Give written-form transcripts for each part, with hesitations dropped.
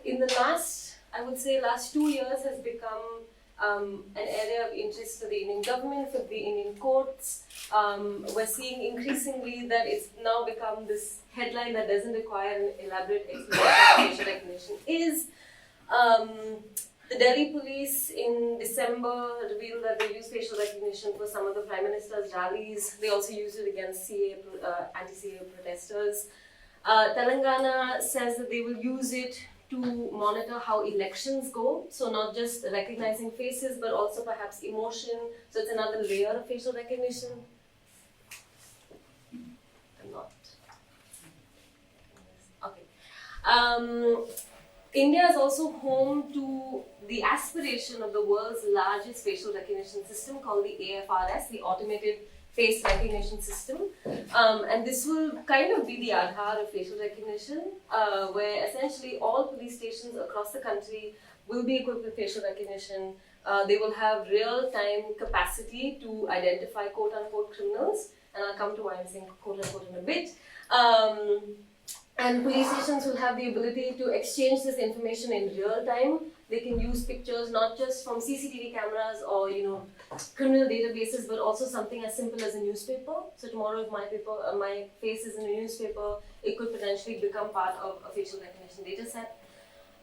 in the last, I would say, last 2 years has become an area of interest for the Indian government, for the Indian courts. We're seeing increasingly that it's now become this headline that doesn't require an elaborate explanation of facial recognition is. The Delhi police in December revealed that they use facial recognition for some of the Prime Minister's rallies. They also used it against anti-CA protesters. Telangana says that they will use it to monitor how elections go. So not just recognizing faces, but also perhaps emotion. So it's another layer of facial recognition. I'm not. Okay. India is also home to the aspiration of the world's largest facial recognition system called the AFRS, the Automated Face Recognition System. And this will kind of be the Aadhaar of facial recognition, where essentially all police stations across the country will be equipped with facial recognition. They will have real-time capacity to identify quote-unquote criminals, and I'll come to why I'm saying quote-unquote in a bit. And police stations will have the ability to exchange this information in real time. They can use pictures not just from CCTV cameras or criminal databases, but also something as simple as a newspaper. So tomorrow, if my face is in a newspaper, it could potentially become part of a facial recognition data set.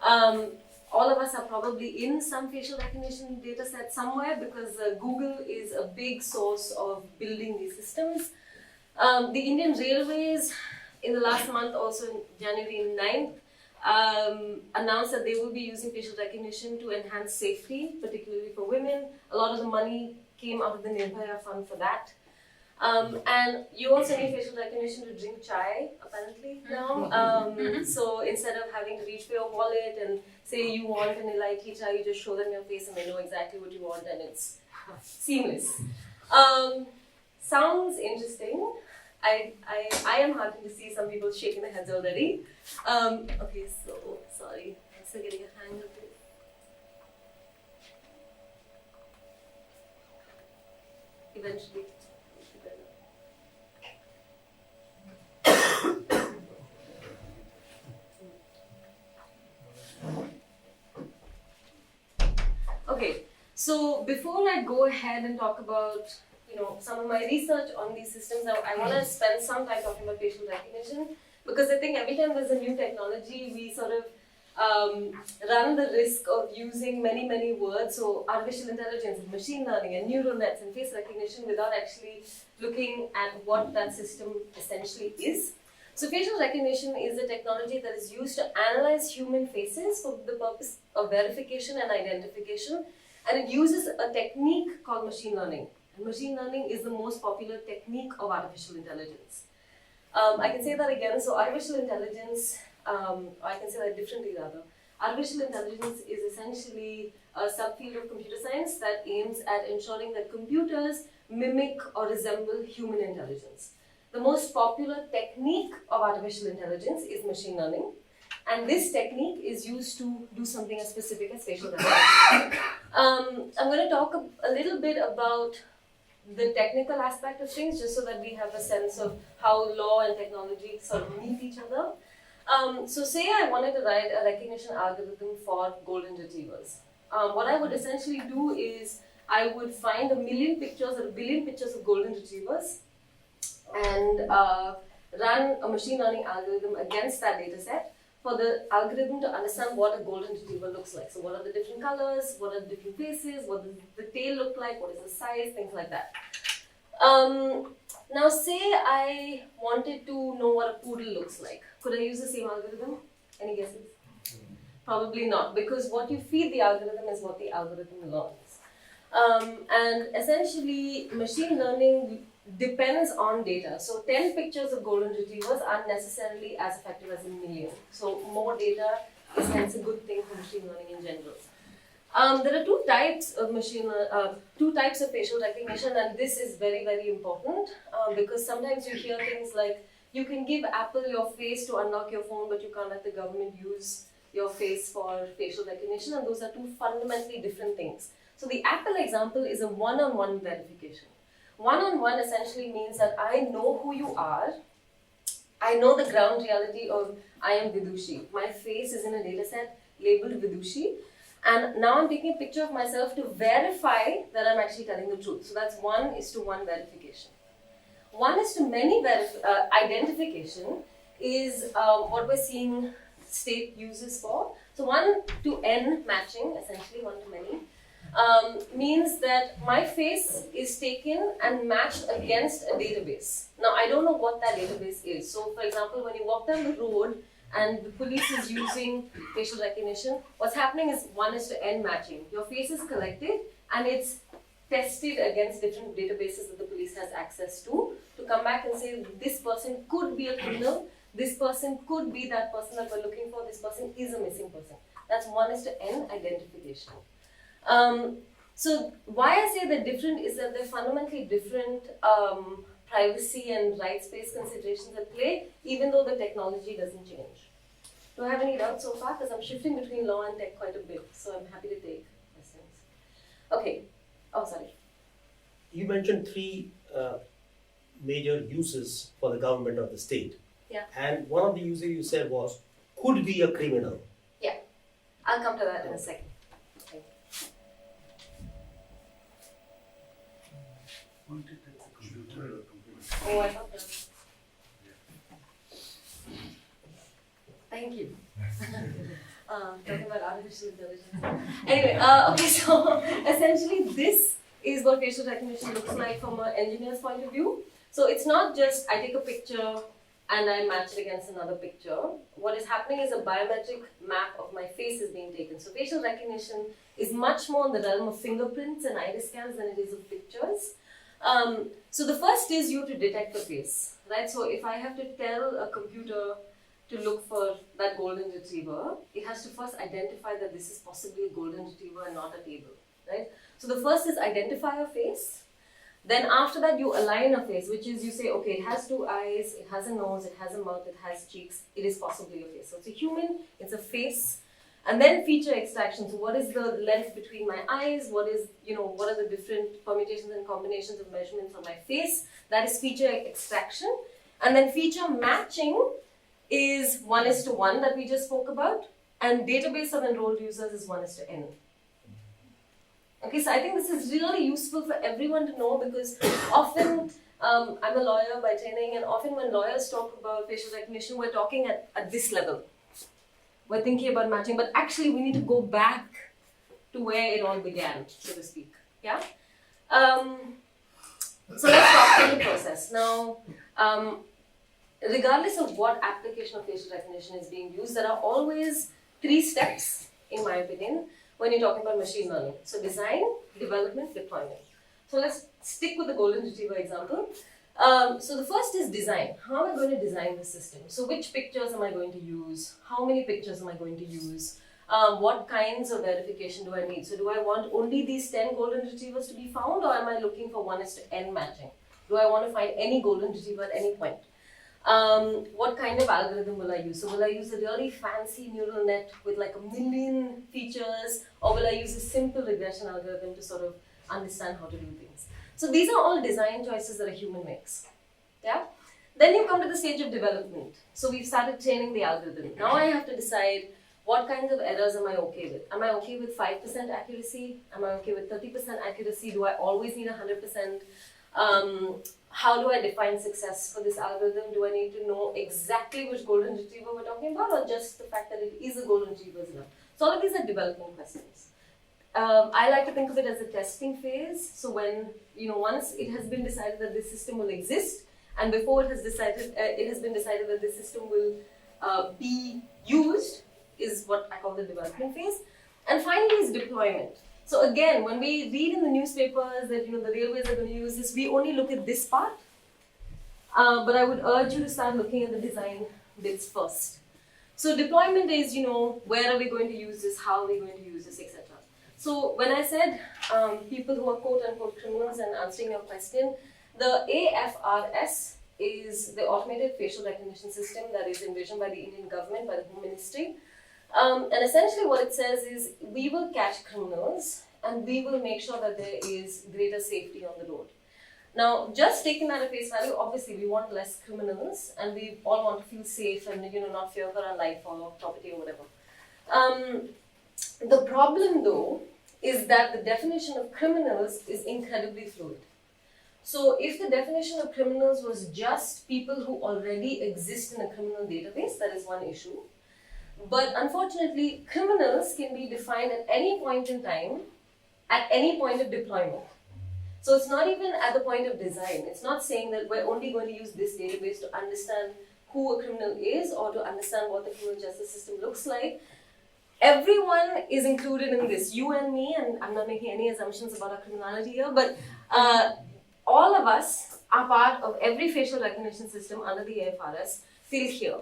All of us are probably in some facial recognition data set somewhere because Google is a big source of building these systems. The Indian Railways, in the last month, also in January 9th, announced that they will be using facial recognition to enhance safety, particularly for women. A lot of the money came out of the Nirbhaya fund for that. And you also need facial recognition to drink chai, apparently, now. So instead of having to reach for your wallet and say you want an elite chai, you just show them your face and they know exactly what you want and it's seamless. Sounds interesting. I am happy to see some people shaking their heads already. Okay, so sorry, I'm still getting a hang of it. Eventually. Okay, so before I go ahead and talk about some of my research on these systems, I want to spend some time talking about facial recognition because I think every time there's a new technology, we sort of run the risk of using many words, so artificial intelligence and machine learning and neural nets and face recognition without actually looking at what that system essentially is. So facial recognition is a technology that is used to analyze human faces for the purpose of verification and identification, and it uses a technique called machine learning. And machine learning is the most popular technique of artificial intelligence. I can say that again. So artificial intelligence, I can say that differently rather. Artificial intelligence is essentially a subfield of computer science that aims at ensuring that computers mimic or resemble human intelligence. The most popular technique of artificial intelligence is machine learning. And this technique is used to do something as specific as facial recognition. I'm going to talk a little bit about the technical aspect of things, just so that we have a sense of how law and technology sort of meet each other. So say I wanted to write a recognition algorithm for golden retrievers. What I would essentially do is I would find 1 million pictures or 1 billion pictures of golden retrievers and run a machine learning algorithm against that data set for the algorithm to understand what a golden retriever looks like. So what are the different colors, what are the different faces, what does the tail look like, what is the size, things like that. Now say I wanted to know what a poodle looks like. Could I use the same algorithm? Any guesses? Probably not, because what you feed the algorithm is what the algorithm learns. And essentially, machine learning depends on data. So 10 pictures of golden retrievers aren't necessarily as effective as 1 million. So more data is hence a good thing for machine learning in general. There are two types of facial recognition, and this is very important because sometimes you hear things like, you can give Apple your face to unlock your phone, but you can't let the government use your face for facial recognition, and those are two fundamentally different things. So the Apple example is a one-on-one verification. One-on-one essentially means that I know who you are, I know the ground reality of I am Vidushi. My face is in a data set labeled Vidushi. And now I'm taking a picture of myself to verify that I'm actually telling the truth. So that's 1:1 verification. 1:many identification is what we're seeing state uses for. So 1:n matching, essentially 1:many, means that my face is taken and matched against a database. Now I don't know what that database is. So for example, when you walk down the road and the police is using facial recognition, what's happening is 1:n matching. Your face is collected and it's tested against different databases that the police has access to come back and say this person could be a criminal, this person could be that person that we're looking for, this person is a missing person. That's 1:n identification. So why I say they're different is that they're fundamentally different privacy and rights-based considerations at play, even though the technology doesn't change. Do I have any doubts so far? Because I'm shifting between law and tech quite a bit, so I'm happy to take questions. Okay. Oh, sorry. You mentioned three major uses for the government or the state. Yeah. And one of the uses you said was, could be a criminal. Yeah. I'll come to that in a second. Okay. Oh, I thought that. Thank you. Talking about artificial intelligence. Anyway, okay, so essentially this is what facial recognition looks like from an engineer's point of view. So it's not just I take a picture and I match it against another picture. What is happening is a biometric map of my face is being taken. So facial recognition is much more in the realm of fingerprints and iris scans than it is of pictures. So the first is you to detect the face, right? So if I have to tell a computer to look for that golden retriever, it has to first identify that this is possibly a golden retriever and not a table, right? So the first is identify a face. Then after that you align a face, which is you say, okay, it has two eyes, it has a nose, it has a mouth, it has cheeks, it is possibly a face. So it's a human, it's a face. And then feature extraction. So what is the length between my eyes? What are the different permutations and combinations of measurements on my face? That is feature extraction. And then feature matching is 1:1 that we just spoke about. And database of enrolled users is 1:n. Okay, so I think this is really useful for everyone to know because often, I'm a lawyer by training, and often when lawyers talk about facial recognition, we're talking at this level. We're thinking about matching, but actually we need to go back to where it all began, so to speak. Yeah? So let's talk through the process. Now, regardless of what application of facial recognition is being used, there are always 3 steps, in my opinion, when you're talking about machine learning. So design, development, deployment. So let's stick with the golden retriever example. So the first is design. How am I going to design the system? So which pictures am I going to use? How many pictures am I going to use? What kinds of verification do I need? So do I want only these 10 golden retrievers to be found, or am I looking for 1:n matching? Do I want to find any golden retriever at any point? What kind of algorithm will I use? So will I use a really fancy neural net with like 1 million features, or will I use a simple regression algorithm to sort of understand how to do things? So these are all design choices that a human makes. Yeah? Then you come to the stage of development. So we've started training the algorithm. Now I have to decide what kinds of errors am I okay with? Am I okay with 5% accuracy? Am I okay with 30% accuracy? Do I always need 100%? How do I define success for this algorithm? Do I need to know exactly which golden retriever we're talking about, or just the fact that it is a golden retriever is enough? So all of these are development questions. I like to think of it as a testing phase. So when, once it has been decided that this system will exist, and before it has been decided that this system will be used, is what I call the development phase. And finally is deployment. So again, when we read in the newspapers that the railways are going to use this, we only look at this part. But I would urge you to start looking at the design bits first. So deployment is, where are we going to use this, how are we going to use this, etc. So when I said people who are quote-unquote criminals, and answering your question, the AFRS is the automated facial recognition system that is envisioned by the Indian government, by the Home Ministry. And essentially what it says is we will catch criminals and we will make sure that there is greater safety on the road. Now, just taking that at face value, obviously we want less criminals and we all want to feel safe and not fear for our life or property or whatever. The problem though is that the definition of criminals is incredibly fluid. So if the definition of criminals was just people who already exist in a criminal database, that is one issue. But unfortunately, criminals can be defined at any point in time, at any point of deployment. So it's not even at the point of design. It's not saying that we're only going to use this database to understand who a criminal is or to understand what the criminal justice system looks like. Everyone is included in this, you and me, and I'm not making any assumptions about our criminality here, but all of us are part of every facial recognition system under the AFRS till here.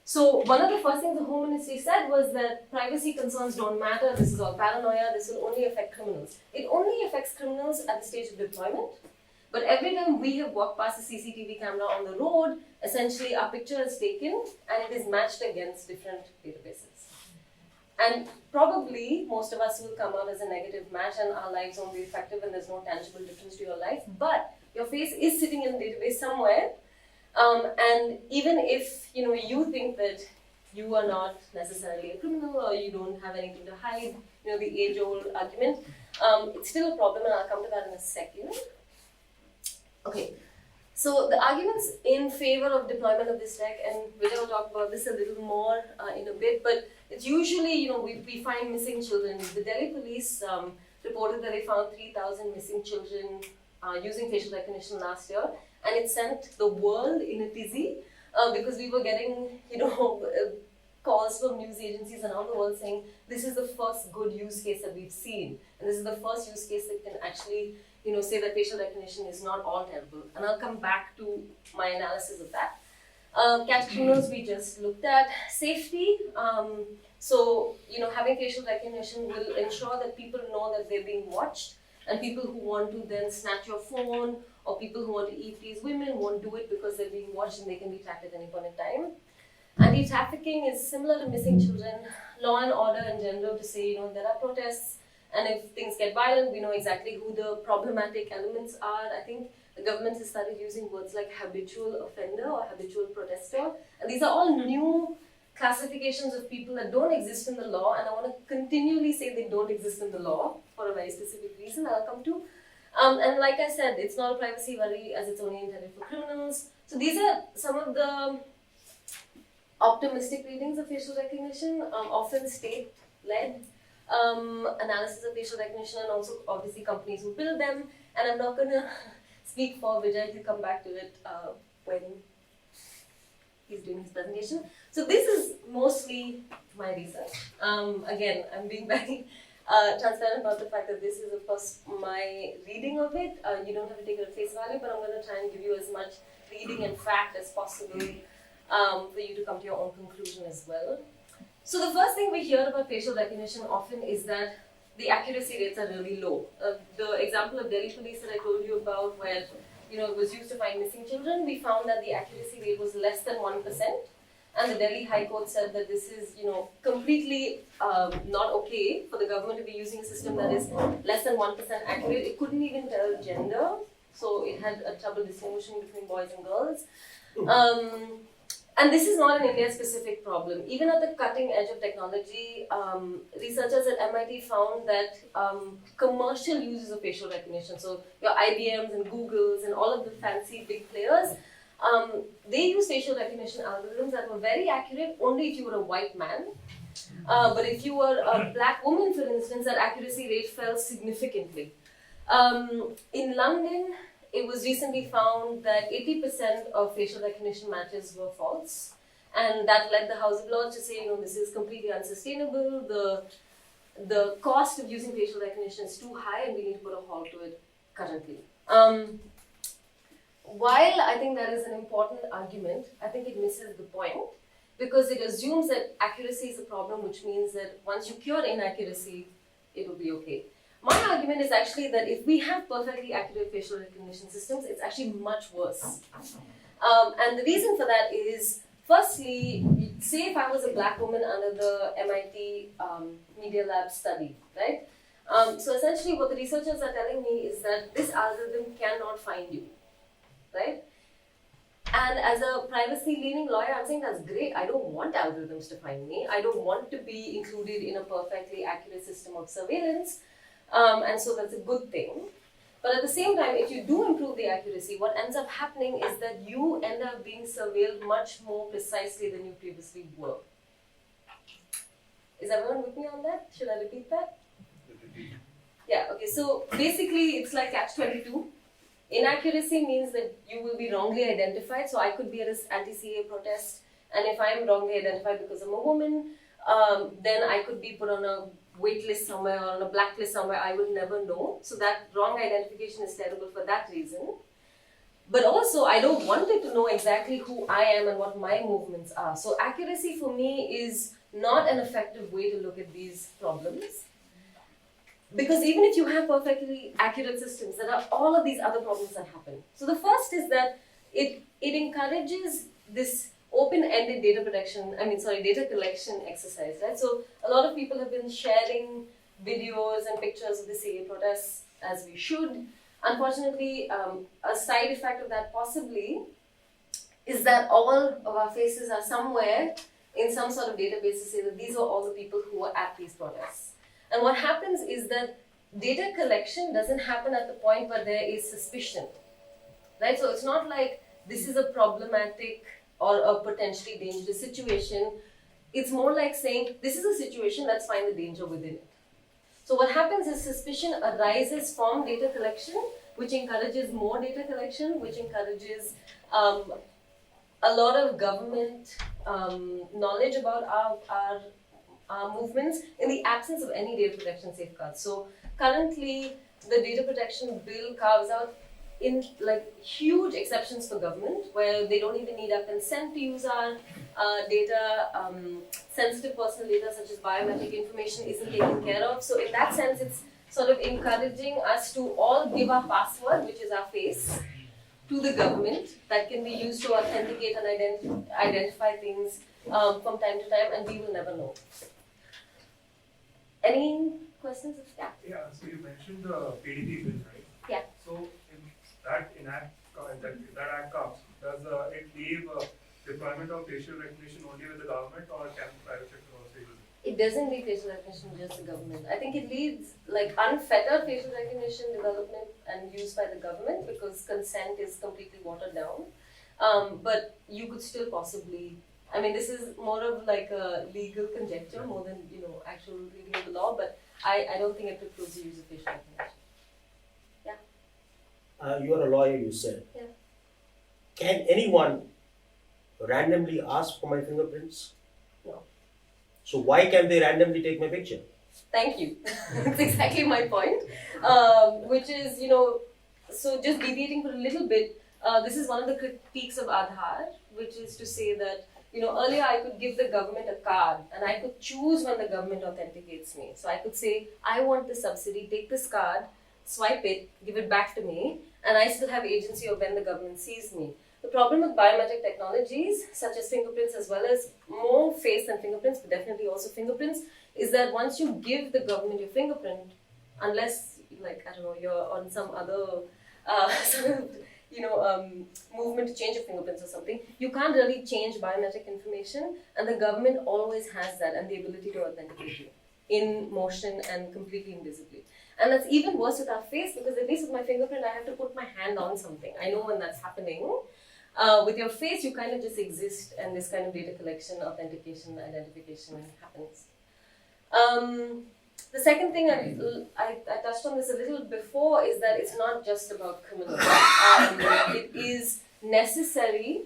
So one of the first things the Home Ministry said was that privacy concerns don't matter, this is all paranoia, this will only affect criminals. It only affects criminals at the stage of deployment, but every time we have walked past a CCTV camera on the road, essentially our picture is taken and it is matched against different databases. And probably most of us will come out as a negative match and our lives won't be effective and there's no tangible difference to your life, but your face is sitting in a database somewhere. And even if you think that you are not necessarily a criminal or you don't have anything to hide, the age-old argument, it's still a problem, and I'll come to that in a second. Okay, so the arguments in favor of deployment of this tech, and Vijay will talk about this a little more in a bit, but it's usually, we find missing children. The Delhi police reported that they found 3,000 missing children using facial recognition last year. And it sent the world in a tizzy because we were getting, calls from news agencies around the world saying this is the first good use case that we've seen, and this is the first use case that can actually, say that facial recognition is not all terrible. And I'll come back to my analysis of that. Catch criminals we just looked at. Safety. So having facial recognition will ensure that people know that they're being watched, and people who want to then snatch your phone, or people who want to eat these women won't do it because they're being watched and they can be tracked at any point in time. Anti-trafficking is similar to missing children. Law and order in general, to say, there are protests, and if things get violent, we know exactly who the problematic elements are. I think the government has started using words like habitual offender or habitual protester, and these are all new classifications of people that don't exist in the law, and I want to continually say they don't exist in the law for a very specific reason I'll come to. And like I said, it's not a privacy worry as it's only intended for criminals. So these are some of the optimistic readings of facial recognition, often state-led analysis of facial recognition, and also obviously companies who build them. And I'm not going to speak for Vijay to come back to it when he's doing his presentation. So this is mostly my research. Again, I'm being very transparent about the fact that this is, of course, my reading of it. You don't have to take it at face value, but I'm going to try and give you as much reading and fact as possible for you to come to your own conclusion as well. So the first thing we hear about facial recognition often is that the accuracy rates are really low. The example of Delhi police that I told you about, where it was used to find missing children, we found that the accuracy rate was less than 1%. And the Delhi High Court said that this is, completely not okay for the government to be using a system that is less than 1% accurate. It couldn't even tell gender, so it had a trouble distinguishing between boys and girls. And this is not an India-specific problem. Even at the cutting edge of technology, researchers at MIT found that commercial uses of facial recognition, so your IBMs and Googles and all of the fancy big players, they use facial recognition algorithms that were very accurate only if you were a white man. But if you were a black woman, for instance, that accuracy rate fell significantly. In London, it was recently found that 80% of facial recognition matches were false. And that led the House of Lords to say, this is completely unsustainable. The cost of using facial recognition is too high and we need to put a halt to it currently. While I think that is an important argument, I think it misses the point because it assumes that accuracy is a problem, which means that once you cure inaccuracy, it will be okay. My argument is actually that if we have perfectly accurate facial recognition systems, it's actually much worse. And the reason for that is, firstly, say if I was a black woman under the MIT Media Lab study, right? So essentially what the researchers are telling me is that this algorithm cannot find you, right? And as a privacy-leaning lawyer, I'm saying that's great. I don't want algorithms to find me. I don't want to be included in a perfectly accurate system of surveillance. And so that's a good thing. But at the same time, if you do improve the accuracy, what ends up happening is that you end up being surveilled much more precisely than you previously were. Is everyone with me on that? Should I repeat that? Yeah, okay. So basically, it's like catch-22. Inaccuracy means that you will be wrongly identified. So I could be at an anti-CA protest, and if I'm wrongly identified because I'm a woman, then I could be put on a wait list somewhere or on a blacklist somewhere. I will never know. So that wrong identification is terrible for that reason. But also, I don't want it to know exactly who I am and what my movements are. So accuracy for me is not an effective way to look at these problems. Because even if you have perfectly accurate systems, there are all of these other problems that happen. So the first is that it encourages this open-ended data collection exercise, right? So a lot of people have been sharing videos and pictures of the CA protests, as we should. Unfortunately, a side effect of that possibly is that all of our faces are somewhere in some sort of database to say that these are all the people who were at these protests. And what happens is that data collection doesn't happen at the point where there is suspicion, right? So it's not like this is a problematic or a potentially dangerous situation. It's more like saying, this is a situation, let's find the danger within it. So what happens is suspicion arises from data collection, which encourages more data collection, which encourages a lot of government knowledge about our movements in the absence of any data protection safeguards. So currently, the data protection bill carves out in like huge exceptions for government, where they don't even need our consent to use our data. Sensitive personal data such as biometric information isn't taken care of. So in that sense, it's sort of encouraging us to all give our password, which is our face, to the government that can be used to authenticate and identify things from time to time, and we will never know. Any questions? Yeah, so you mentioned the PDP bill, right? Yeah. So if that act comes, does it leave deployment of facial recognition only with the government, or can the private sector also use it? It doesn't leave facial recognition just the government. I think it leads like unfettered facial recognition development and use by the government because consent is completely watered down. But you could still possibly, I mean, this is more of like a legal conjecture more than, actual reading of the law, but I don't think it precludes the use of facial recognition. Yeah. You are a lawyer, you said. Yeah. Can anyone randomly ask for my fingerprints? No. So why can they randomly take my picture? Thank you. That's exactly my point. Which is, so just deviating for a little bit, this is one of the critiques of Aadhaar, which is to say that, earlier I could give the government a card and I could choose when the government authenticates me. So I could say, I want the subsidy, take this card, swipe it, give it back to me, and I still have agency of when the government sees me. The problem with biometric technologies, such as fingerprints as well as more face than fingerprints, but definitely also fingerprints, is that once you give the government your fingerprint, unless, you're on some other movement to change your fingerprints or something, you can't really change biometric information, and the government always has that and the ability to authenticate you in motion and completely invisibly. And that's even worse with our face, because at least with my fingerprint, I have to put my hand on something. I know when that's happening. With your face, you kind of just exist, and this kind of data collection, authentication, identification happens. The second thing, I touched on this a little before, is that it's not just about criminals. It is necessary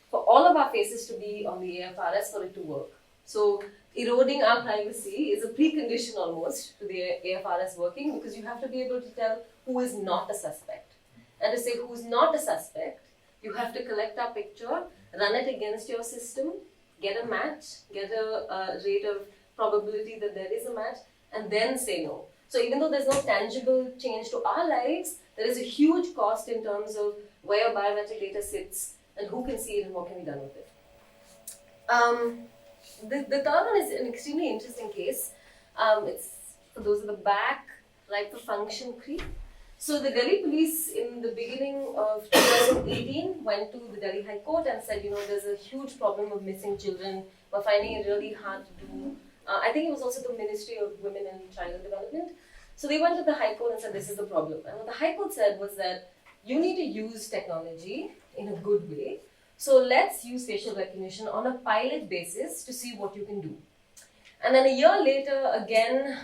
for all of our faces to be on the AFRS for it to work. So eroding our privacy is a precondition almost to the AFRS working, because you have to be able to tell who is not a suspect. And to say who is not a suspect, you have to collect our picture, run it against your system, get a match, get a rate of probability that there is a match, and then say no. So even though there's no tangible change to our lives, there is a huge cost in terms of where your biometric data sits and who can see it and what can be done with it. The third one is an extremely interesting case. It's for those at the back. right, for function creep. So the Delhi police in the beginning of 2018 went to the Delhi High Court and said, there's a huge problem of missing children. We're finding it really hard to do. I think it was also the Ministry of Women and Child Development. So they went to the High Court and said, this is the problem. And what the High Court said was that you need to use technology in a good way. So let's use facial recognition on a pilot basis to see what you can do. And then a year later, again,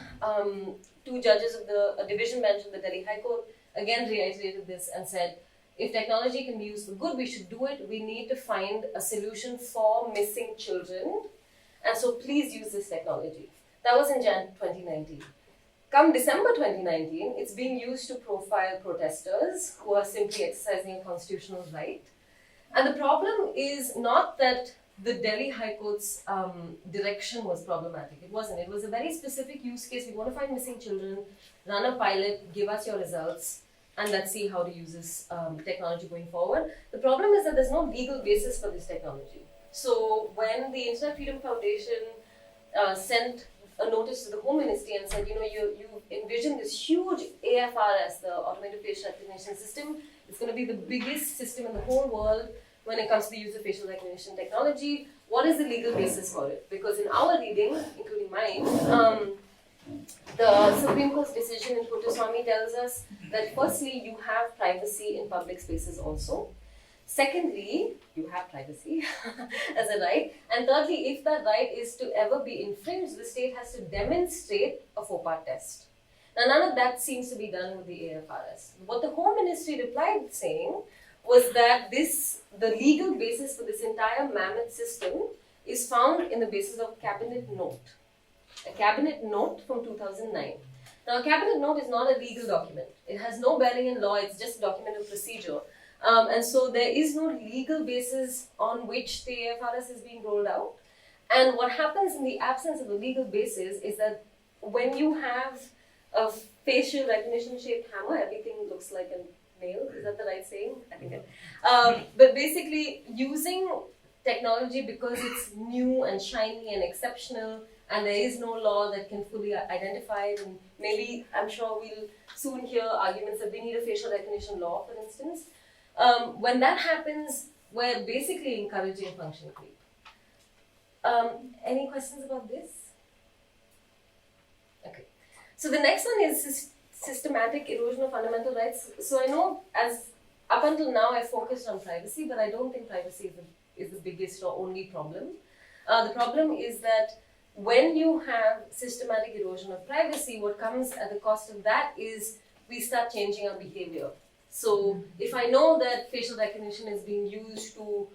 two judges of a division bench of the Delhi High Court again reiterated this and said, if technology can be used for good, we should do it. We need to find a solution for missing children. And so please use this technology. That was in Jan 2019. Come December 2019, it's being used to profile protesters who are simply exercising a constitutional right. And the problem is not that the Delhi High Court's direction was problematic. It wasn't. It was a very specific use case. We want to find missing children, run a pilot, give us your results, and let's see how to use this technology going forward. The problem is that there's no legal basis for this technology. So when the Internet Freedom Foundation sent a notice to the Home Ministry and said, you envision this huge AFRS, the Automated Face Recognition System. It's going to be the biggest system in the whole world when it comes to the use of facial recognition technology. What is the legal basis for it? Because in our reading, including mine, the Supreme Court's decision in Puttaswamy tells us that firstly, you have privacy in public spaces also. Secondly, you have privacy as a right. And thirdly, if that right is to ever be infringed, the state has to demonstrate a 4-part test. Now, none of that seems to be done with the AFRS. What the Home Ministry replied saying was that the legal basis for this entire mammoth system is found in the basis of Cabinet Note. A Cabinet Note from 2009. Now, a Cabinet Note is not a legal document. It has no bearing in law, it's just a document of procedure. And so there is no legal basis on which the AFRS is being rolled out. And what happens in the absence of a legal basis is that when you have a facial recognition shaped hammer, everything looks like a nail. Is that the right saying? I think it. But basically, using technology because it's new and shiny and exceptional, and there is no law that can fully identify it. And maybe, I'm sure we'll soon hear arguments that we need a facial recognition law, for instance. When that happens, we're basically encouraging function creep. Any questions about this? Okay. So the next one is systematic erosion of fundamental rights. So I know up until now I focused on privacy, but I don't think privacy is the biggest or only problem. The problem is that when you have systematic erosion of privacy, what comes at the cost of that is we start changing our behavior. So if I know that facial recognition is being used to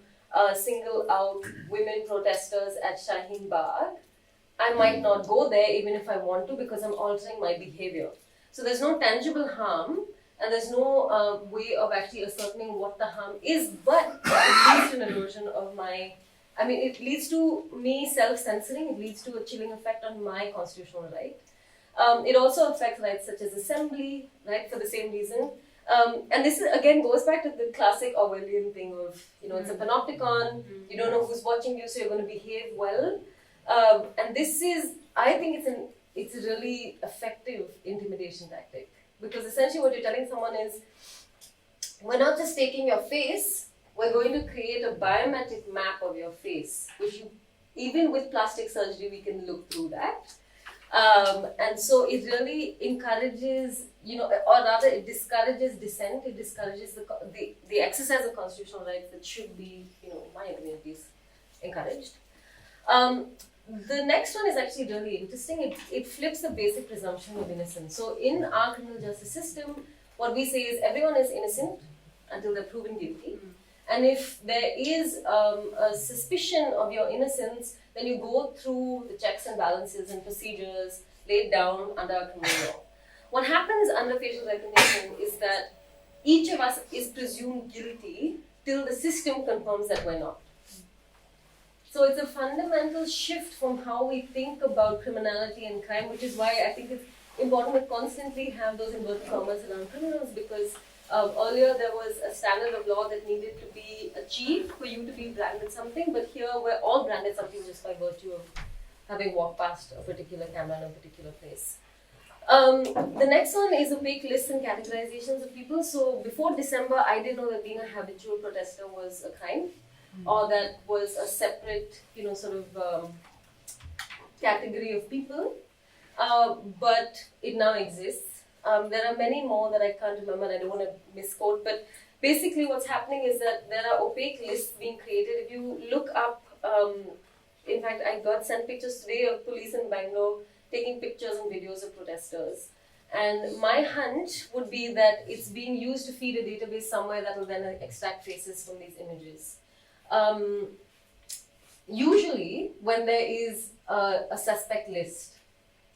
single out women protesters at Shaheen Bagh, I might not go there even if I want to because I'm altering my behavior. So there's no tangible harm and there's no way of actually ascertaining what the harm is, but it leads to an erosion of it leads to me self-censoring, it leads to a chilling effect on my constitutional right. It also affects rights such as assembly, right, for the same reason. And this again goes back to the classic Orwellian thing of, it's a panopticon, you don't know who's watching you, so you're going to behave well. And this is, I think it's a really effective intimidation tactic. Because essentially what you're telling someone is, we're not just taking your face, we're going to create a biometric map of your face, which even with plastic surgery, we can look through that. And so it really encourages, or rather it discourages dissent, it discourages the exercise of constitutional rights that should be, in my opinion, at least, encouraged. The next one is actually really interesting. It flips the basic presumption of innocence. So in our criminal justice system, what we say is everyone is innocent until they're proven guilty. And if there is a suspicion of your innocence, then you go through the checks and balances and procedures laid down under our criminal law. What happens under facial recognition is that each of us is presumed guilty till the system confirms that we're not. So it's a fundamental shift from how we think about criminality and crime, which is why I think it's important to constantly have those inverted commas around criminals, because earlier there was a standard of law that needed to be achieved for you to be branded something, but here we're all branded something just by virtue of having walked past a particular camera in a particular place. The next one is opaque lists and categorizations of people. So before December, I didn't know that being a habitual protester was a crime, or that was a separate, sort of category of people. But it now exists. There are many more that I can't remember. I don't want to misquote, but basically what's happening is that there are opaque lists being created. If you look up, in fact, I got sent pictures today of police in Bangalore taking pictures and videos of protesters. And my hunch would be that it's being used to feed a database somewhere that will then extract faces from these images. Usually, when there is a suspect list,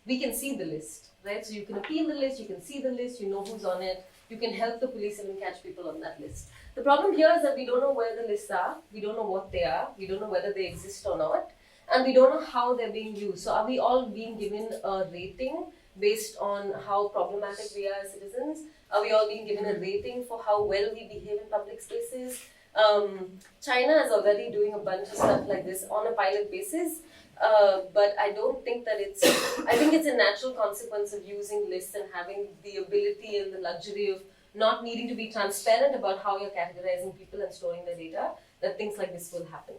we can see the list, right? So you can appeal the list, you can see the list, you know who's on it, you can help the police even catch people on that list. The problem here is that we don't know where the lists are, we don't know what they are, we don't know whether they exist or not, and we don't know how they're being used. So are we all being given a rating based on how problematic we are as citizens? Are we all being given a rating for how well we behave in public spaces? China is already doing a bunch of stuff like this on a pilot basis, but I don't think that I think it's a natural consequence of using lists and having the ability and the luxury of not needing to be transparent about how you're categorizing people and storing their data, that things like this will happen.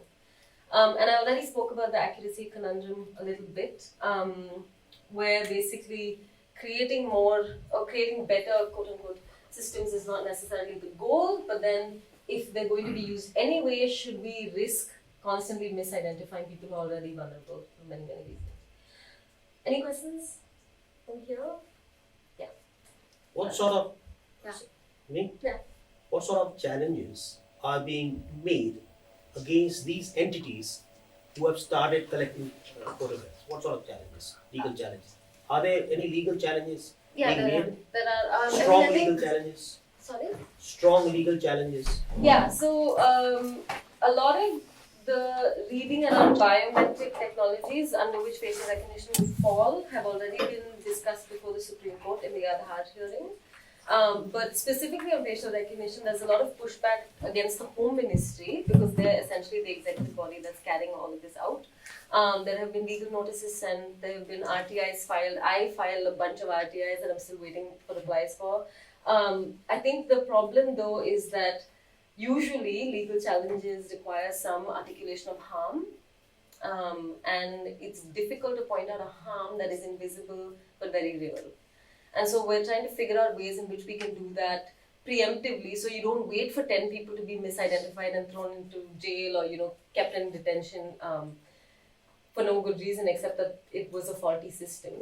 And I already spoke about the accuracy conundrum a little bit, where basically creating more or creating better quote-unquote systems is not necessarily the goal, but then if they're going to be used anyway, should we risk constantly misidentifying people who are already vulnerable for many, many reasons? Any questions from here? Yeah. What sort of Yeah. me? Yeah. What sort of challenges are being made against these entities who have started collecting photographs? What sort of challenges? Legal challenges? Are there any legal challenges Yeah, being made? there are. Strong I legal think, challenges? sorry? Strong legal challenges? Yeah, so a lot of the reading around biometric technologies under which facial recognition will fall have already been discussed before the Supreme Court in the Aadhaar hearing. But specifically on facial recognition, there's a lot of pushback against the Home Ministry because they're essentially the executive body that's carrying all of this out. There have been legal notices sent, there have been RTIs filed. I filed a bunch of RTIs that I'm still waiting for replies for. I think the problem though is that usually legal challenges require some articulation of harm. And it's difficult to point out a harm that is invisible but very real. And so we're trying to figure out ways in which we can do that preemptively, so you don't wait for 10 people to be misidentified and thrown into jail or kept in detention for no good reason except that it was a faulty system.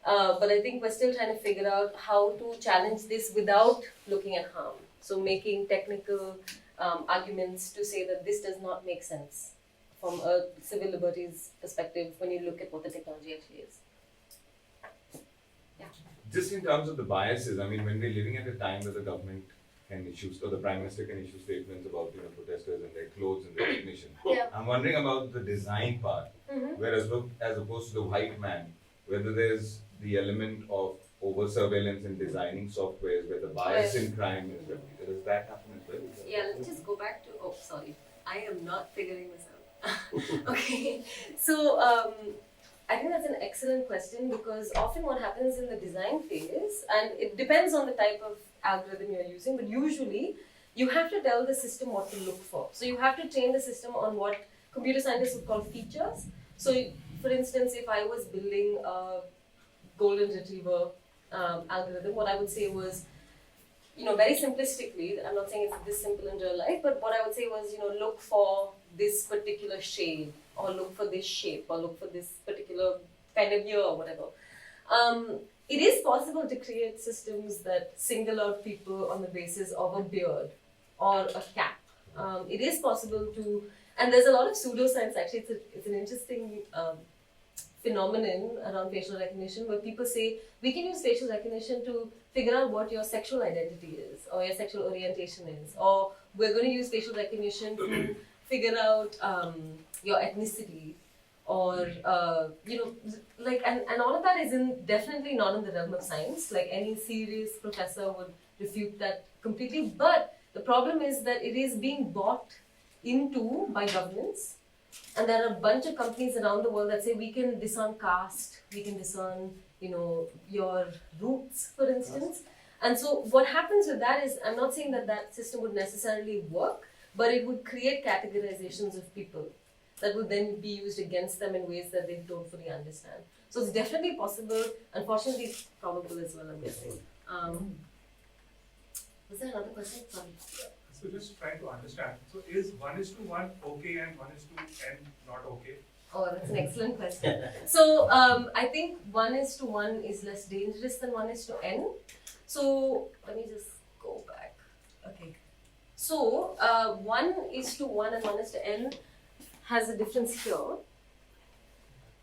But I think we're still trying to figure out how to challenge this without looking at harm. So making technical arguments to say that this does not make sense from a civil liberties perspective when you look at what the technology actually is. Just in terms of the biases, I mean, when we're living at a time where the government can issue, or the Prime Minister can issue statements about protesters and their clothes and recognition. Yeah. I'm wondering about the design part, whereas as opposed to the white man, whether there's the element of over surveillance in designing softwares where the bias in crime is replicated. Does that happen as well? Yeah, let's just go back to, sorry, I am not figuring this out. Okay, so I think that's an excellent question because often what happens in the design phase, and it depends on the type of algorithm you're using, but usually you have to tell the system what to look for. So you have to train the system on what computer scientists would call features. So for instance, if I was building a golden retriever algorithm, what I would say was, very simplistically, I'm not saying it's this simple in real life, but what I would say was, look for this particular shade, or look for this shape, or look for this particular kind of ear, or whatever. It is possible to create systems that single out people on the basis of a beard or a cap. It is possible to, and there's a lot of pseudoscience actually, it's an interesting phenomenon around facial recognition where people say, we can use facial recognition to figure out what your sexual identity is, or your sexual orientation is, or we're going to use facial recognition to figure out your ethnicity, or and all of that is definitely not in the realm of science. Like any serious professor would refute that completely. But the problem is that it is being bought into by governments And there are a bunch of companies around the world that say we can discern caste, we can discern, your roots, for instance. And so what happens with that is, I'm not saying that that system would necessarily work, but it would create categorizations of people that would then be used against them in ways that they don't fully understand. So it's definitely possible. Unfortunately, it's probable as well, I'm guessing. Was there another question? Sorry. So just trying to understand. So is 1:1 okay and 1:n not okay? Oh, that's an excellent question. So I think 1:1 is less dangerous than 1:n. So let me just go back. Okay. So 1:1 and 1:n has a difference here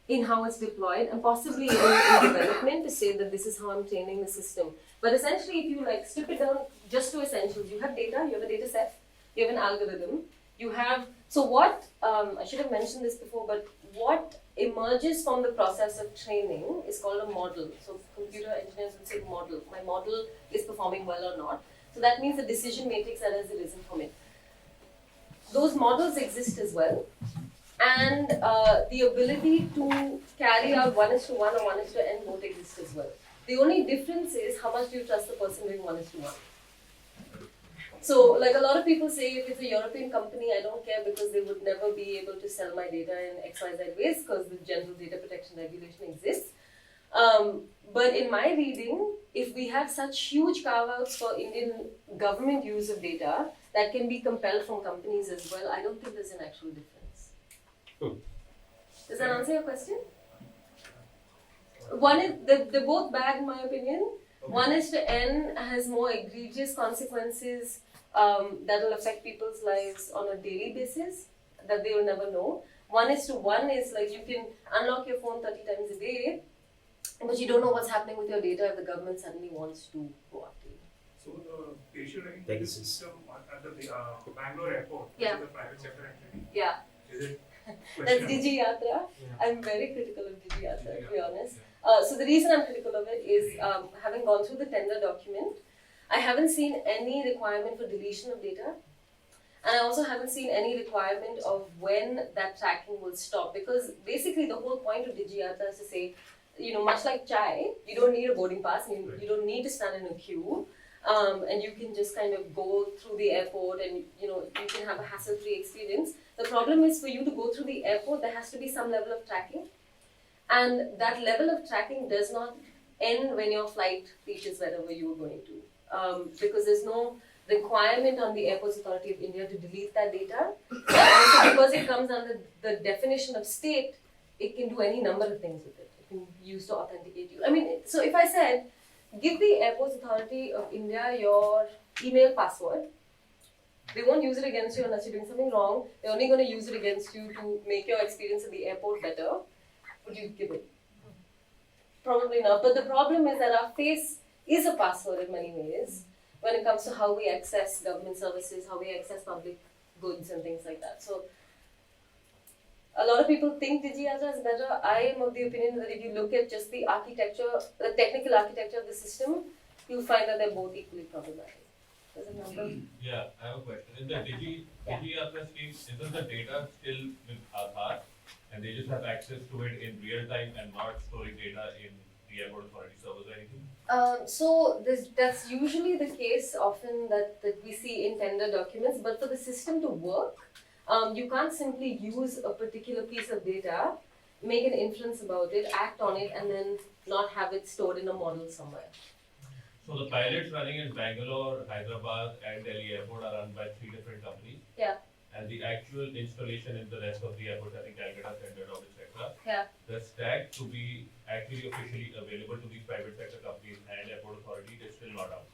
in how it's deployed and possibly in development to say that this is how I'm training the system. But essentially, if you strip it down just to essentials, you have data, you have a data set, you have an algorithm, you have, so what, I should have mentioned this before, but what emerges from the process of training is called a model. So computer engineers would say model. My model is performing well or not. So that means the decision matrix that has arisen from it. Those models exist as well. And the ability to carry out 1:1 or 1:n both exist as well. The only difference is how much do you trust the person doing 1:1. So, like a lot of people say, if it's a European company, I don't care because they would never be able to sell my data in XYZ ways because the general data protection regulation exists. But in my reading, if we have such huge carve-outs for Indian government use of data that can be compelled from companies as well, I don't think there's an actual difference. Does that answer your question? One is, they're both bad in my opinion. Okay. 1:n has more egregious consequences that will affect people's lives on a daily basis that they will never know. 1:1 is like you can unlock your phone 30 times a day, but you don't know what's happening with your data if the government suddenly wants to go after you. So the facial recognition system at the Bangalore airport, yeah. Is a private sector entity. Yeah. Is it? That's Digi Yatra. Yeah. I'm very critical of Digi Yatra, to be honest. Yeah. So the reason I'm critical of it is having gone through the tender document, I haven't seen any requirement for deletion of data. And I also haven't seen any requirement of when that tracking will stop. Because basically the whole point of Digi Yatra is to say, much like chai, you don't need a boarding pass, you don't need to stand in a queue. And you can just kind of go through the airport and you can have a hassle-free experience. The problem is for you to go through the airport, there has to be some level of tracking. And that level of tracking does not end when your flight reaches wherever you are going to. Because there's no requirement on the Airports Authority of India to delete that data. And also because it comes under the definition of state, it can do any number of things with it. It can be used to authenticate you. I mean, so if I said, give the Airports Authority of India your email password. They won't use it against you unless you're doing something wrong. They're only going to use it against you to make your experience at the airport better. Would you give it? Probably not. But the problem is that our face is a password in many ways when it comes to how we access government services, how we access public goods and things like that. So a lot of people think Digi Yatra is better. I am of the opinion that if you look at just the architecture, the technical architecture of the system, you'll find that they're both equally problematic. Does it matter? Yeah, I have a question. In the Digi Yatra scheme, isn't the data still with Aadhaar and they just have access to it in real time and not storing data in the airport authority servers or anything? So that's usually the case often that we see in tender documents, but for the system to work, you can't simply use a particular piece of data, make an inference about it, act on it, and then not have it stored in a model somewhere. So the pilots running in Bangalore, Hyderabad and Delhi airport are run by 3 different companies. Yeah. And the actual installation in the rest of the airports, I think Calcutta, Central, etc. Yeah. The stack to be actually officially available to these private sector companies and airport authority is still not out.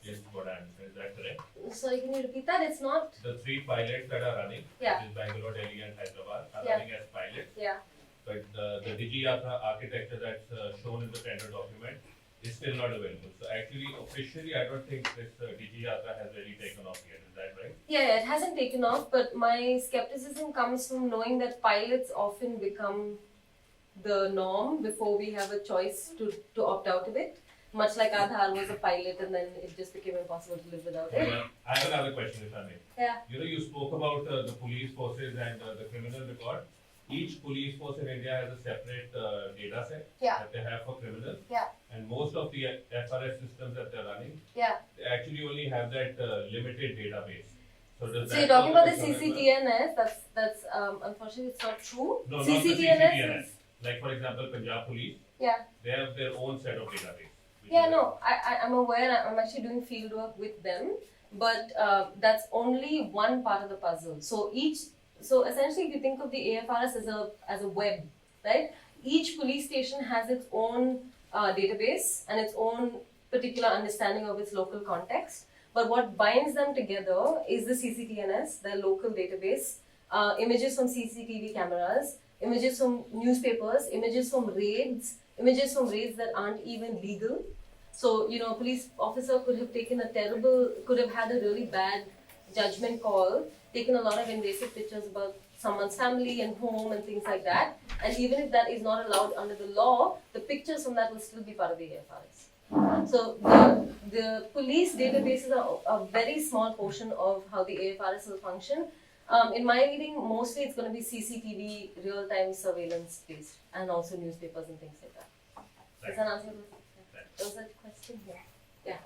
Is what I understand. Is that correct? Sorry, can you repeat that? It's not. The 3 pilots that are running, which is Bangalore, Delhi, and Hyderabad, are running as pilots. Yeah. But the Digi Yatra architecture that's shown in the tender document is still not available. So actually, officially, I don't think this Digi Yatra has really taken off yet. Is that right? Yeah, it hasn't taken off. But my skepticism comes from knowing that pilots often become the norm before we have a choice to opt out of it. much like Aadhaar was a pilot and then it just became impossible to live without it. I have another question, if I may. Yeah. You spoke about the police forces and the criminal record. Each police force in India has a separate data set that they have for criminals. Yeah. And most of the FRS systems that they're running, Yeah. they actually only have that limited database. So you're talking about the CCTNS, that's unfortunately it's not true. No, not the CCTNS. Like for example, Punjab Police, they have their own set of database. Yeah, no, I'm aware, I'm actually doing field work with them, but that's only one part of the puzzle. So essentially if you think of the AFRS as a web, right? Each police station has its own database and its own particular understanding of its local context. But what binds them together is the CCTNS, the local database, images from CCTV cameras, images from newspapers, images from raids that aren't even legal. So, a police officer could have had a really bad judgment call, taken a lot of invasive pictures about someone's family and home and things like that. And even if that is not allowed under the law, the pictures from that will still be part of the AFRS. So the police databases are a very small portion of how the AFRS will function. In my reading, mostly it's going to be CCTV, real-time surveillance based, and also newspapers and things like that. Does that answer your question? Was that a question? Yeah.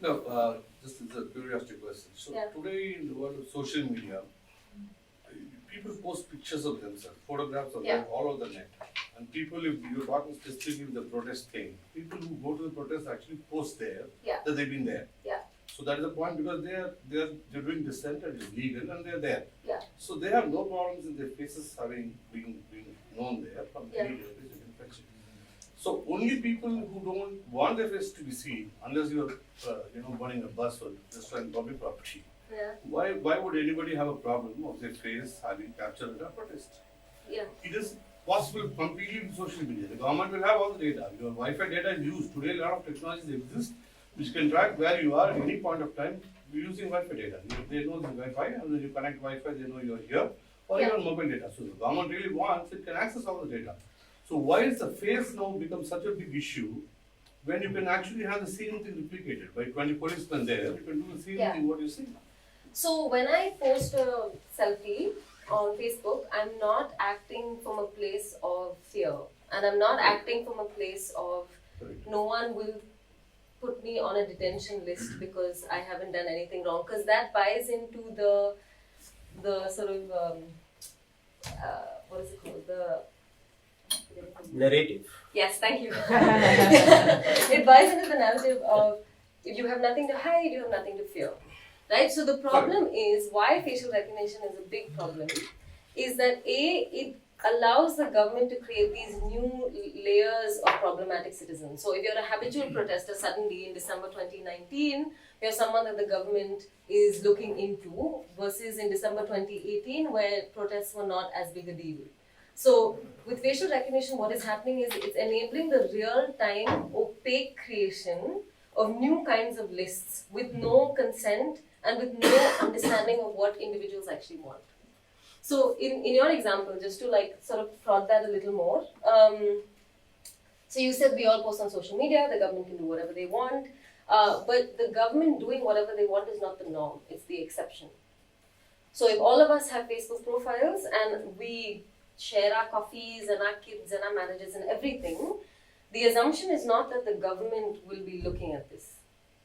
No, just as a curiosity question. So today in the world of social media, people post pictures of themselves, photographs of them all over the net. And people, if you're talking specifically with the protest thing, people who go to the protest actually post there that they've been there. Yeah. So that is the point, because they're doing dissent and it's legal and they're there. Yeah. So they have no problems in their faces having been known there from any database you can fetch it. So only people who don't want their face to be seen, unless you're burning a bus or destroying public property. Yeah. Why would anybody have a problem of their face having captured at a protest? Yeah. It is possible completely with social media. The government will have all the data. Your Wi-Fi data is used. Today a lot of technologies exist which can track where you are at any point of time using Wi-Fi data. They know the Wi-Fi, and when you connect Wi-Fi, they know you're here, or you're on mobile data. So the government really wants, it can access all the data. So why is the face now become such a big issue when you can actually have the same thing replicated? By 20 policemen there, you can do the same thing what you see. So when I post a selfie on Facebook, I'm not acting from a place of fear, and I'm not acting from a place of no one will put me on a detention list because I haven't done anything wrong, because that buys into the sort of what is it called, the narrative. Yes, thank you. It buys into the narrative of if you have nothing to hide, you have nothing to fear. Right? So the problem is why facial recognition is a big problem is that it allows the government to create these new layers of problematic citizens. So if you're a habitual protester suddenly in December 2019, you're someone that the government is looking into, versus in December 2018 where protests were not as big a deal. So with facial recognition, what is happening is it's enabling the real-time opaque creation of new kinds of lists with no consent and with no understanding of what individuals actually want. So in your example, just to sort of prod that a little more, so you said we all post on social media, the government can do whatever they want, but the government doing whatever they want is not the norm, it's the exception. So if all of us have Facebook profiles and we share our coffees and our kids and our managers and everything, the assumption is not that the government will be looking at this.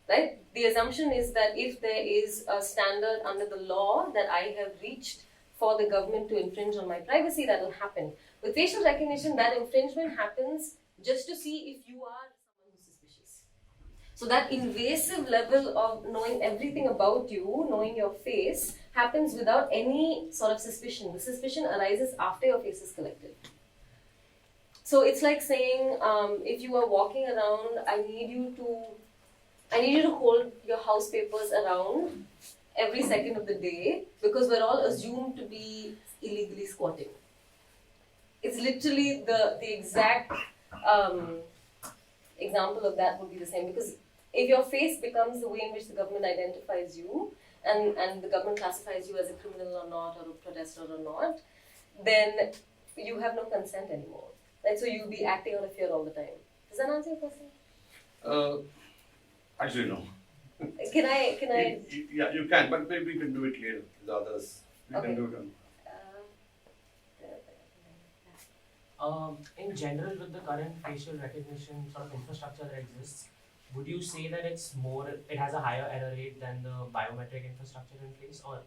Right? The assumption is that if there is a standard under the law that I have reached for the government to infringe on my privacy, that will happen. With facial recognition, that infringement happens just to see if you are someone who's suspicious. So that invasive level of knowing everything about you, knowing your face, happens without any sort of suspicion. The suspicion arises after your face is collected. So it's like saying, if you are walking around, I need you to hold your house papers around every second of the day because we're all assumed to be illegally squatting. It's literally the exact example of that would be the same, because if your face becomes the way in which the government identifies you and the government classifies you as a criminal or not, or a protester or not, then you have no consent anymore. Right? So you'll be acting out of fear all the time. Does that answer your question? Actually, no. Can I? Yeah, you can, but maybe we can do it later with the others. We Okay. can do it on. In general, with the current facial recognition sort of infrastructure that exists, would you say that it has a higher error rate than the biometric infrastructure in place? Or,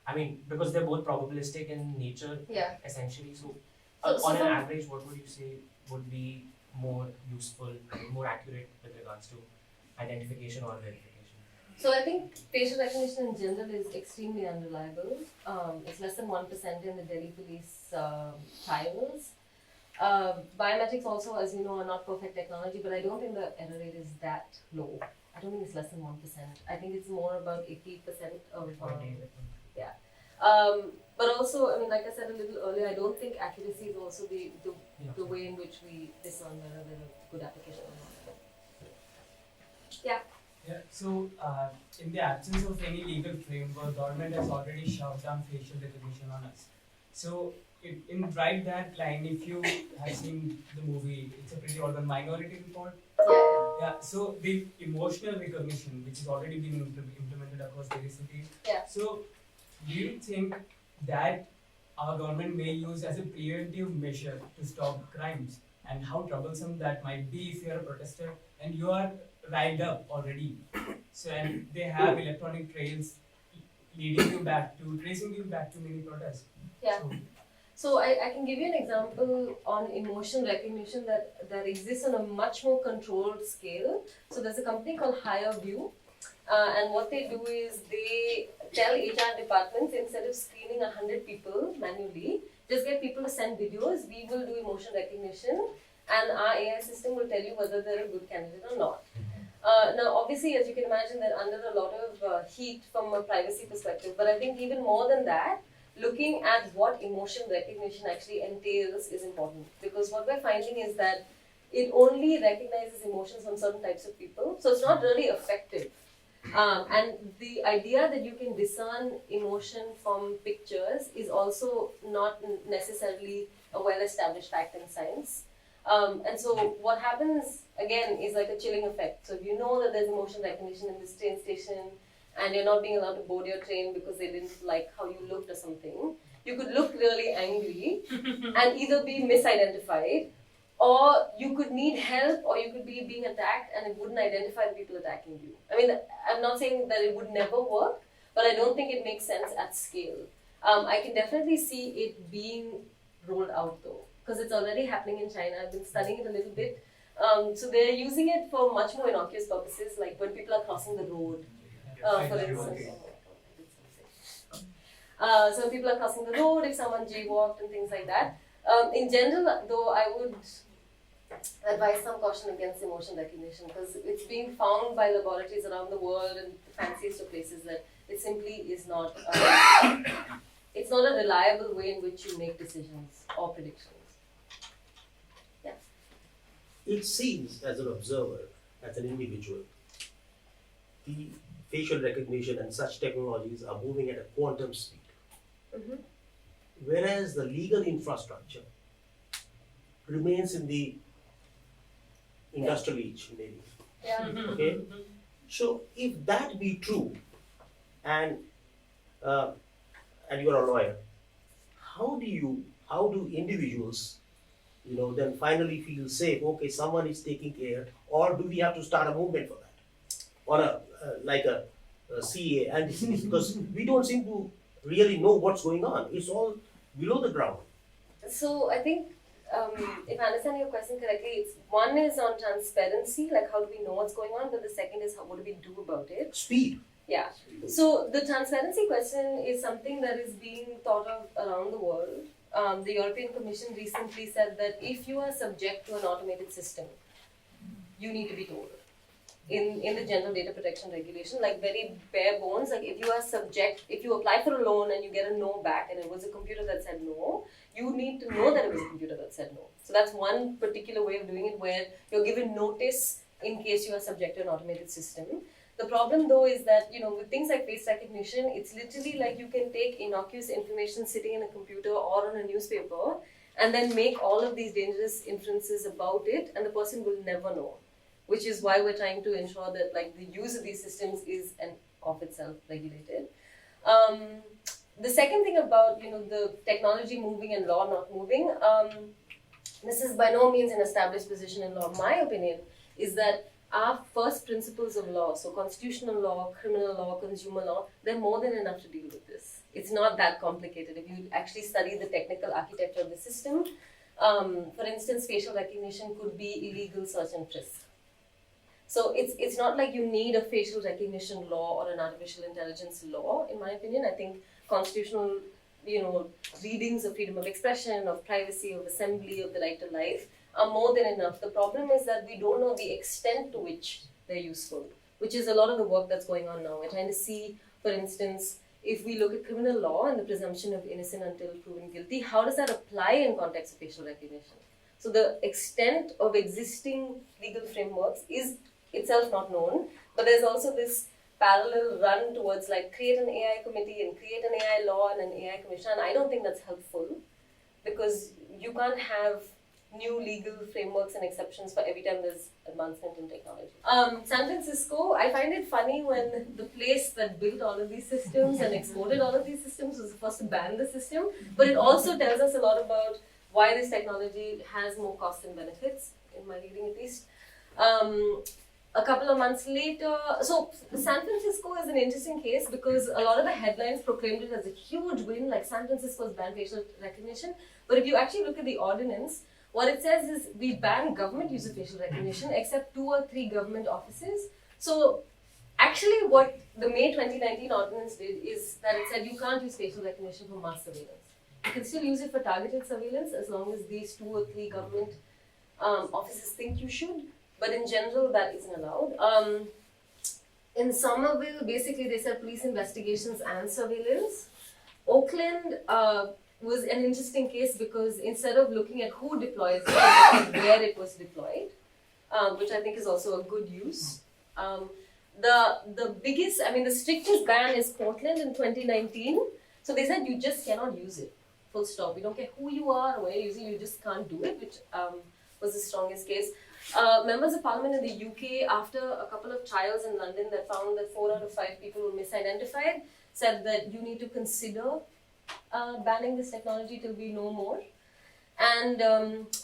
I mean, because they're both probabilistic in nature, Yeah. essentially. So, So on an from- average, what would you say would be more useful, more accurate with regards to identification or verification? So I think facial recognition in general is extremely unreliable. It's less than 1% in the Delhi police trials. Biometrics also, as you know, are not perfect technology, but I don't think the error rate is that low. I don't think it's less than 1%. I think it's more about 80% of. But also, I mean, like I said a little earlier, I don't think accuracy is also the way in which we discern whether they're a good application or not. Yeah. Yeah, so in the absence of any legal framework, government has already shoved down facial recognition on us. So in right that line, if you have seen the movie, it's a pretty old one, Minority Report. Yeah, so the emotional recognition, which has already been implemented across various cities. Yeah. So do you think that our government may use as a preventive measure to stop crimes? And how troublesome that might be if you're a protester and you are riled up already. So and they have electronic trails tracing you back to many protests. Yeah. So, So I can give you an example on emotion recognition that exists on a much more controlled scale. So there's a company called Higher View, and what they do is they tell HR departments, instead of screening 100 people manually, just get people to send videos. We will do emotion recognition, and our AI system will tell you whether they're a good candidate or not. Now, obviously, as you can imagine, they're under a lot of heat from a privacy perspective. But I think even more than that, looking at what emotion recognition actually entails is important, because what we're finding is that it only recognizes emotions on certain types of people, so it's not really effective. And the idea that you can discern emotion from pictures is also not necessarily a well-established fact in science. And so what happens again is like a chilling effect. So if you know that there's emotion recognition in this train station, and you're not being allowed to board your train because they didn't like how you looked or something, you could look really angry and either be misidentified, or you could need help, or you could be being attacked and it wouldn't identify the people attacking you. I mean, I'm not saying that it would never work, but I don't think it makes sense at scale. I can definitely see it being rolled out though, because it's already happening in China. I've been studying it a little bit. So they're using it for much more innocuous purposes, like when people are crossing the road. For instance. So when people are crossing the road, if someone jaywalked and things like that. In general, though, I would advise some caution against emotion recognition, because it's being found by laboratories around the world and the fanciest of places that it simply is not. It's not a reliable way in which you make decisions or predictions. Yeah. It seems, as an observer, as an individual, the facial recognition and such technologies are moving at a quantum speed. Mm-hmm. Whereas the legal infrastructure remains in the industrial age, maybe. Yeah. Okay? So if that be true, and you're a lawyer, how do individuals, then finally feel safe? Okay, someone is taking care, or do we have to start a movement for that, or a CA anti, because we don't seem to really know what's going on. It's all below the ground. So I think, if I understand your question correctly, it's one is on transparency, like how do we know what's going on, but the second is what do we do about it? Speed. Yeah. So the transparency question is something that is being thought of around the world. The European Commission recently said that if you are subject to an automated system, you need to be told. In the General Data Protection Regulation, like very bare bones, like if you apply for a loan and you get a no back and it was a computer that said no, you need to know that it was a computer that said no. So that's one particular way of doing it, where you're given notice in case you are subject to an automated system. The problem though is that, with things like face recognition, it's literally like you can take innocuous information sitting in a computer or on a newspaper and then make all of these dangerous inferences about it, and the person will never know. which is why we're trying to ensure that like the use of these systems is of itself regulated. The second thing about the technology moving and law not moving, this is by no means an established position in law. My opinion is that our first principles of law, so constitutional law, criminal law, consumer law, they're more than enough to deal with this. It's not that complicated. If you actually study the technical architecture of the system, for instance, facial recognition could be illegal search and frisk. So it's not like you need a facial recognition law or an artificial intelligence law, in my opinion. I think constitutional, readings of freedom of expression, of privacy, of assembly, of the right to life are more than enough. The problem is that we don't know the extent to which they're useful, which is a lot of the work that's going on now. We're trying to see, for instance, if we look at criminal law and the presumption of innocent until proven guilty, how does that apply in context of facial recognition? So the extent of existing legal frameworks is itself not known, but there's also this parallel run towards like create an AI committee and create an AI law and an AI commission, and I don't think that's helpful because you can't have new legal frameworks and exceptions for every time there's advancement in technology. San Francisco, I find it funny when the place that built all of these systems and exported all of these systems was the first to ban the system, but it also tells us a lot about why this technology has more costs than benefits, in my reading at least. A couple of months later, so San Francisco is an interesting case because a lot of the headlines proclaimed it as a huge win, like San Francisco's banned facial recognition. But if you actually look at the ordinance, what it says is we ban government use of facial recognition except 2 or 3 government offices. So actually what the May 2019 ordinance did is that it said you can't use facial recognition for mass surveillance. You can still use it for targeted surveillance as long as these 2 or 3 government offices think you should. But in general, that isn't allowed. In Somerville, basically they said police investigations and surveillance. Oakland was an interesting case because instead of looking at who deploys it, they looked at where it was deployed, which I think is also a good use. The biggest, the strictest ban is Portland in 2019. So they said you just cannot use it, full stop. We don't care who you are or where you're using it, you just can't do it, which was the strongest case. Members of Parliament in the UK, after a couple of trials in London that found that 4 out of 5 people were misidentified, said that you need to consider banning this technology till we know more. And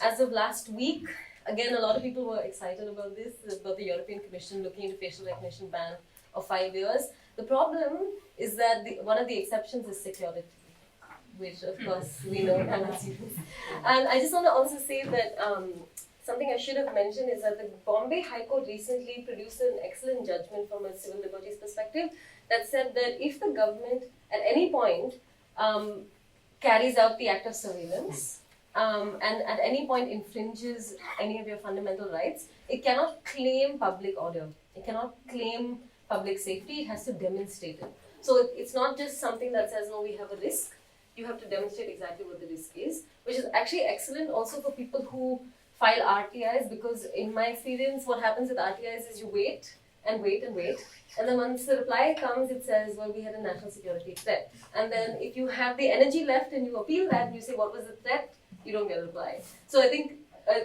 as of last week, again, a lot of people were excited about this, about the European Commission looking into facial recognition ban of 5 years. The problem is that one of the exceptions is security, which of course we know how much it is. And I just want to also say that something I should have mentioned is that the Bombay High Court recently produced an excellent judgment from a civil liberties perspective that said that if the government at any point carries out the act of surveillance and at any point infringes any of your fundamental rights, it cannot claim public order. It cannot claim public safety. It has to demonstrate it. So it's not just something that says, no, we have a risk. You have to demonstrate exactly what the risk is, which is actually excellent also for people who file RTIs, because in my experience, what happens with RTIs is you wait and wait and wait. And then once the reply comes, it says, well, we had a national security threat. And then if you have the energy left and you appeal that and you say, what was the threat? You don't get a reply. So I think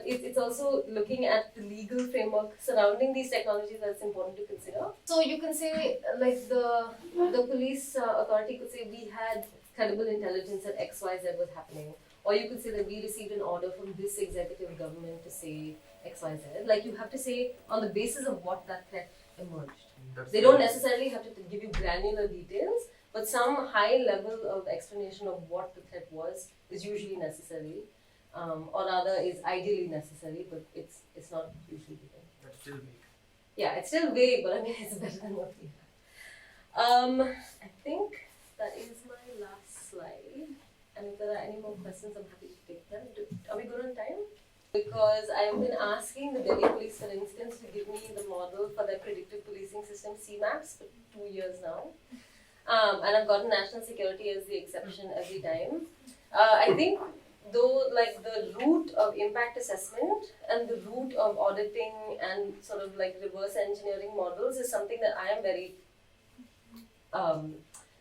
it's also looking at the legal framework surrounding these technologies that's important to consider. So you can say, like the police authority could say, we had credible intelligence that XYZ was happening. Or you could say that we received an order from this executive government to say XYZ. Like you have to say on the basis of what that threat emerged. They don't necessarily have to give you granular details, but some high level of explanation of what the threat was is usually necessary, or rather is ideally necessary, but it's not usually given. That's still vague. Yeah, it's still vague, but I mean it's better than what we have. I think that is my last slide. And if there are any more questions, I'm happy to take them. Are we good on time? Because I've been asking the Delhi police, for instance, to give me the model for their predictive policing system, CMAPS, for 2 years now. And I've gotten national security as the exception every time. I think, though, like the route of impact assessment and the route of auditing and sort of like reverse engineering models is something that I am very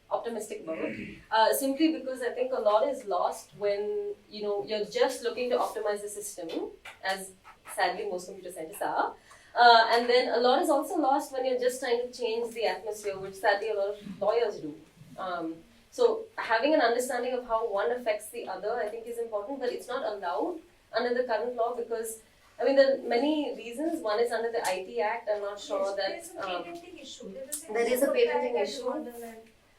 optimistic about, simply because I think a lot is lost when you're just looking to optimize the system, as sadly most computer scientists are, And then a lot is also lost when you're just trying to change the atmosphere, which sadly a lot of lawyers do. So having an understanding of how one affects the other, I think, is important, but it's not allowed under the current law because, I mean, there are many reasons. One is under the IT Act. I'm not sure that There's a patenting issue. there is a patenting issue.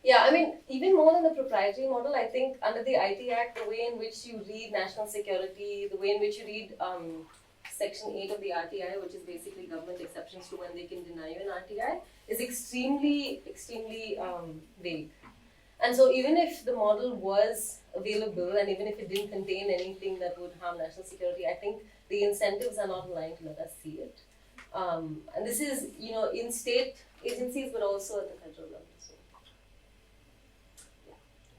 Yeah, I mean, even more than the proprietary model, I think under the IT Act, the way in which you read national security, the way in which you read Section 8 of the RTI, which is basically government exceptions to when they can deny you an RTI, is extremely vague. And so even if the model was available and even if it didn't contain anything that would harm national security, I think the incentives are not aligned to let us see it. And this is, in state agencies, but also at the federal level. So,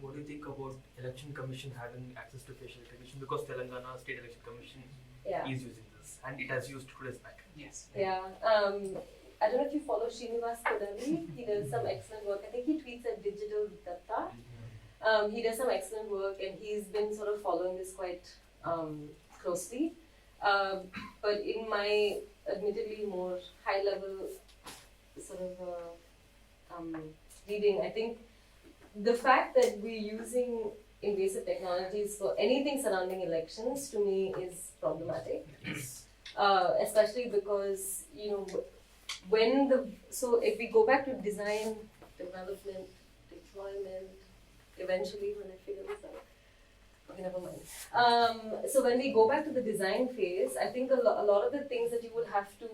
What do you think about Election Commission having access to facial recognition? Because Telangana State Election Commission is using this and it has used 2 days back. Yes. yeah. I don't know if you follow Srinivas Kodali. He does some excellent work. I think he tweets at Digital Datta. He does some excellent work and he's been sort of following this quite closely. But in my admittedly more high level sort of reading, I think the fact that we're using invasive technologies for anything surrounding elections to me is problematic. Especially because, so if we go back to design, development, deployment, eventually when I figure this out, okay, never mind. So when we go back to the design phase, I think a lot of the things that you would have to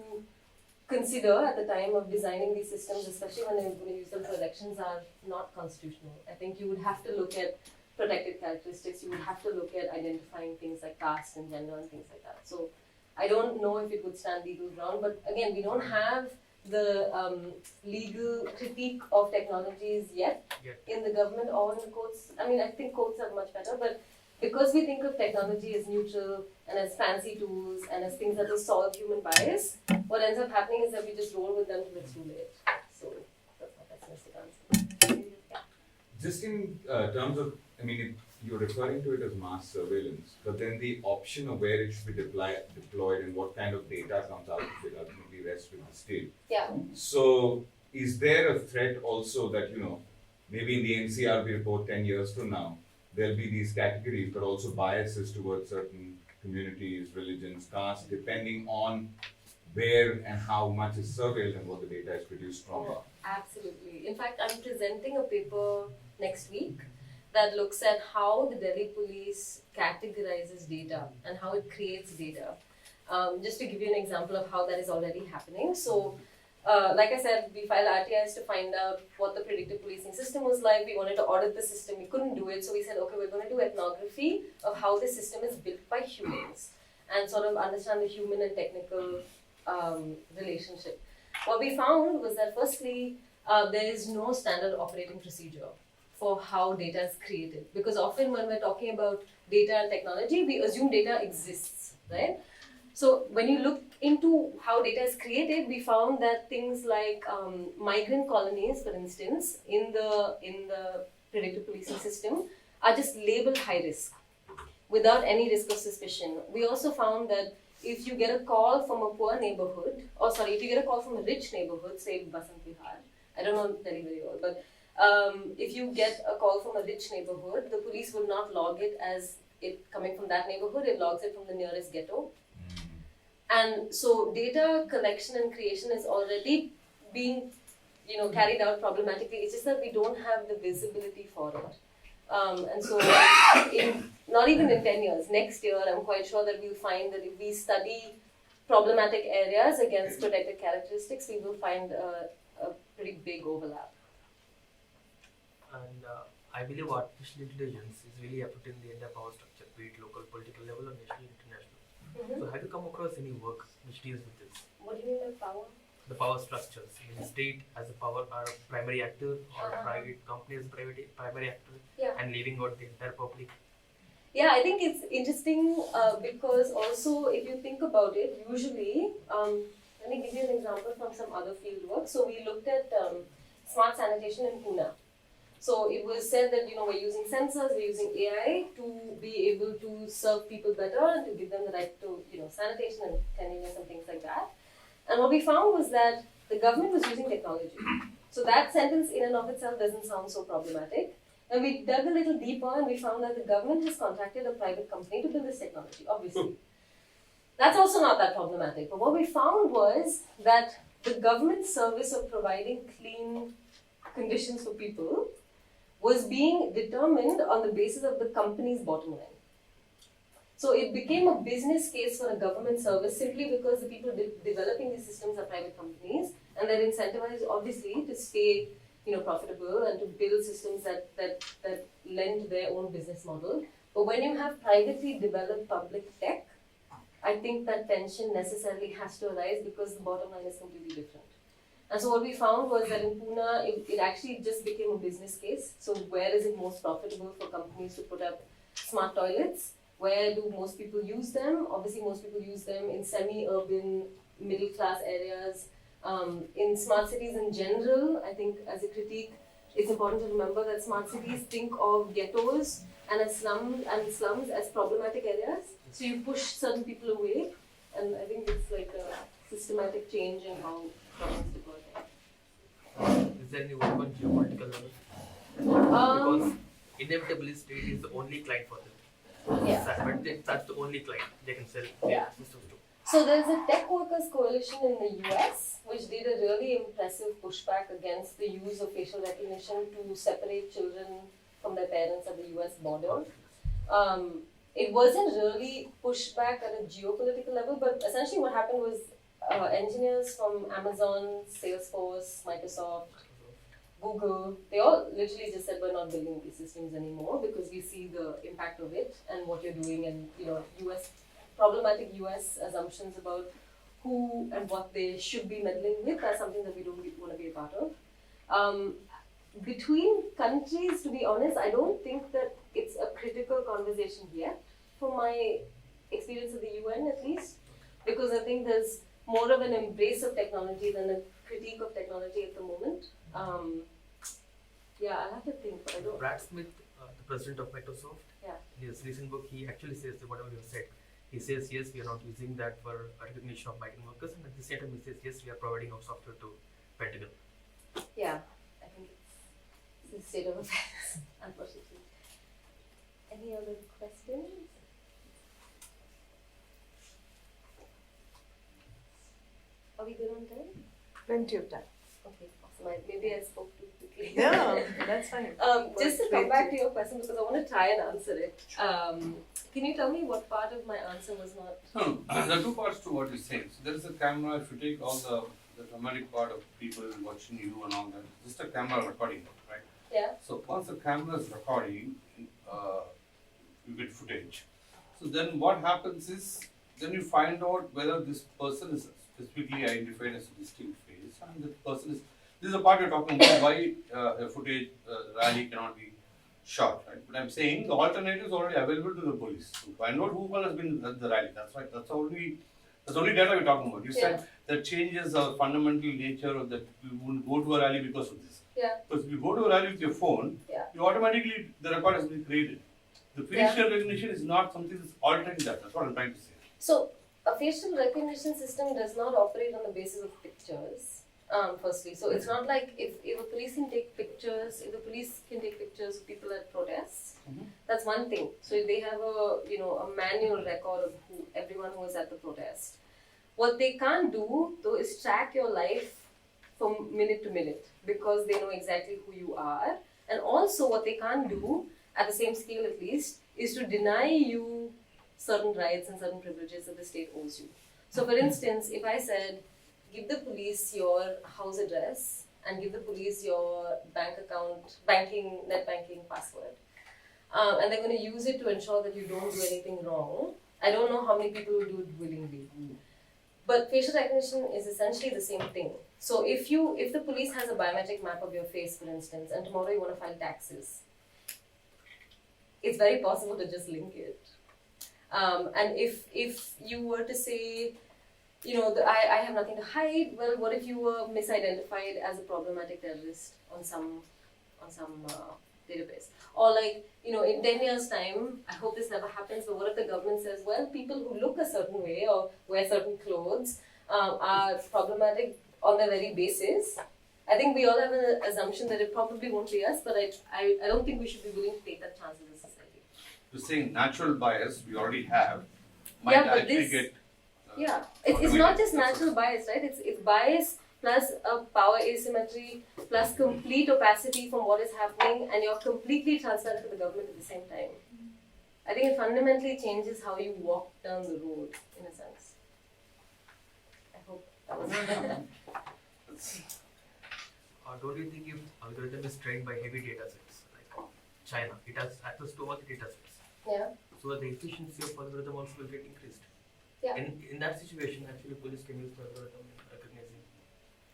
consider at the time of designing these systems, especially when you're going to use them for elections, are not constitutional. I think you would have to look at protected characteristics, you would have to look at identifying things like caste and gender and things like that. So I don't know if it would stand legal ground, but again, we don't have the legal critique of technologies yet in the government or in the courts. I mean, I think courts are much better, but because we think of technology as neutral and as fancy tools and as things that will solve human bias, what ends up happening is that we just roll with them till it's too late. So that's my pessimistic answer. Yeah. Just in terms of, I mean, you're referring to it as mass surveillance, but then the option of where it should be deployed and what kind of data comes out of it ultimately rests with the state. Yeah. So is there a threat also that, maybe in the NCRB report 10 years from now, there'll be these categories, but also biases towards certain communities, religions, castes, depending on where and how much is surveilled and what the data is produced from. Oh, absolutely. In fact, I'm presenting a paper next week that looks at how the Delhi police categorizes data and how it creates data. Just to give you an example of how that is already happening. So, like I said, we filed RTIs to find out what the predictive policing system was like. We wanted to audit the system. We couldn't do it. So we said, okay, we're going to do ethnography of how the system is built by humans and sort of understand the human and technical relationship. What we found was that firstly, there is no standard operating procedure for how data is created. Because often when we're talking about data and technology, we assume data exists, right? So when you look into how data is created, we found that things like migrant colonies, for instance, in the predictive policing system, are just labeled high risk without any risk of suspicion. We also found that if you get a call from a poor neighborhood, if you get a call from a rich neighborhood, say Basant Vihar, I don't know Delhi very well, but if you get a call from a rich neighborhood, the police will not log it as it coming from that neighborhood, it logs it from the nearest ghetto. And so data collection and creation is already being, carried out problematically. It's just that we don't have the visibility for it. And so, not even in 10 years, next year, I'm quite sure that we'll find that if we study problematic areas against protected characteristics, we will find a pretty big overlap. And I believe artificial intelligence is really affecting the entire power structure, be it local, political level, or national, international. So have you come across any work which deals with this? What do you mean by power? The power structures. I mean, state as a primary actor, or private company as a primary actor, and leaving out the entire public. Yeah, I think it's interesting because also if you think about it, usually, let me give you an example from some other field work. So we looked at smart sanitation in Pune. So it was said that, we're using sensors, we're using AI to be able to serve people better and to give them the right to, sanitation and cleanliness and things like that. And what we found was that the government was using technology. So that sentence in and of itself doesn't sound so problematic. And we dug a little deeper and we found that the government has contracted a private company to build this technology, obviously. That's also not that problematic. But what we found was that the government service of providing clean conditions for people was being determined on the basis of the company's bottom line. So it became a business case for a government service simply because the people developing these systems are private companies and they're incentivized obviously to stay profitable and to build systems that lend their own business model. But when you have privately developed public tech, I think that tension necessarily has to arise because the bottom line is completely different. And so what we found was that in Pune, it actually just became a business case. So where is it most profitable for companies to put up smart toilets? Where do most people use them? Obviously, most people use them in semi-urban, middle-class areas. In smart cities in general, I think as a critique, it's important to remember that smart cities think of ghettos and slums as problematic areas. So you push certain people away, and I think it's like a systematic change in how governments deploy that. Is there any work on geopolitical level? Because inevitably state is the only client for them. Yeah. But that's the only client they can sell Yeah. systems to. So there's a tech workers coalition in the US which did a really impressive pushback against the use of facial recognition to separate children from their parents at the US border. It wasn't really pushed back at a geopolitical level, but essentially what happened was engineers from Amazon, Salesforce, Microsoft, Google, they all literally just said we're not building these systems anymore because we see the impact of it and what you're doing and problematic US assumptions about who and what they should be meddling with. That's something that we don't want to be a part of. Between countries, to be honest, I don't think that it's a critical conversation yet, from my experience at the UN at least, because I think there's more of an embrace of technology than a critique of technology at the moment. I'll have to think, but I don't. Brad Smith, the president of Microsoft, in his recent book, he actually says that whatever you said. He says, yes, we are not using that for recognition of migrant workers, and at the same time, he says, yes, we are providing our software to Pentagon. Yeah, I think it's the state of affairs, unfortunately. Any other questions? Are we good on time? Plenty of time. Okay, awesome. Maybe I spoke too quickly. No, that's fine. Just to come back to your question, because I want to try and answer it. Can you tell me what part of my answer was not? No, there are two parts to what you're saying. So there is a camera. If you take all the dramatic part of people watching you and all that, just a camera recording, right? Yeah. So once the camera is recording, you get footage. So then what happens is, then you find out whether this person is specifically identified as a distinct face, and the person is. This is the part you're talking about. Why a footage rally cannot be shot, right? But I'm saying the alternative is already available to the police. So find out who has been at the rally. That's right. That's only data we're talking about. You said that changes our fundamental nature of that we wouldn't go to a rally because of this. Yeah. Because if you go to a rally with your phone, you automatically the record has been created. The facial recognition is not something that's altering that. That's what I'm trying to say. So a facial recognition system does not operate on the basis of pictures. Firstly, so it's not like if a police can take pictures, if the police can take pictures of people at protests, that's one thing. So they have a manual record of everyone who was at the protest. What they can't do though is track your life from minute to minute because they know exactly who you are. And also what they can't do, at the same scale at least, is to deny you certain rights and certain privileges that the state owes you. So for instance, if I said, give the police your house address and give the police your bank account, net banking password. And they're going to use it to ensure that you don't do anything wrong. I don't know how many people will do it willingly. But facial recognition is essentially the same thing. So if the police has a biometric map of your face, for instance, and tomorrow you want to file taxes, it's very possible to just link it. And if you were to say, I have nothing to hide. Well, what if you were misidentified as a problematic terrorist on some database? Or in 10 years' time, I hope this never happens, but what if the government says, well, people who look a certain way or wear certain clothes are problematic on their very basis, I think we all have an assumption that it probably won't be us, but I don't think we should be willing to take that chance as a society. You're saying natural bias we already have might Yeah, but actually this- get. Yeah, it's not just natural bias, right? It's bias plus a power asymmetry plus complete opacity from what is happening, and you're completely transparent to the government at the same time. I think it fundamentally changes how you walk down the road, in a sense. I hope that was Don't you think if algorithm is trained by heavy data sets, like China, it has access to all the data sets, Yeah. so the efficiency of algorithm also will get increased. Yeah. In that situation, actually, police can use the algorithm in recognizing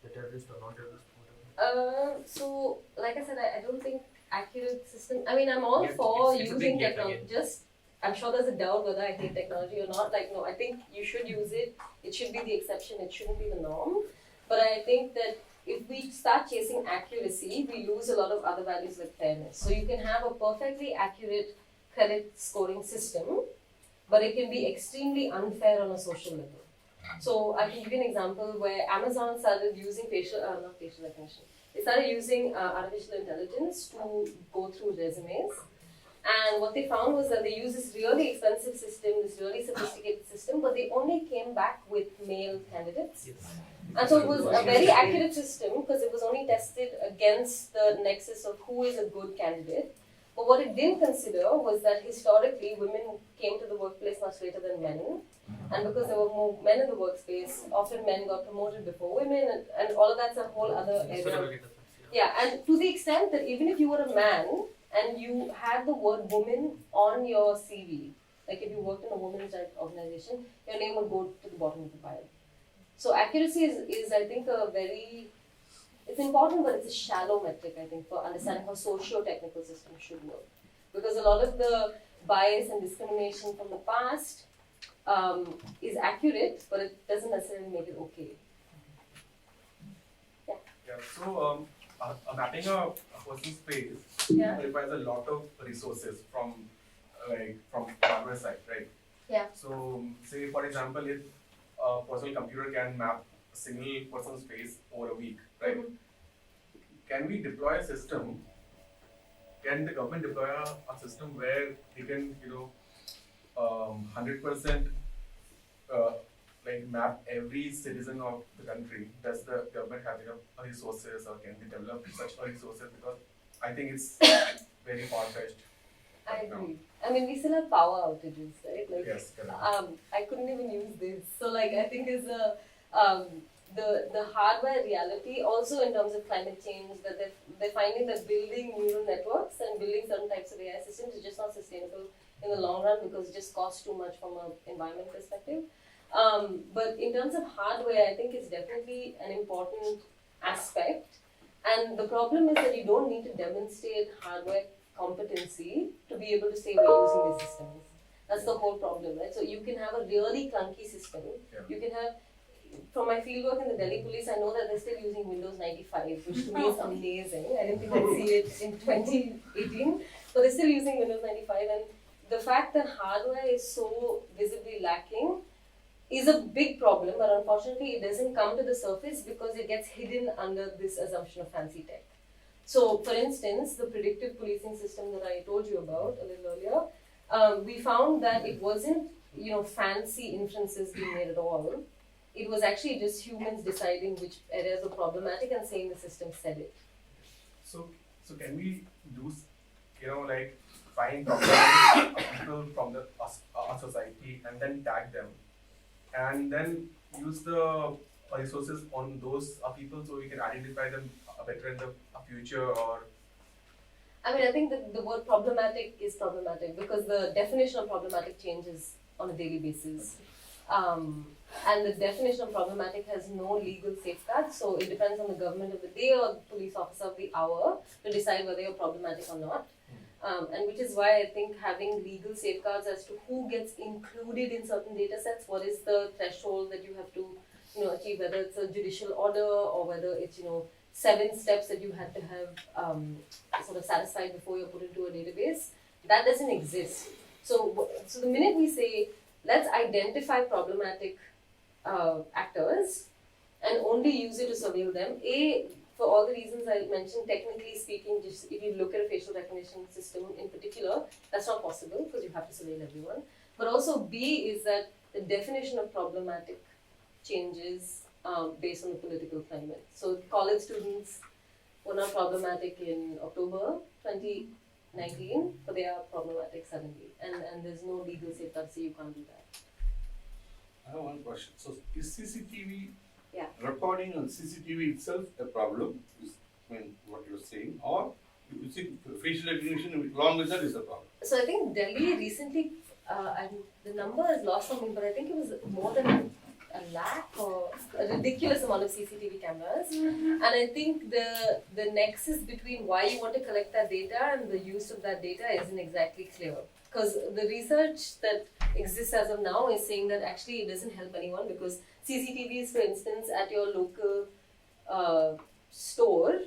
the terrorist or non-terrorist, whatever. So, like I said, I don't think accurate system. I mean, I'm all Yeah, for it's a using big gap technology. again. Just, I'm sure there's a doubt whether I hate technology or not. Like, no, I think you should use it. It should be the exception. It shouldn't be the norm. But I think that if we start chasing accuracy, we lose a lot of other values like fairness. So you can have a perfectly accurate credit scoring system, but it can be extremely unfair on a social level. So I can give you an example where Amazon started using not facial recognition. They started using artificial intelligence to go through resumes. And what they found was that they used this really expensive system, this really sophisticated system, but they only came back with male candidates. Yes. And so it was a very accurate system because it was only tested against the nexus of who is a good candidate. But what it didn't consider was that historically women came to the workplace much later than men. And because there were more men in the workspace, often men got promoted before women, and all of that's a whole other area. Yeah, and to the extent that even if you were a man and you had the word woman on your CV, like if you worked in a women's rights organization, your name would go to the bottom of the pile. So accuracy is I think it's important, but it's a shallow metric, I think, for understanding how socio-technical systems should work. Because a lot of the bias and discrimination from the past is accurate, but it doesn't necessarily make it okay. Yeah, so mapping a person's face Yeah. requires a lot of resources from hardware side, right? Yeah. So say for example, if a personal computer can map a single person's face over a week, right? Mhm. Can we deploy a system? Can the government deploy a system where they can, 100% map every citizen of the country? Does the government have enough resources, or can they develop such resources? Because I think it's very far-fetched. I agree. I mean, we still have power outages, right? Like, Yes, correct. I couldn't even use this. So, like, I think is the hardware reality also in terms of climate change, that they're finding that building neural networks and building certain types of AI systems is just not sustainable in the long run because it just costs too much from an environment perspective. But in terms of hardware, I think it's definitely an important aspect. And the problem is that you don't need to demonstrate hardware competency to be able to say we're using these systems. That's the whole problem, right? So you can have a really clunky system. Yeah. You can have, from my fieldwork in the Delhi police, I know that they're still using Windows 95, which to me is amazing. I didn't think I'd see it in 2018, but they're still using Windows 95. And the fact that hardware is so visibly lacking is a big problem, but unfortunately it doesn't come to the surface because it gets hidden under this assumption of fancy tech. So, for instance, the predictive policing system that I told you about a little earlier, we found that it wasn't, fancy inferences being made at all. It was actually just humans deciding which areas were problematic and saying the system said it. So can we do, find problematic people from our society and then tag them, and then use the resources on those people so we can identify them better in the future? Or I mean, I think that the word problematic is problematic because the definition of problematic changes on a daily basis. And the definition of problematic has no legal safeguards, so it depends on the government of the day or the police officer of the hour to decide whether you're problematic or not. And which is why I think having legal safeguards as to who gets included in certain data sets, what is the threshold that you have to achieve, whether it's a judicial order or whether it's 7 steps that you had to have sort of satisfied before you're put into a database, that doesn't exist. So the minute we say, let's identify problematic actors and only use it to surveil them. A, for all the reasons I mentioned, technically speaking, just if you look at a facial recognition system in particular, that's not possible because you have to surveil everyone. But also B is that the definition of problematic changes based on the political climate. So college students were not problematic in October 2019, but they are problematic suddenly. And there's no legal safeguard, so you can't do that. I have one question. So is CCTV Yeah. recording on CCTV itself a problem? What you're saying, or you think facial recognition along with that is a problem? So I think Delhi recently, the number is lost from me, but I think it was more than a lakh or a ridiculous amount of CCTV cameras. And I think the nexus between why you want to collect that data and the use of that data isn't exactly clear. Because the research that exists as of now is saying that actually it doesn't help anyone because CCTVs, for instance, at your local store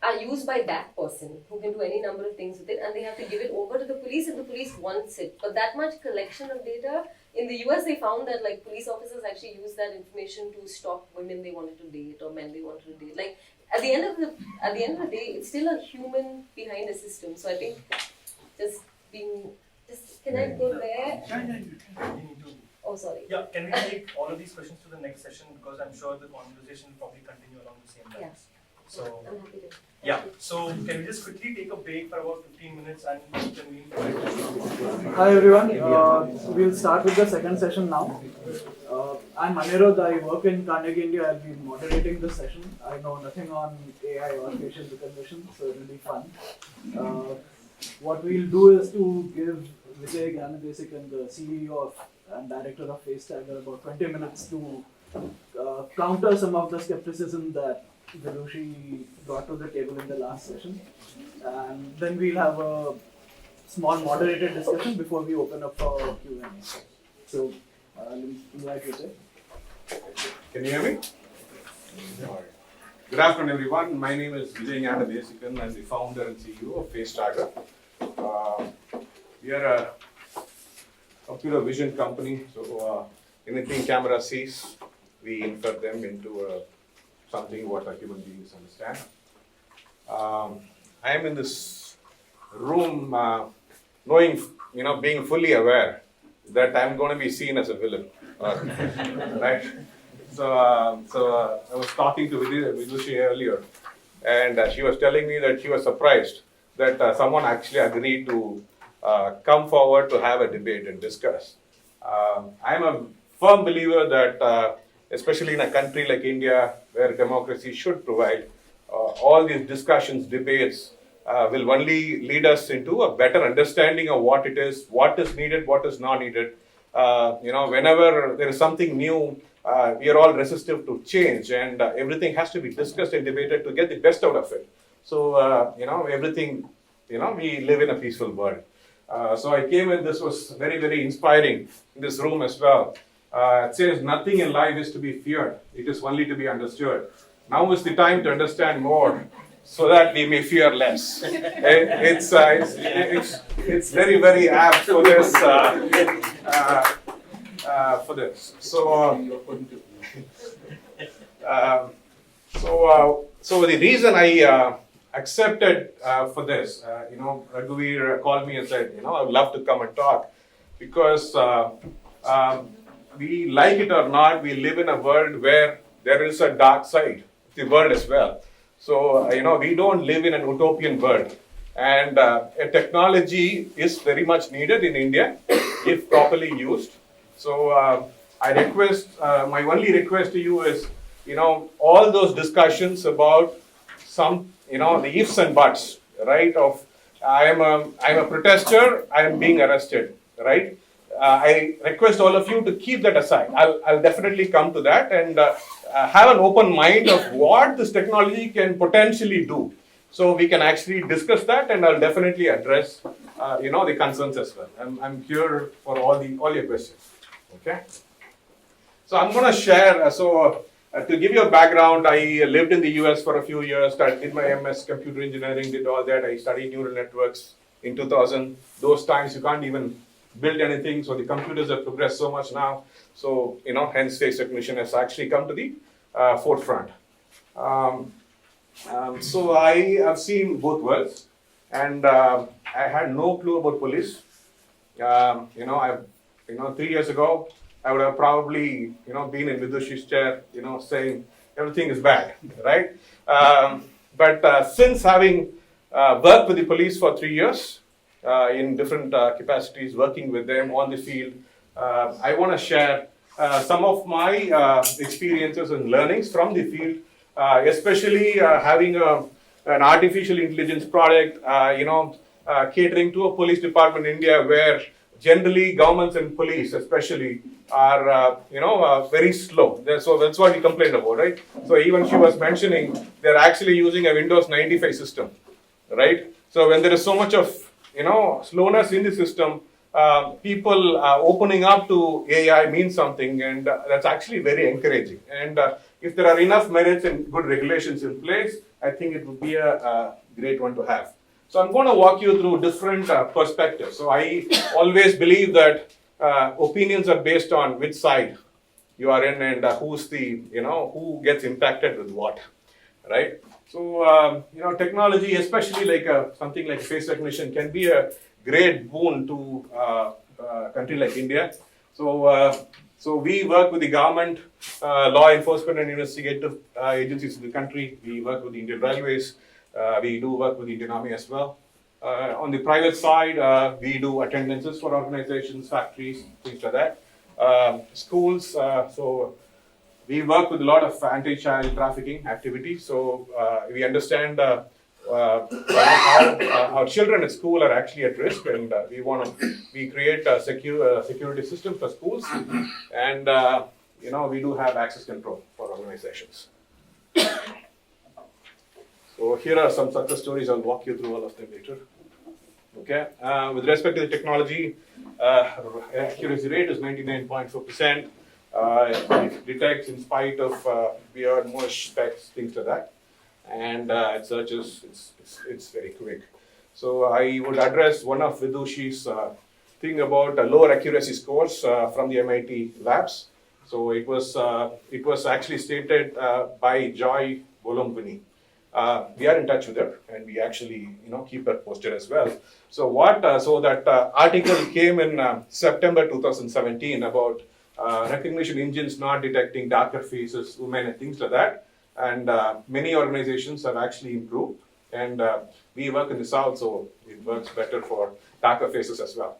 are used by that person who can do any number of things with it, and they have to give it over to the police if the police wants it. But that much collection of data, in the US they found that like police officers actually use that information to stop women they wanted to date or men they wanted to date. Like at the end of the day, it's still a human behind a system. So I think can I go there? Oh, sorry. Yeah, can we take all of these questions to the next session because I'm sure the conversation will probably continue along the same lines. Yeah. So I'm happy to. yeah, so can we just quickly take a break for about 15 minutes and convene for it? Hi everyone, we'll start with the second session now. I'm Anirudh, I work in Carnegie India, I'll be moderating this session. I know nothing on AI or facial recognition, so it will be fun. What we'll do is to give Vijay Ganadesikan, the CEO and director of FaceTagger, about 20 minutes to counter some of the skepticism that Virushi brought to the table in the last session. And then we'll have a small moderated discussion before we open up for Q&A. So, let me invite Vijay. Can you hear me? Good afternoon, everyone. My name is Vijay Ganadesikan. I'm the founder and CEO of FaceTagger. We are a computer vision company, so anything camera sees, we infer them into something what our human beings understand. I am in this room knowing, being fully aware that I'm going to be seen as a villain, right? So I was talking to Vidushi earlier, and she was telling me that she was surprised that someone actually agreed to come forward to have a debate and discuss. I'm a firm believer that, especially in a country like India, where democracy should provide, all these discussions, debates will only lead us into a better understanding of what it is, what is needed, what is not needed. Whenever there is something new, we are all resistive to change, and everything has to be discussed and debated to get the best out of it. So, everything, we live in a peaceful world. So I came in, this was very, very inspiring in this room as well. It says nothing in life is to be feared, it is only to be understood. Now is the time to understand more so that we may fear less. It's very, very apt for this. So the reason I accepted for this, Raghuveer called me and said, I would love to come and talk because we like it or not, we live in a world where there is a dark side of the world as well. So, we don't live in an utopian world, and a technology is very much needed in India if properly used. So, I request, my only request to you is, all those discussions about some, the ifs and buts, right? Of I'm a protester, I am being arrested, right? I request all of you to keep that aside. I'll definitely come to that and have an open mind of what this technology can potentially do. So we can actually discuss that, and I'll definitely address, the concerns as well. I'm here for all your questions. Okay. So I'm going to share. To give you a background, I lived in the US for a few years. I did my MS computer engineering, did all that. I studied neural networks in 2000. Those times you can't even build anything, so the computers have progressed so much now. So, hence face recognition has actually come to the forefront. So I have seen both worlds, and I had no clue about police. 3 years ago, I would have probably, been in Vidushi's chair, saying everything is bad, right? But since having worked with the police for 3 years in different capacities, working with them on the field, I want to share some of my experiences and learnings from the field, especially having an artificial intelligence product, catering to a police department in India where generally governments and police especially are, very slow. So that's what we complained about, right? So even she was mentioning, they're actually using a Windows 95 system, right? So when there is so much of, slowness in the system, people opening up to AI means something, and that's actually very encouraging. And if there are enough merits and good regulations in place, I think it would be a great one to have. So I'm going to walk you through different perspectives. So I always believe that opinions are based on which side you are in and who's the, who gets impacted with what, right? So, technology, especially like something like face recognition, can be a great boon to a country like India. So we work with the government, law enforcement and investigative agencies in the country. We work with the Indian Railways. We do work with the Indian Army as well. On the private side, we do attendances for organizations, factories, things like that. Schools, so we work with a lot of anti-child trafficking activities. So we understand how our children at school are actually at risk, and we create a security system for schools, and we do have access control for organizations. So here are some success stories. I'll walk you through all of them later. Okay, with respect to the technology, accuracy rate is 99.4%. It detects in spite of weird mush specs, things like that, and it searches. It's very quick. So I would address one of Vidushi's thing about lower accuracy scores from the MIT labs. So it was actually stated by Joy Bolombini. We are in touch with her, and we actually keep her posted as well. So that article came in September 2017 about recognition engines not detecting darker faces, women, and things like that. And many organizations have actually improved. And we work in the South, so it works better for darker faces as well.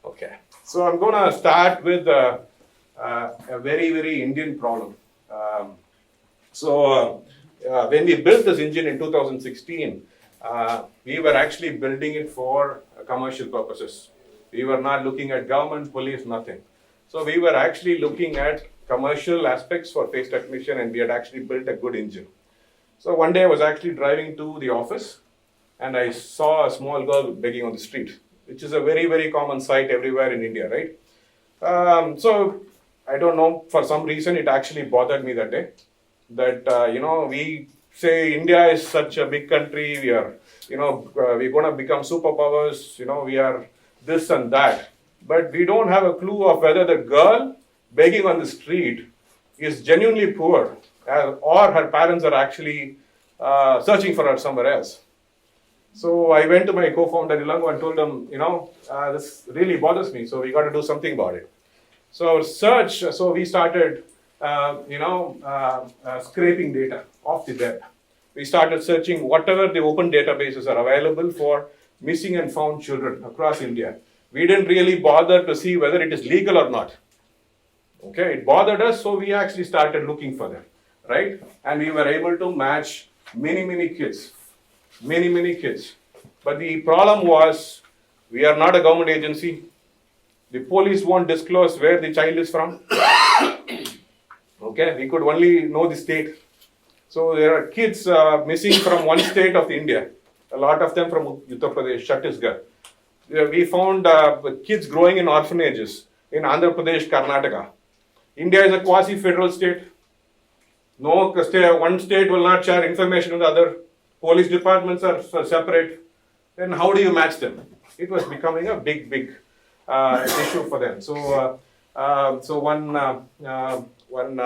Okay, so I'm going to start with a very, very Indian problem. When we built this engine in 2016, we were actually building it for commercial purposes. We were not looking at government, police, nothing. So we were actually looking at commercial aspects for face recognition, and we had actually built a good engine. So one day I was actually driving to the office, and I saw a small girl begging on the street, which is a very, very common sight everywhere in India, right? So I don't know, for some reason it actually bothered me that day. That, we say India is such a big country, we are, we're going to become superpowers, we are this and that. But we don't have a clue of whether the girl begging on the street is genuinely poor or her parents are actually searching for her somewhere else. So I went to my co-founder Ilango and told him, this really bothers me, so we got to do something about it. So we started, scraping data off the web. We started searching whatever the open databases are available for missing and found children across India. We didn't really bother to see whether it is legal or not. Okay, it bothered us, so we actually started looking for them, right? And we were able to match many kids. But the problem was, we are not a government agency. The police won't disclose where the child is from. Okay, we could only know the state. So there are kids missing from one state of India. A lot of them from Uttar Pradesh, Chhattisgarh. We found kids growing in orphanages in Andhra Pradesh, Karnataka. India is a quasi-federal state. No, one state will not share information with the other. Police departments are separate. Then how do you match them? it was becoming a big issue for them. So one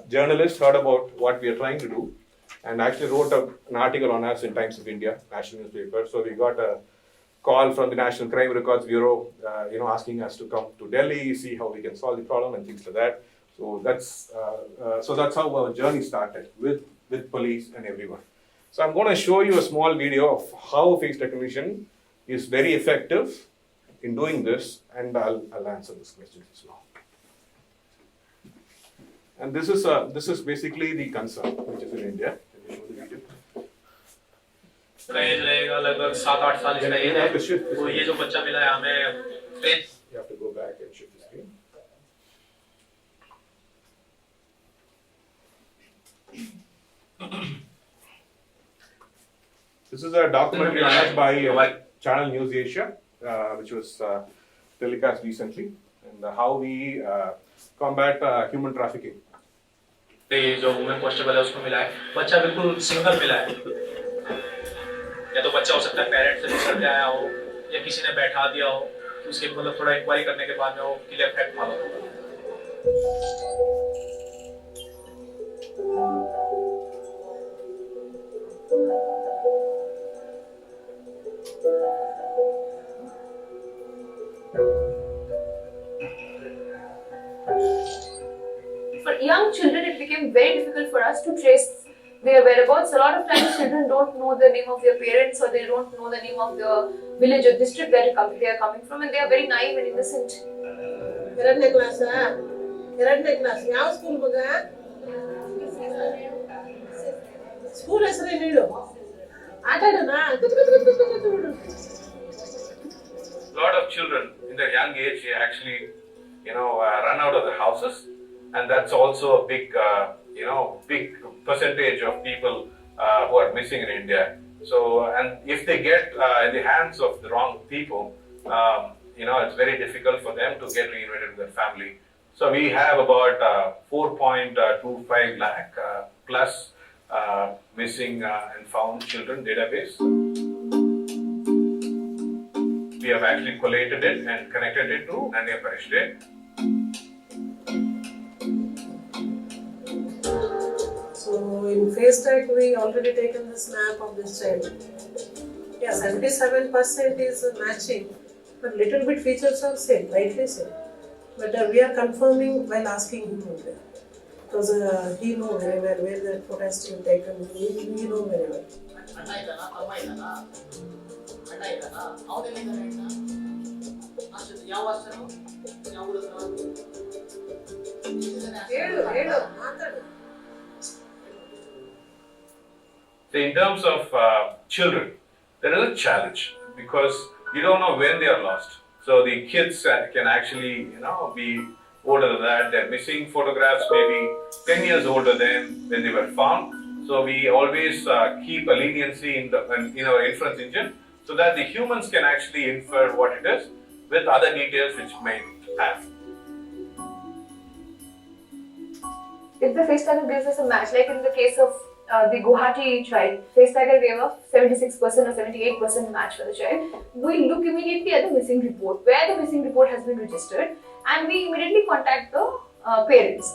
journalist heard about what we are trying to do, and actually wrote an article on us in Times of India, national newspaper. So we got a call from the National Crime Records Bureau, asking us to come to Delhi, see how we can solve the problem and things like that. So that's how our journey started with police and everyone. So I'm going to show you a small video of how face recognition is very effective in doing this, and I'll answer this question as well. And this is basically the concern which is in India. Can you show the video? का as रहेगा लगभग 7-8 साल इसका as है। तो ये जो बच्चा मिला है हमें face. You have to go back and shift the screen. This is a documentary made by Channel News Asia, which was telecast recently, and how we combat human trafficking. ये जो वुमेन कॉन्स्टेबल है उसको मिला है, बच्चा बिल्कुल single मिला है, या तो बच्चा हो सकता है पेरेंट्स से बिछड़ के आया हो, या किसी ने बैठा दिया हो, तो उसके मतलब थोड़ा इंक्वायरी करने के बाद में वो क्लियर फैक्ट मालूम होगा। For young children, it became very difficult for us to trace their whereabouts. A lot of times, children don't know the name of their parents, or they don't know the name of the village or district that they are coming from, and they are very naive and innocent. School is really lot of children in their young age actually, run out of the houses, and that's also a big, big percentage of people who are missing in India. So, and if they get in the hands of the wrong people, it's very difficult for them to get reunited with their family. So we have about 4.25 lakh plus missing and found children database. We have actually collated it and connected it to Nanya Parishde. So in face tag, we already taken the snap of this child. Yeah, 77% is matching, but little bit features are same, rightly same. But we are confirming while asking him only. Because he know very well where the photo has been taken. He know very well. So in terms of children, there is a challenge because you don't know when they are lost. So the kids can actually, be older than that. They're missing photographs, maybe 10 years older than when they were found. So we always keep a leniency in our inference engine so that the humans can actually infer what it is with other details which may have. If the face tagger gives us a match, like in the case of the Guwahati child, face tagger gave a 76% or 78% match for the child, we look immediately at the missing report, where the missing report has been registered, and we immediately contact the parents.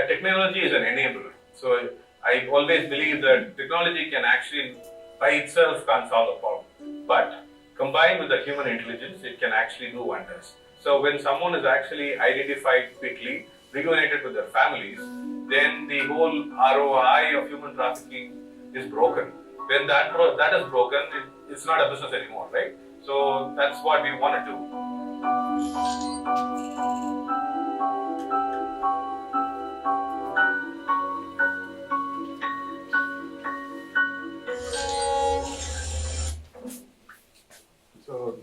Technology is an enabler. So I always believe that technology can actually, by itself, can't solve the problem. But combined with the human intelligence, it can actually do wonders. So when someone is actually identified quickly, reunited with their families, then the whole ROI of human trafficking is broken. When that is broken, it's not a business anymore, right? So that's what we want to do. So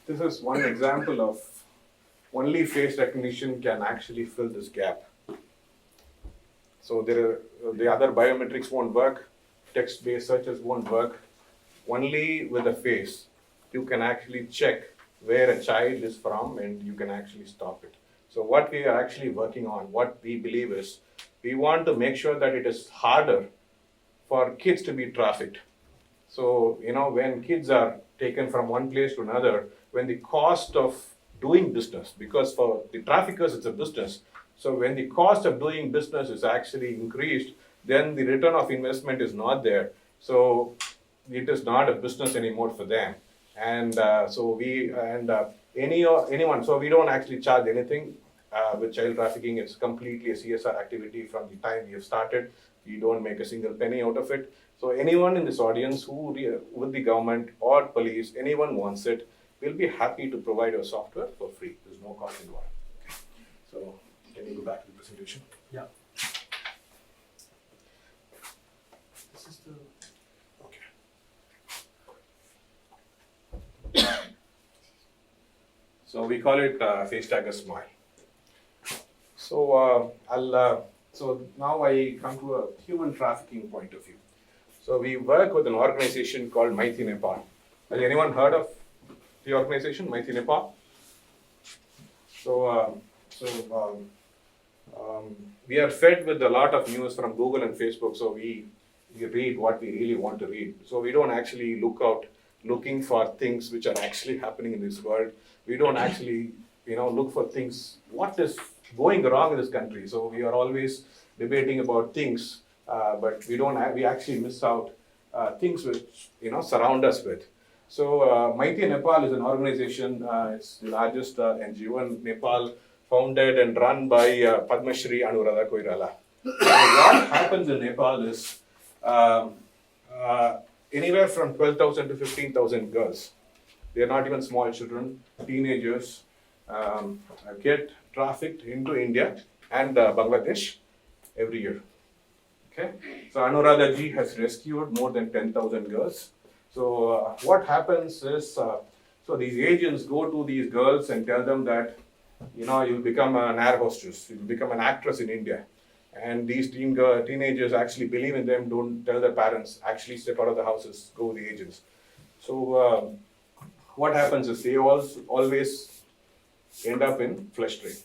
this is one example of only face recognition can actually fill this gap. So the other biometrics won't work, text-based searches won't work. Only with a face, you can actually check where a child is from and you can actually stop it. So what we are actually working on, what we believe is we want to make sure that it is harder for kids to be trafficked. So, when kids are taken from one place to another, when the cost of doing business, because for the traffickers it's a business, so when the cost of doing business is actually increased, then the return of investment is not there. So it is not a business anymore for them. And anyone, so we don't actually charge anything with child trafficking. It's completely a CSR activity from the time we have started. We don't make a single penny out of it. So anyone in this audience who, with the government or police, anyone wants it, we'll be happy to provide our software for free. There's no cost involved. So can you go back to the presentation? Yeah. This is the So we call it face tagger smile. So so now I come to a human trafficking point of view. So we work with an organization called Mighty Nepal. Has anyone heard of the organization Mighty Nepal? So we are fed with a lot of news from Google and Facebook. So we read what we really want to read. So we don't actually looking for things which are actually happening in this world. We don't actually, look for things, what is going wrong in this country. So we are always debating about things, but we actually miss out things which, surround us with. So Mighty Nepal is an organization, it's the largest NGO in Nepal, founded and run by Padma Shri Anuradha Koirala. So what happens in Nepal is anywhere from 12,000 to 15,000 girls. They are not even small children, teenagers, get trafficked into India and Bangladesh every year. Okay, so Anuradha ji has rescued more than 10,000 girls. So what happens is, so these agents go to these girls and tell them that, you'll become an air hostess, you'll become an actress in India. And these teenagers actually believe in them, don't tell their parents, actually step out of the houses, go with the agents. So what happens is they always end up in flesh trade.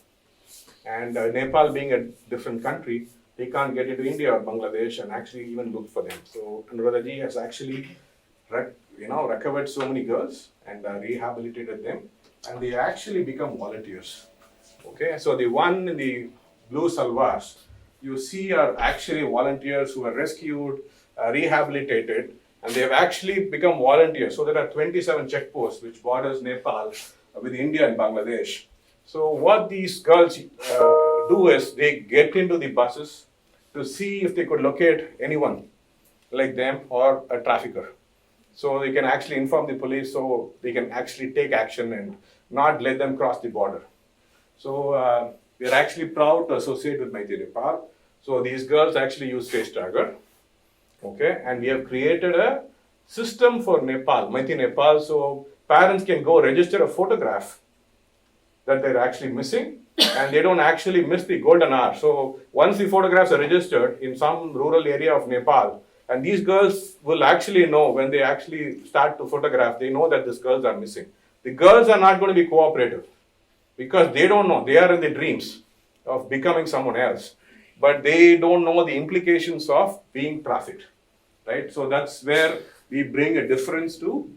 And Nepal being a different country, they can't get into India or Bangladesh and actually even look for them. So Anuradha ji has actually recovered so many girls and rehabilitated them, and they actually become volunteers. Okay, so the one in the blue salwars you see are actually volunteers who are rescued, rehabilitated, and they have actually become volunteers. So there are 27 checkposts which borders Nepal with India and Bangladesh. So what these girls do is they get into the buses to see if they could locate anyone like them or a trafficker. So they can actually inform the police so they can actually take action and not let them cross the border. So we are actually proud to associate with Mighty Nepal. So these girls actually use face tagger. Okay, and we have created a system for Nepal, Mighty Nepal, so parents can go register a photograph that they're actually missing, and they don't actually miss the golden hour. So once the photographs are registered in some rural area of Nepal, and these girls will actually know when they actually start to photograph, they know that these girls are missing. The girls are not going to be cooperative because they don't know. They are in the dreams of becoming someone else, but they don't know the implications of being trafficked, right? So that's where we bring a difference to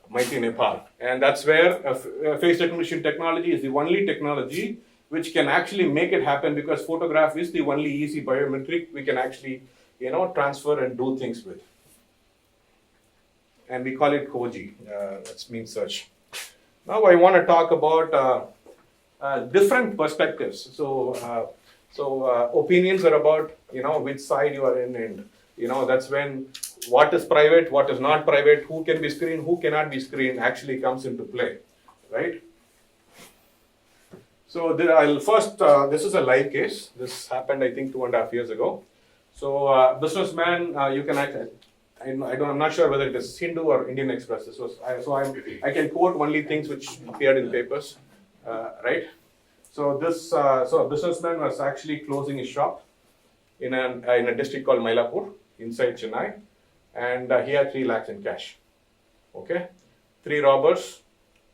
Mighty Nepal. And that's where face recognition technology is the only technology which can actually make it happen, because photograph is the only easy biometric we can actually, transfer and do things with. And we call it Koji, that means search. Now I want to talk about different perspectives. So opinions are about, which side you are in, and, that's when what is private, what is not private, who can be screened, who cannot be screened actually comes into play, right? So I'll first, this is a live case. This happened, I think, 2.5 years ago. So businessman, you can I'm not sure whether it is Hindu or Indian Express. This was, I can quote only things which appeared in papers, right? So a businessman was actually closing his shop in a district called Mylapore inside Chennai, and he had 3 lakhs in cash. Okay, 3 robbers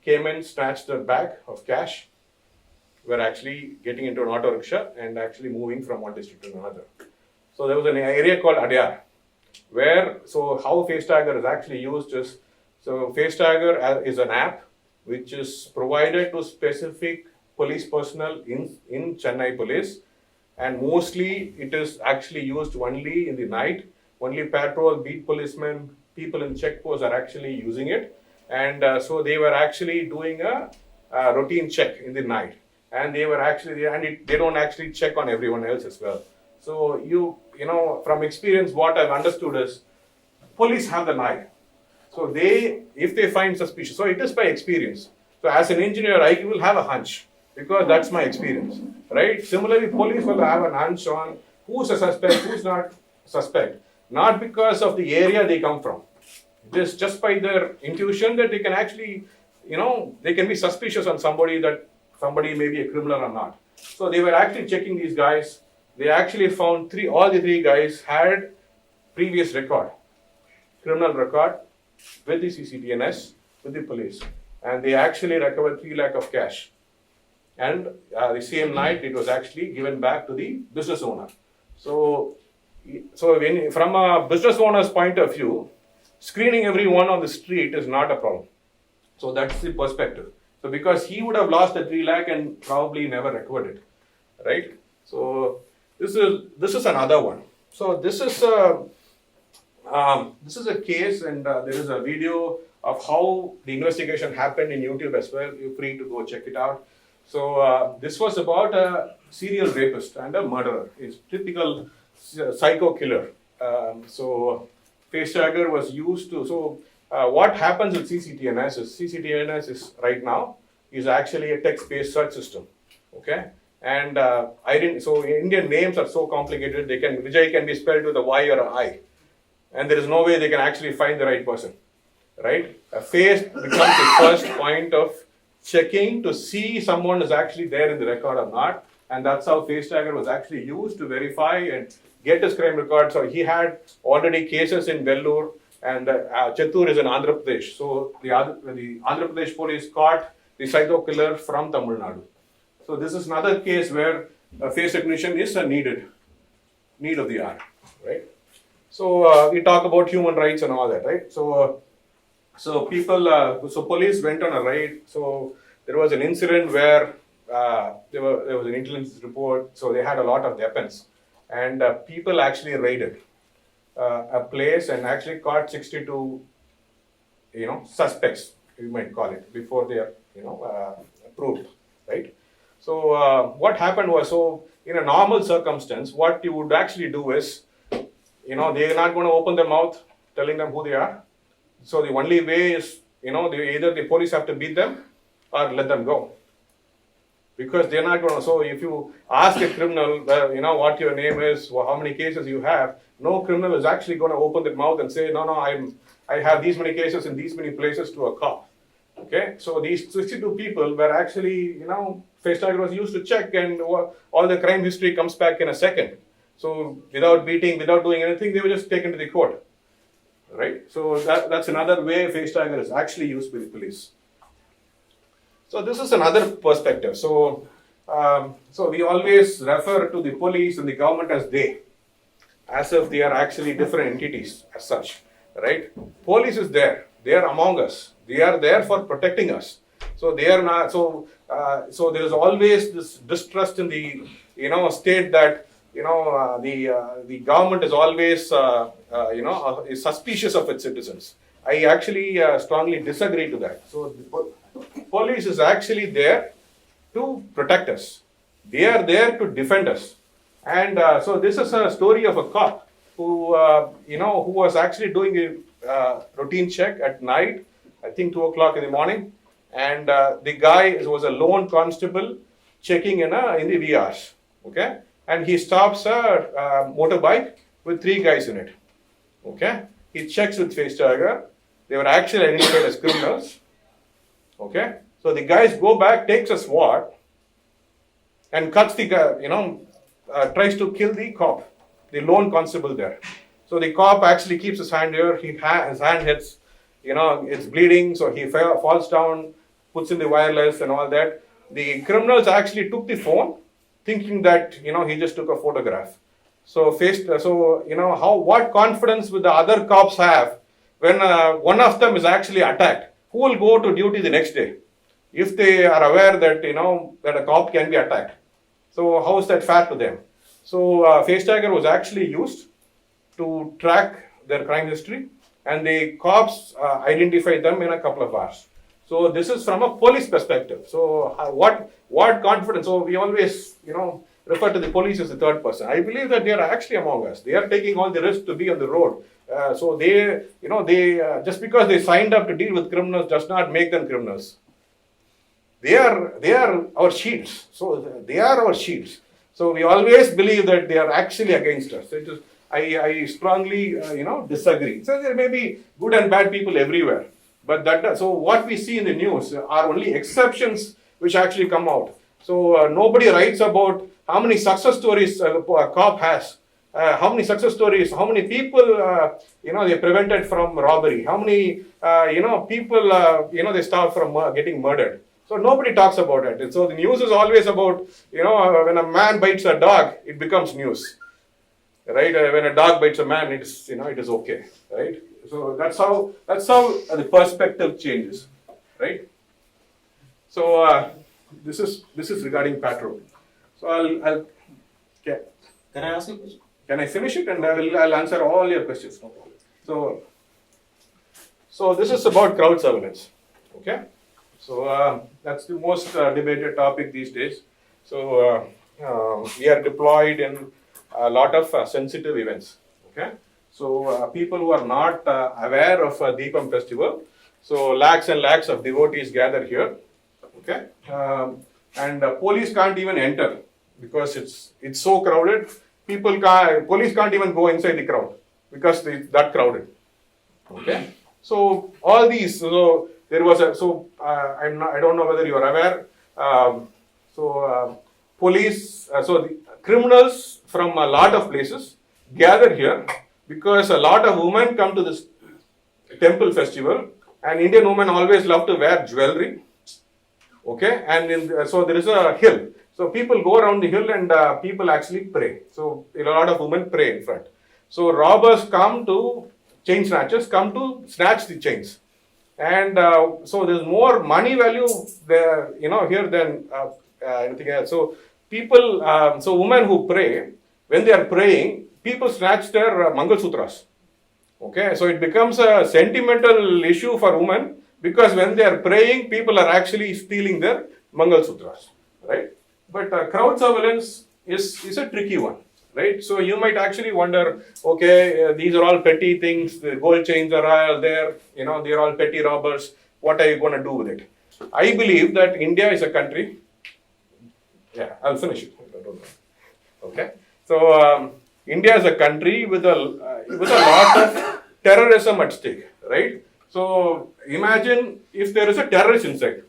came in, snatched the bag of cash, were actually getting into an auto rickshaw and actually moving from one district to another. So there was an area called Adyar, where, so how FaceTagger is actually used is, so FaceTagger is an app which is provided to specific police personnel in Chennai police, and mostly it is actually used only in the night. Only patrol, beat policemen, people in checkposts are actually using it, and so they were actually doing a routine check in the night, and they were actually, they don't actually check on everyone else as well. So you know, from experience, what I've understood is police have the night. So if they find suspicious, so it is by experience. So as an engineer, I will have a hunch because that's my experience, right? Similarly, police will have an hunch on who's a suspect, who's not suspect, not because of the area they come from. It is just by their intuition that they can actually, they can be suspicious on somebody that somebody may be a criminal or not. So they were actually checking these guys. They actually found all the three guys had previous record, criminal record with the CCTNS, with the police. And they actually recovered 3 lakh of cash. And the same night, it was actually given back to the business owner. So from a business owner's point of view, screening everyone on the street is not a problem. So that's the perspective. So because he would have lost the 3 lakh and probably never recovered it, right? So this is another one. So this is a case, and there is a video of how the investigation happened in YouTube as well. You're free to go check it out. So this was about a serial rapist and a murderer. It's typical psycho killer. So FaceTagger was used to. So what happens with CCTNS is right now is actually a text-based search system. Okay. And so Indian names are so complicated. Vijay can be spelled with a Y or an I, and there is no way they can actually find the right person, right? A face becomes the first point of checking to see someone is actually there in the record or not, and that's how FaceTagger was actually used to verify and get his crime record. So he had already cases in Vellore, and Chittoor is in Andhra Pradesh. So the Andhra Pradesh police caught the psycho killer from Tamil Nadu. So this is another case where face recognition is a need of the hour, right? So we talk about human rights and all that, right? So police went on a raid. So there was an incident where there was an intelligence report. So they had a lot of weapons, and people actually raided a place and actually caught 62, suspects, you might call it, before they are, approved, right? So what happened was, so in a normal circumstance, what you would actually do is, they're not going to open their mouth telling them who they are. So the only way is, either the police have to beat them or let them go. Because they're not going to, so if you ask a criminal, what your name is, how many cases you have, no criminal is actually going to open their mouth and say, no, I have these many cases in these many places to a cop. Okay, so these 62 people were actually, FaceTagger was used to check, and all the crime history comes back in a second. So without beating, without doing anything, they were just taken to the court, right? So that's another way FaceTagger is actually used by the police. So this is another perspective. So we always refer to the police and the government as they, as if they are actually different entities as such, right? Police is there. They are among us. They are there for protecting us. So they are not. So there is always this distrust in the state that the government is always is suspicious of its citizens. I actually strongly disagree to that. So the police is actually there to protect us. They are there to defend us. And so this is a story of a cop who who was actually doing a routine check at night, I think 2 o'clock in the morning, and the guy was a lone constable checking in the VRs, okay, and he stops a motorbike with 3 guys in it, okay. He checks with FaceTagger. They were actually identified as criminals, okay. So the guys go back, takes a sword, and cuts the guy, tries to kill the cop, the lone constable there. So the cop actually keeps his hand here. His hand hits, it's bleeding. So he falls down, puts in the wireless and all that. the criminals actually took the phone, thinking that he just took a photograph. So what confidence would the other cops have when one of them is actually attacked? Who will go to duty the next day if they are aware that that a cop can be attacked? So how is that fair to them? So face tagger was actually used to track their crime history, and the cops identified them in a couple of hours. So this is from a police perspective. So what confidence? So we always refer to the police as the third person. I believe that they are actually among us. They are taking all the risk to be on the road. So they just because they signed up to deal with criminals does not make them criminals. They are our shields. So they are our shields. So we always believe that they are actually against us. I strongly disagree. So there may be good and bad people everywhere, but so what we see in the news are only exceptions which actually come out. So nobody writes about how many success stories a cop has, how many success stories, how many people they prevented from robbery, how many people they stopped from getting murdered. So nobody talks about it. And so the news is always about when a man bites a dog, it becomes news, right? When a dog bites a man, it is okay, right? So that's how the perspective changes, right? So this is regarding patrol. So I'll Can I ask you a question? Can I finish it, and I'll answer all your questions? No problem. So this is about crowd surveillance. Okay. So that's the most debated topic these days. So we are deployed in a lot of sensitive events. Okay. So people who are not aware of Deepam festival, so lakhs and lakhs of devotees gather here. Okay. And police can't even enter because it's so crowded. Police can't even go inside the crowd because it's that crowded. Okay. So all these. So there was I don't know whether you are aware. Police. So the criminals from a lot of places gather here because a lot of women come to this temple festival, and Indian women always love to wear jewelry. Okay, and so there is a hill. So people go around the hill and people actually pray. So a lot of women pray in front. So robbers chain snatchers come to snatch the chains. And so there's more money value there, here than anything else. So so women who pray, when they are praying, people snatch their Mangal Sutras. Okay, so it becomes a sentimental issue for women because when they are praying, people are actually stealing their Mangal Sutras, right? But crowd surveillance is a tricky one, right? So you might actually wonder, okay, these are all petty things, the gold chains are all there, they are all petty robbers, what are you going to do with it? I believe that India is a country, I'll finish it, I don't know. Okay, so India is a country with a lot of terrorism at stake, right? So imagine if there is a terrorist inside.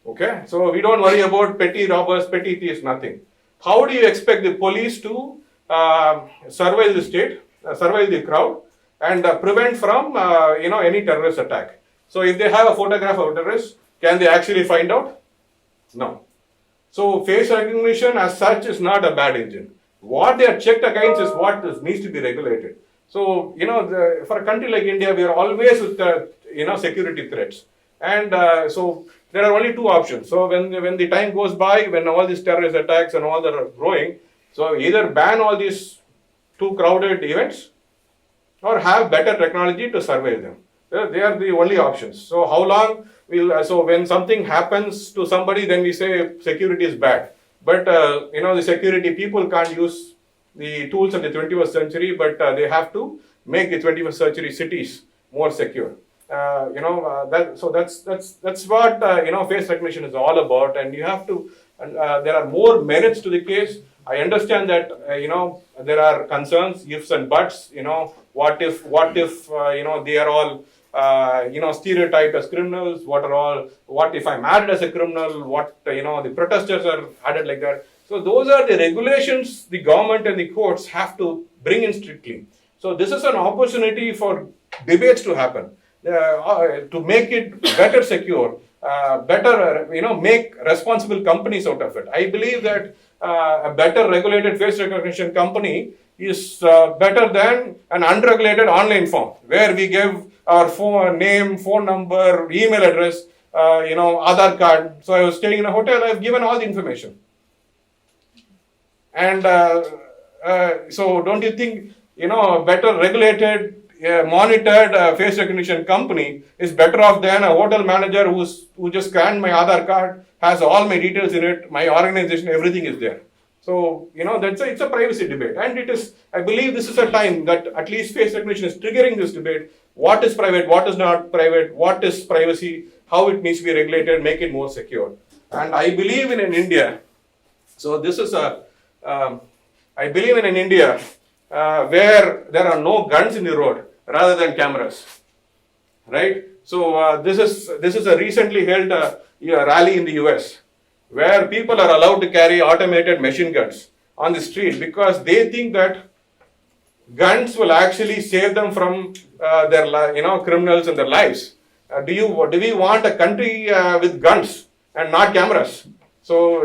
Okay, so we don't worry about petty robbers, petty thieves, nothing. How do you expect the police to surveil the state, surveil the crowd, and prevent from any terrorist attack? So if they have a photograph of a terrorist, can they actually find out? No. So face recognition as such is not a bad engine. What they are checked against is what needs to be regulated. So for a country like India, we are always with security threats, and so there are only two options. So when the time goes by, when all these terrorist attacks and all that are growing, so either ban all these too crowded events, or have better technology to surveil them. They are the only options. So how long so when something happens to somebody, then we say security is bad. But the security people can't use the tools of the 21st century, but they have to make the 21st century cities more secure. That's what face recognition is all about, and you have to. There are more merits to the case. I understand that there are concerns, ifs and buts. What if they are all stereotyped as criminals? What if I'm added as a criminal? What the protesters are added like that. So those are the regulations the government and the courts have to bring in strictly. So this is an opportunity for debates to happen. To make it better secure, better, make responsible companies out of it. I believe that a better regulated face recognition company is better than an unregulated online form where we give our name, phone number, email address, Aadhaar card. So I was staying in a hotel, I've given all the information. And so don't you think, a better regulated, monitored face recognition company is better off than a hotel manager who just scanned my Aadhaar card, has all my details in it, my organization, everything is there. So, it's a privacy debate. And I believe this is a time that at least face recognition is triggering this debate. What is private, what is not private, what is privacy, how it needs to be regulated, make it more secure. And I believe in India, so this is I believe in India where there are no guns in the road rather than cameras, right? So this is a recently held rally in the US where people are allowed to carry automated machine guns on the street because they think that guns will actually save them from their criminals and their lives. Do we want a country with guns and not cameras? So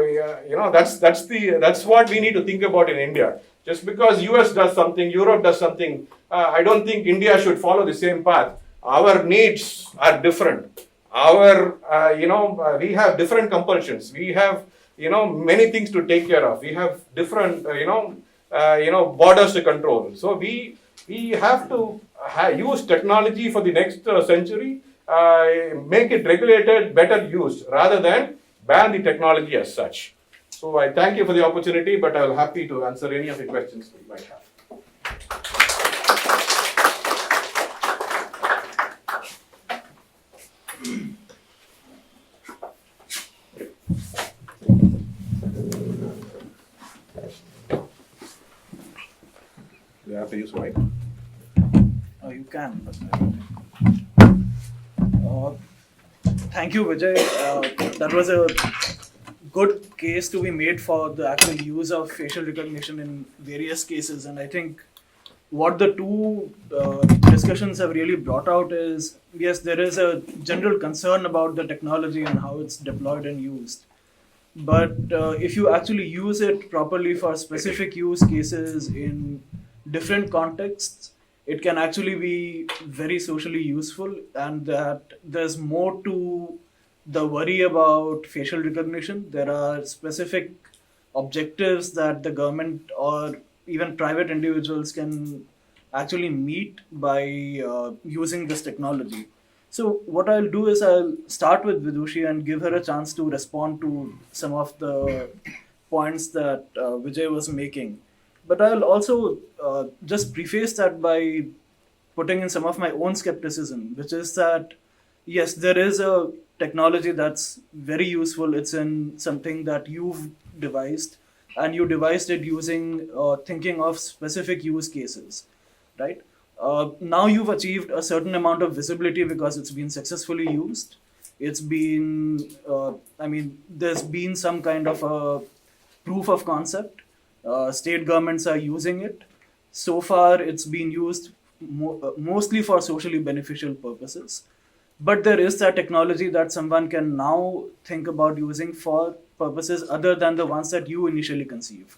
that's what we need to think about in India. Just because US does something, Europe does something, I don't think India should follow the same path. Our needs are different. We have different compulsions. We have many things to take care of. We have different borders to control. So we have to use technology for the next century, make it regulated, better used, rather than ban the technology as such. So I thank you for the opportunity, but I will happy to answer any of the questions you might have. Do you have to use mic? You can. Thank you, Vijay. That was a good case to be made for the actual use of facial recognition in various cases. And I think what the two discussions have really brought out is, yes, there is a general concern about the technology and how it's deployed and used. But if you actually use it properly for specific use cases in different contexts, it can actually be very socially useful, and that there's more to the worry about facial recognition. There are specific objectives that the government or even private individuals can actually meet by using this technology. So what I'll do is I'll start with Vidushi and give her a chance to respond to some of the points that Vijay was making. But I'll also just preface that by putting in some of my own skepticism, which is that, yes, there is a technology that's very useful. It's in something that you've devised, and you devised it using thinking of specific use cases, right? Now you've achieved a certain amount of visibility because it's been successfully used. It's been, there's been some kind of a proof of concept. State governments are using it. So far, it's been used mostly for socially beneficial purposes. But there is that technology that someone can now think about using for purposes other than the ones that you initially conceived,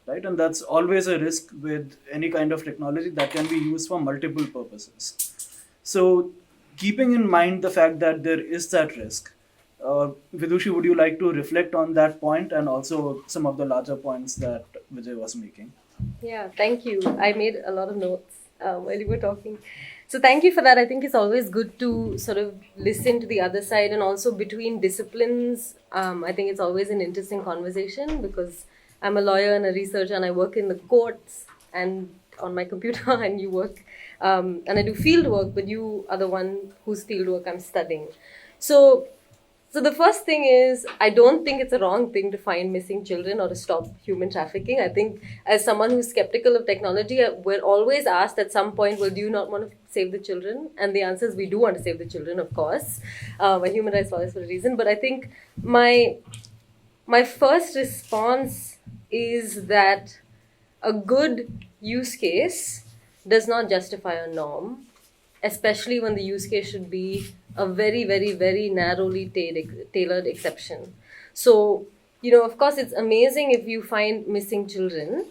right? And that's always a risk with any kind of technology that can be used for multiple purposes. So keeping in mind the fact that there is that risk, Vidushi, would you like to reflect on that point and also some of the larger points that Vijay was making? Yeah, thank you. I made a lot of notes while you were talking. So thank you for that. I think it's always good to sort of listen to the other side, and also between disciplines. I think it's always an interesting conversation because I'm a lawyer and a researcher and I work in the courts and on my computer and you work and I do field work, but you are the one whose field work I'm studying. So the first thing is, I don't think it's a wrong thing to find missing children or to stop human trafficking. I think as someone who's skeptical of technology, we're always asked at some point, well, do you not want to save the children? And the answer is we do want to save the children, of course. We're human rights lawyers for a reason. But I think my first response is that a good use case does not justify a norm, especially when the use case should be a very, very, very narrowly tailored exception. So, of course, it's amazing if you find missing children,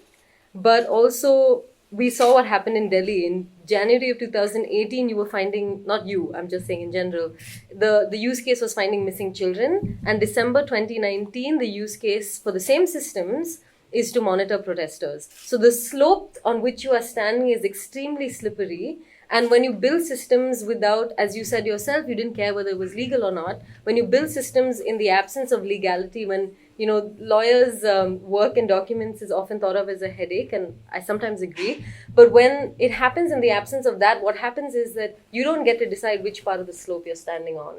but also we saw what happened in Delhi in January of 2018. You were finding, not you, I'm just saying in general, the use case was finding missing children, and December 2019, the use case for the same systems is to monitor protesters. So the slope on which you are standing is extremely slippery. And when you build systems without, as you said yourself, you didn't care whether it was legal or not. When you build systems in the absence of legality, when lawyers' work and documents is often thought of as a headache, and I sometimes agree. But when it happens in the absence of that, what happens is that you don't get to decide which part of the slope you're standing on,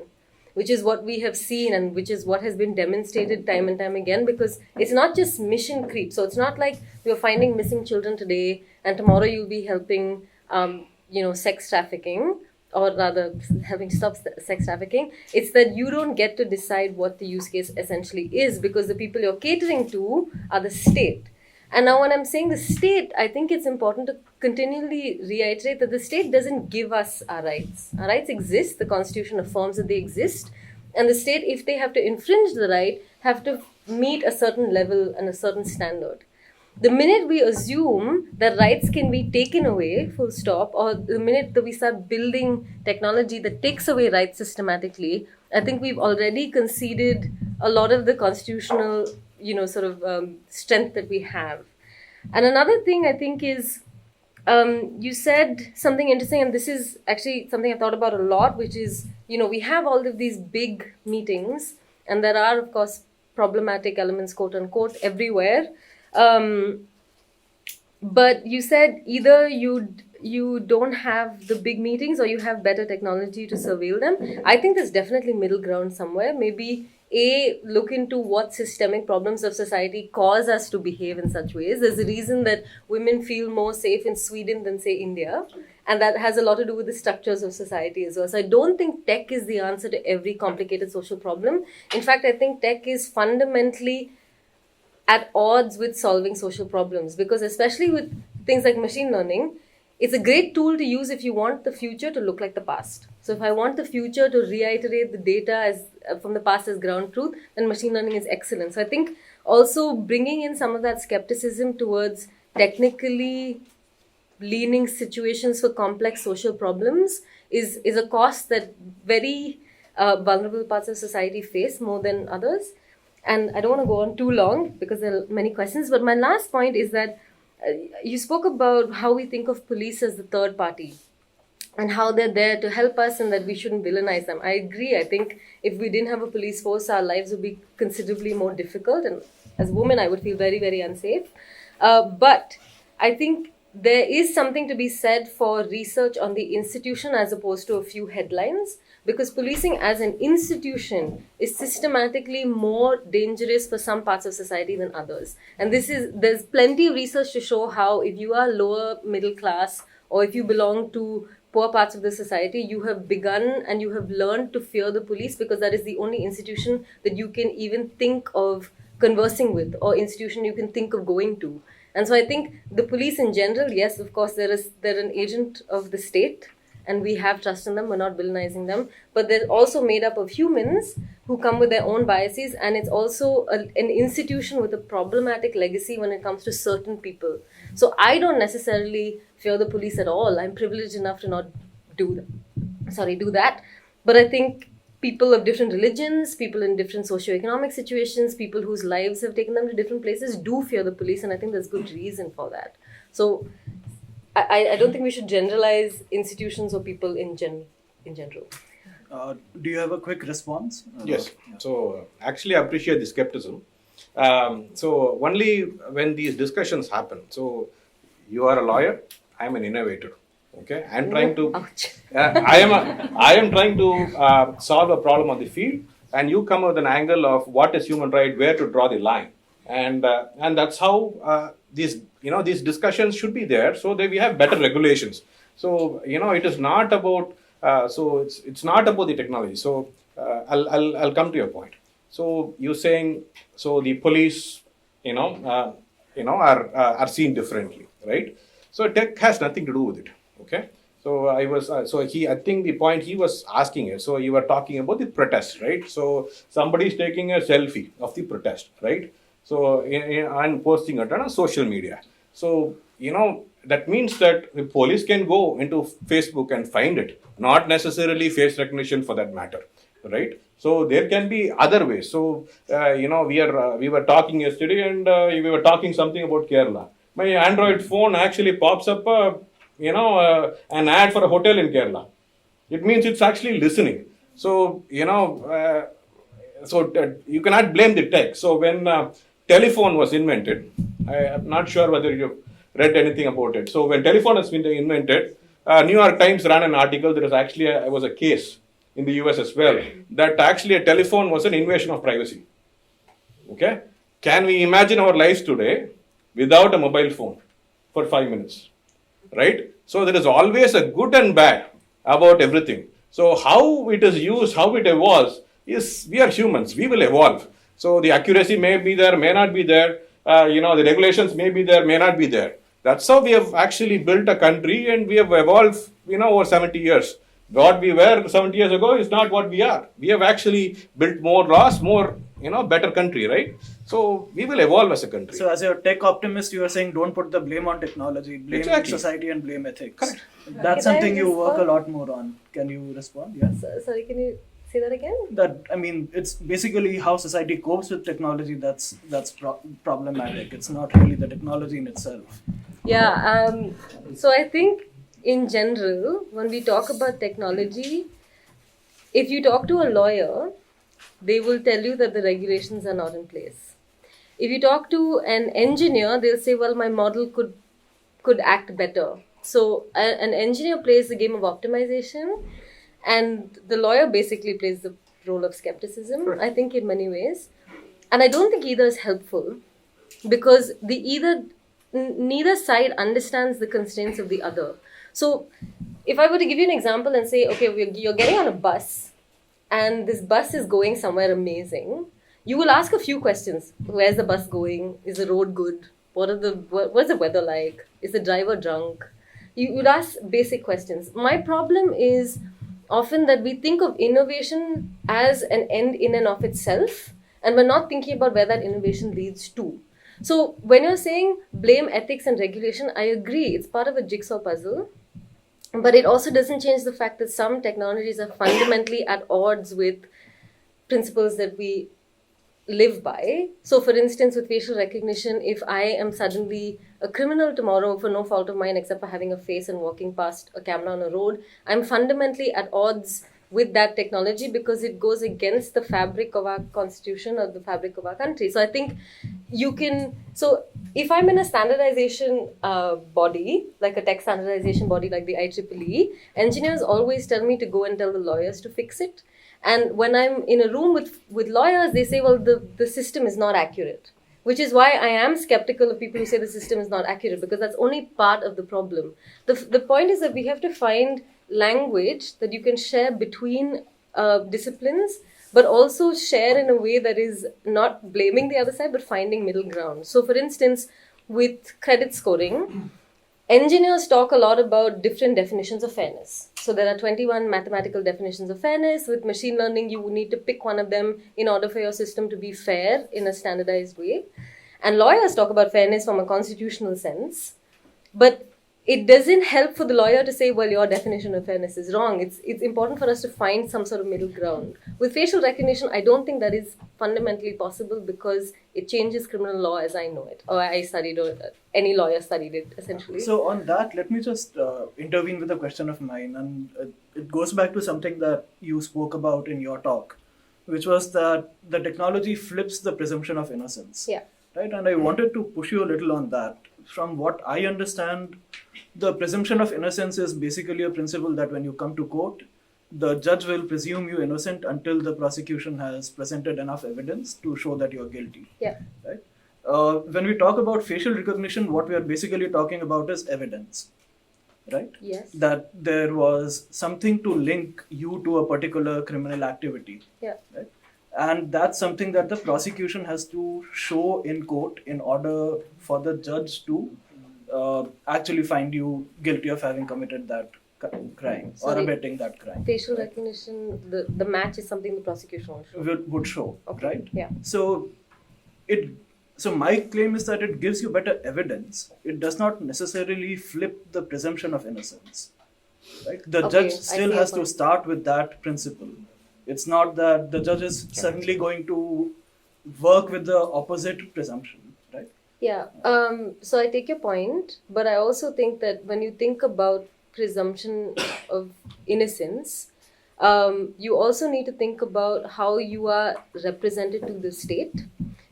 which is what we have seen and which is what has been demonstrated time and time again, because it's not just mission creep. So it's not like you're finding missing children today and tomorrow you'll be helping sex trafficking, or rather having stopped sex trafficking. It's that you don't get to decide what the use case essentially is, because the people you're catering to are the state. And now when I'm saying the state, I think it's important to continually reiterate that the state doesn't give us our rights. Our rights exist, the Constitution affirms that they exist, and the state, if they have to infringe the right, have to meet a certain level and a certain standard. The minute we assume that rights can be taken away, full stop, or the minute that we start building technology that takes away rights systematically, I think we've already conceded a lot of the constitutional, strength that we have. And another thing I think is, you said something interesting, and this is actually something I've thought about a lot, which is, we have all of these big meetings, and there are, of course, problematic elements, quote unquote, everywhere. But you said either you don't have the big meetings or you have better technology to surveil them. I think there's definitely middle ground somewhere. Maybe look into what systemic problems of society cause us to behave in such ways. There's a reason that women feel more safe in Sweden than, say, India. And that has a lot to do with the structures of society as well. So I don't think tech is the answer to every complicated social problem. In fact, I think tech is fundamentally at odds with solving social problems, because especially with things like machine learning, it's a great tool to use if you want the future to look like the past. So if I want the future to reiterate the data as from the past as ground truth, then machine learning is excellent. So I think also bringing in some of that skepticism towards technically leaning situations for complex social problems is a cost that very vulnerable parts of society face more than others. And I don't want to go on too long because there are many questions, but my last point is that you spoke about how we think of police as the third party and how they're there to help us and that we shouldn't villainize them. I agree. I think if we didn't have a police force, our lives would be considerably more difficult. And as a woman, I would feel very, very unsafe. But I think there is something to be said for research on the institution as opposed to a few headlines. Because policing as an institution is systematically more dangerous for some parts of society than others. And there's plenty of research to show how if you are lower middle class or if you belong to poor parts of the society, you have begun and you have learned to fear the police because that is the only institution that you can even think of conversing with or institution you can think of going to. And so I think the police in general, yes, of course, they're an agent of the state. And we have trust in them, we're not villainizing them. But they're also made up of humans who come with their own biases. And it's also an institution with a problematic legacy when it comes to certain people. So I don't necessarily fear the police at all. I'm privileged enough to not do that. But I think people of different religions, people in different socioeconomic situations, people whose lives have taken them to different places do fear the police. And I think there's good reason for that. So I don't think we should generalize institutions or people in general. Do you have a quick response? Yes. So actually, I appreciate the skepticism. So only when these discussions happen. So you are a lawyer. I am an innovator. Okay, I am trying to. I am trying to solve a problem on the field, and you come with an angle of what is human right, where to draw the line, and that's how these discussions should be there, so that we have better regulations. So it is not about it's not about the technology. So I'll come to your point. So you're saying the police are seen differently, right? So tech has nothing to do with it. Okay. So I think the point he was asking is, so you were talking about the protest, right? So somebody is taking a selfie of the protest, right? So and posting it on social media. So that means that the police can go into Facebook and find it, not necessarily face recognition for that matter, right? So there can be other ways. So we were talking yesterday, and we were talking something about Kerala. My Android phone actually pops up an ad for a hotel in Kerala. It means it's actually listening. So you cannot blame the tech. So when telephone was invented, I am not sure whether you've read anything about it. So when telephone was invented, New York Times ran an article. There was actually was a case in the US as well, that actually a telephone was an invasion of privacy. Okay? Can we imagine our lives today without a mobile phone for 5 minutes? Right? So there is always a good and bad about everything. So how it is used, how it evolves, is we are humans, we will evolve. So the accuracy may be there, may not be there. The regulations may be there, may not be there. That's how we have actually built a country, and we have evolved, over 70 years. What we were 70 years ago is not what we are. We have actually built more laws, more, better country, right? So we will evolve as a country. So as a tech optimist, you are saying don't put the blame on technology, blame society and blame ethics. Correct. That's something you work a lot more on. Can you respond? Yeah. Sorry, can you say that again? It's basically how society copes with technology that's problematic. It's not really the technology in itself. Yeah. So I think in general, when we talk about technology, if you talk to a lawyer, they will tell you that the regulations are not in place. If you talk to an engineer, they'll say, well, my model could act better. So an engineer plays the game of optimization, and the lawyer basically plays the role of skepticism, I think, in many ways. And I don't think either is helpful, because neither side understands the constraints of the other. So if I were to give you an example and say, okay, you're getting on a bus, and this bus is going somewhere amazing, you will ask a few questions. Where's the bus going? Is the road good? What's the weather like? Is the driver drunk? You would ask basic questions. My problem is often that we think of innovation as an end in and of itself, and we're not thinking about where that innovation leads to. So when you're saying blame ethics and regulation, I agree, it's part of a jigsaw puzzle. But it also doesn't change the fact that some technologies are fundamentally at odds with principles that we live by. So for instance, with facial recognition, if I am suddenly a criminal tomorrow for no fault of mine except for having a face and walking past a camera on a road, I'm fundamentally at odds with that technology because it goes against the fabric of our constitution or the fabric of our country. So I think if I'm in a standardization body, like a tech standardization body like the IEEE, engineers always tell me to go and tell the lawyers to fix it. And when I'm in a room with lawyers, they say, well, the system is not accurate. Which is why I am skeptical of people who say the system is not accurate, because that's only part of the problem. The point is that we have to find language that you can share between disciplines, but also share in a way that is not blaming the other side, but finding middle ground. So for instance, with credit scoring, engineers talk a lot about different definitions of fairness. So there are 21 mathematical definitions of fairness. With machine learning, you need to pick one of them in order for your system to be fair in a standardized way. And lawyers talk about fairness from a constitutional sense. But it doesn't help for the lawyer to say, well, your definition of fairness is wrong. It's important for us to find some sort of middle ground. With facial recognition, I don't think that is fundamentally possible because it changes criminal law as I know it, or I studied, or any lawyer studied it, essentially. So on that, let me just intervene with a question of mine. And it goes back to something that you spoke about in your talk, which was that the technology flips the presumption of innocence. Yeah. Right? And I wanted to push you a little on that. From what I understand, the presumption of innocence is basically a principle that when you come to court, the judge will presume you innocent until the prosecution has presented enough evidence to show that you're guilty. Yeah. Right? When we talk about facial recognition, what we are basically talking about is evidence. Right? Yes. That there was something to link you to a particular criminal activity. Yeah. Right? And that's something that the prosecution has to show in court in order for the judge to actually find you guilty of having committed that crime or Sorry. abetting that crime. Facial recognition, the match is something the prosecution will show. Would show, Okay. right? Yeah. So my claim is that it gives you better evidence. It does not necessarily flip the presumption of innocence. Right? The Okay, judge I still see has your to point. start with that principle. It's not that the judge is suddenly going to work with the opposite presumption, right? Yeah, so I take your point, but I also think that when you think about presumption of innocence, you also need to think about how you are represented to the state.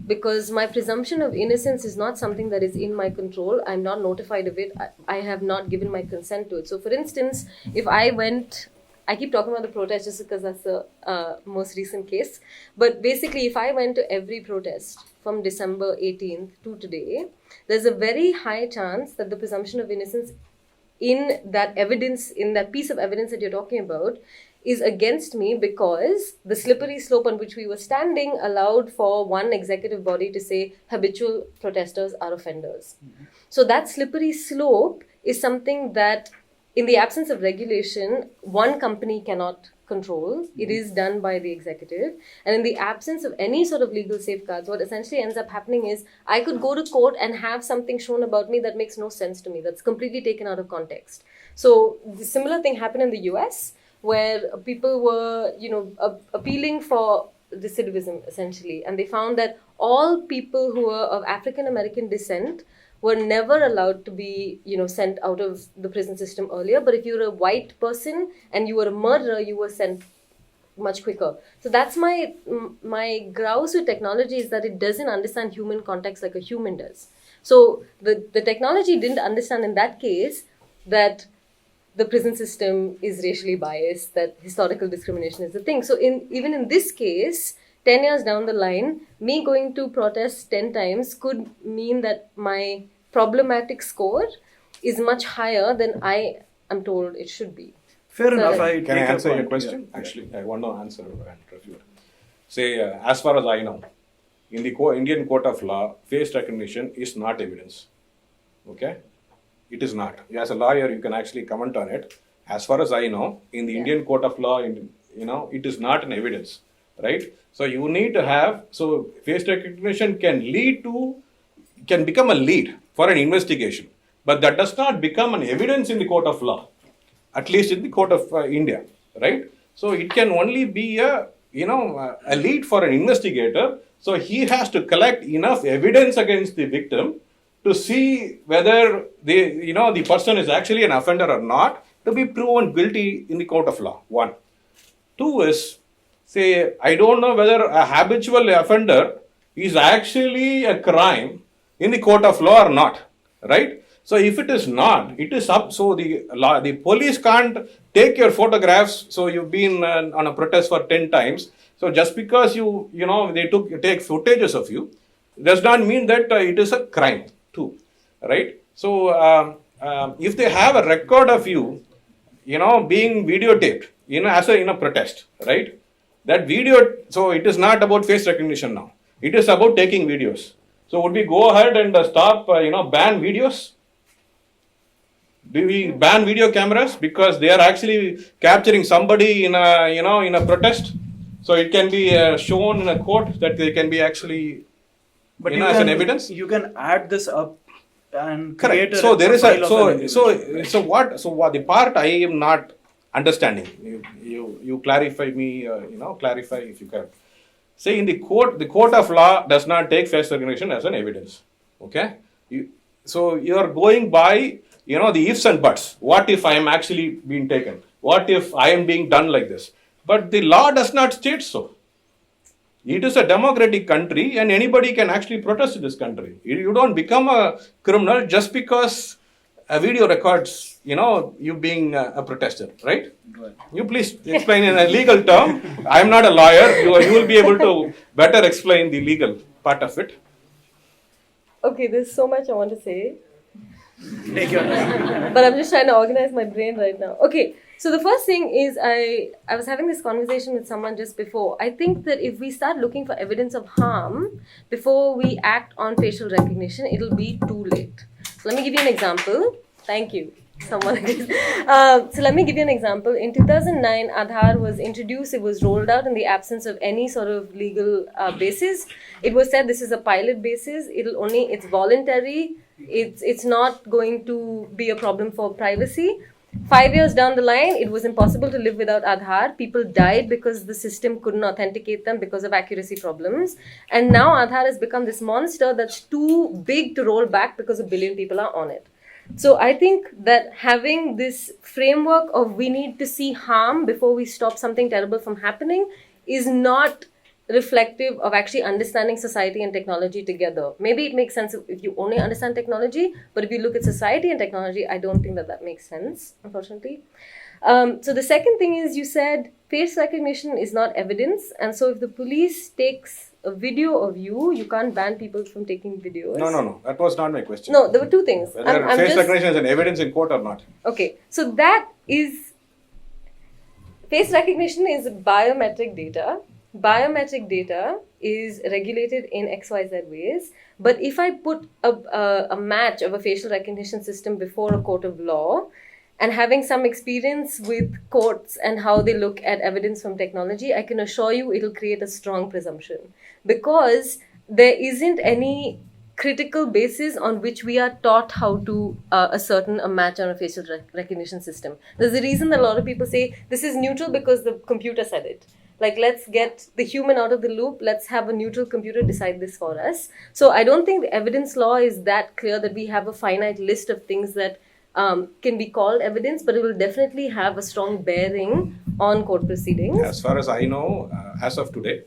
Because my presumption of innocence is not something that is in my control. I'm not notified of it. I have not given my consent to it. So, for instance, if I keep talking about the protest just because that's the most recent case. But basically, if I went to every protest from December 18th to today, there's a very high chance that the presumption of innocence in that evidence, in that piece of evidence that you're talking about, is against me because the slippery slope on which we were standing allowed for one executive body to say habitual protesters are offenders. So that slippery slope is something that, in the absence of regulation, one company cannot control. It is done by the executive. And in the absence of any sort of legal safeguards, what essentially ends up happening is I could go to court and have something shown about me that makes no sense to me, that's completely taken out of context. So the similar thing happened in the US, where people were, appealing for recidivism, essentially. And they found that all people who were of African American descent were never allowed to be, sent out of the prison system earlier. But if you were a white person and you were a murderer, you were sent much quicker. So that's my grouse with technology, is that it doesn't understand human context like a human does. So the technology didn't understand in that case that the prison system is racially biased, that historical discrimination is the thing. So even in this case, 10 years down the line, me going to protest 10 times could mean that my problematic score is much higher than I am told it should be. Fair enough. Can I answer your question? Yeah. Actually, I want to answer and refute. Say, as far as I know, in the Indian court of law, face recognition is not evidence. Okay? It is not. As a lawyer, you can actually comment on it. As far as I know, in the Indian court of law, it is not an evidence, right? So you need to have, face recognition can become a lead for an investigation, but that does not become an evidence in the court of law, at least in the court of India, right? So it can only be a lead for an investigator. So he has to collect enough evidence against the victim to see whether the person is actually an offender or not, to be proven guilty in the court of law. 1. 2 is, say, I don't know whether a habitual offender is actually a crime in the court of law or not, right? So if it is not, it is up. So the police can't take your photographs. So you've been on a protest for 10 times. So just because they take footages of you, does not mean that it is a crime too, right? So if they have a record of you, being videotaped, as in a protest, right? That video, so it is not about face recognition now. It is about taking videos. So would we go ahead and stop, ban videos? Do we ban video cameras because they are actually capturing somebody in a protest? So it can be shown in a court that they can be actually, as an evidence. You can add this up and correct. create a So there is profile what the part I am not understanding. You clarify me. Clarify if you can. Say in the court of law does not take face recognition as an evidence. Okay. So you are going by the ifs and buts. What if I am actually being taken? What if I am being done like this? But the law does not state so. It is a democratic country and anybody can actually protest in this country. You don't become a criminal just because a video records, you being a protester, right? You please explain in a legal term. I am not a lawyer. You will be able to better explain the legal part of it. Okay, there's so much I want to say. Take your time. But I'm just trying to organize my brain right now. Okay, so the first thing is I was having this conversation with someone just before. I think that if we start looking for evidence of harm before we act on facial recognition, it'll be too late. So let me give you an example. Thank you. Someone agrees. So let me give you an example. In 2009, Aadhaar was introduced. It was rolled out in the absence of any sort of legal basis. It was said this is a pilot basis. It's voluntary. It's not going to be a problem for privacy. 5 years down the line, it was impossible to live without Aadhaar. People died because the system couldn't authenticate them because of accuracy problems. And now Aadhaar has become this monster that's too big to roll back because a billion people are on it. So I think that having this framework of we need to see harm before we stop something terrible from happening is not reflective of actually understanding society and technology together. Maybe it makes sense if you only understand technology, but if you look at society and technology, I don't think that makes sense, unfortunately. So the second thing is you said face recognition is not evidence, and so if the police takes a video of you, you can't ban people from taking videos. No. That was not my question. No, there were two things. Whether face recognition is an evidence in court or not. Okay, so that is face recognition is biometric data. Biometric data is regulated in XYZ ways. But if I put a match of a facial recognition system before a court of law, and having some experience with courts and how they look at evidence from technology, I can assure you it'll create a strong presumption. Because there isn't any critical basis on which we are taught how to ascertain a match on a facial recognition system. There's a reason that a lot of people say this is neutral because the computer said it. Like, let's get the human out of the loop. Let's have a neutral computer decide this for us. So I don't think the evidence law is that clear that we have a finite list of things that can be called evidence, but it will definitely have a strong bearing on court proceedings. As far as I know, as of today,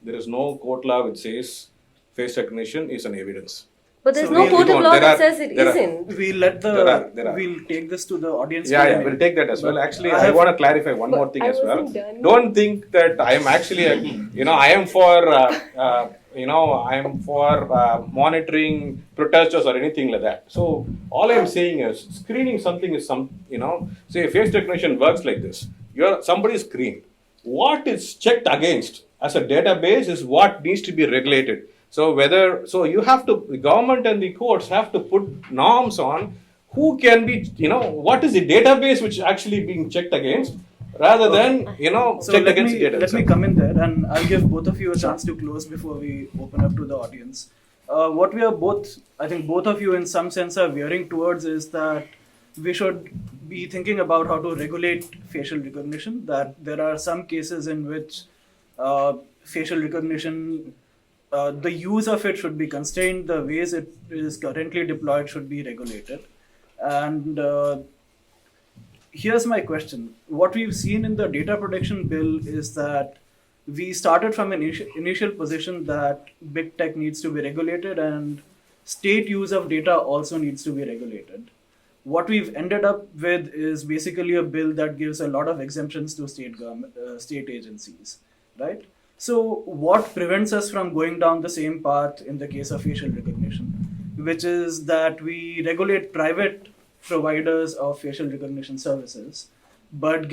there is no court law which says face recognition is an evidence. But there's no court of law that says it isn't. We'll take this to the audience. Yeah, we'll take that as well. Actually, I want to clarify one more thing as well. Don't think that I am actually, I am for, I am for monitoring protesters or anything like that. So all I'm saying is screening something is say face recognition works like this. Somebody is screened. What is checked against as a database is what needs to be regulated. So you have to, the government and the courts have to put norms on who can be, what is the database which is actually being checked against, rather than, checked against the database. Let me come in there, and I'll give both of you a chance to close before we open up to the audience. What we are I think both of you in some sense are veering towards is that we should be thinking about how to regulate facial recognition, that there are some cases in which facial recognition, the use of it should be constrained, the ways it is currently deployed should be regulated. And here's my question. What we've seen in the data protection bill is that we started from an initial position that big tech needs to be regulated and state use of data also needs to be regulated. What we've ended up with is basically a bill that gives a lot of exemptions to state agencies, right? So what prevents us from going down the same path in the case of facial recognition, which is that we regulate private providers of facial recognition services, but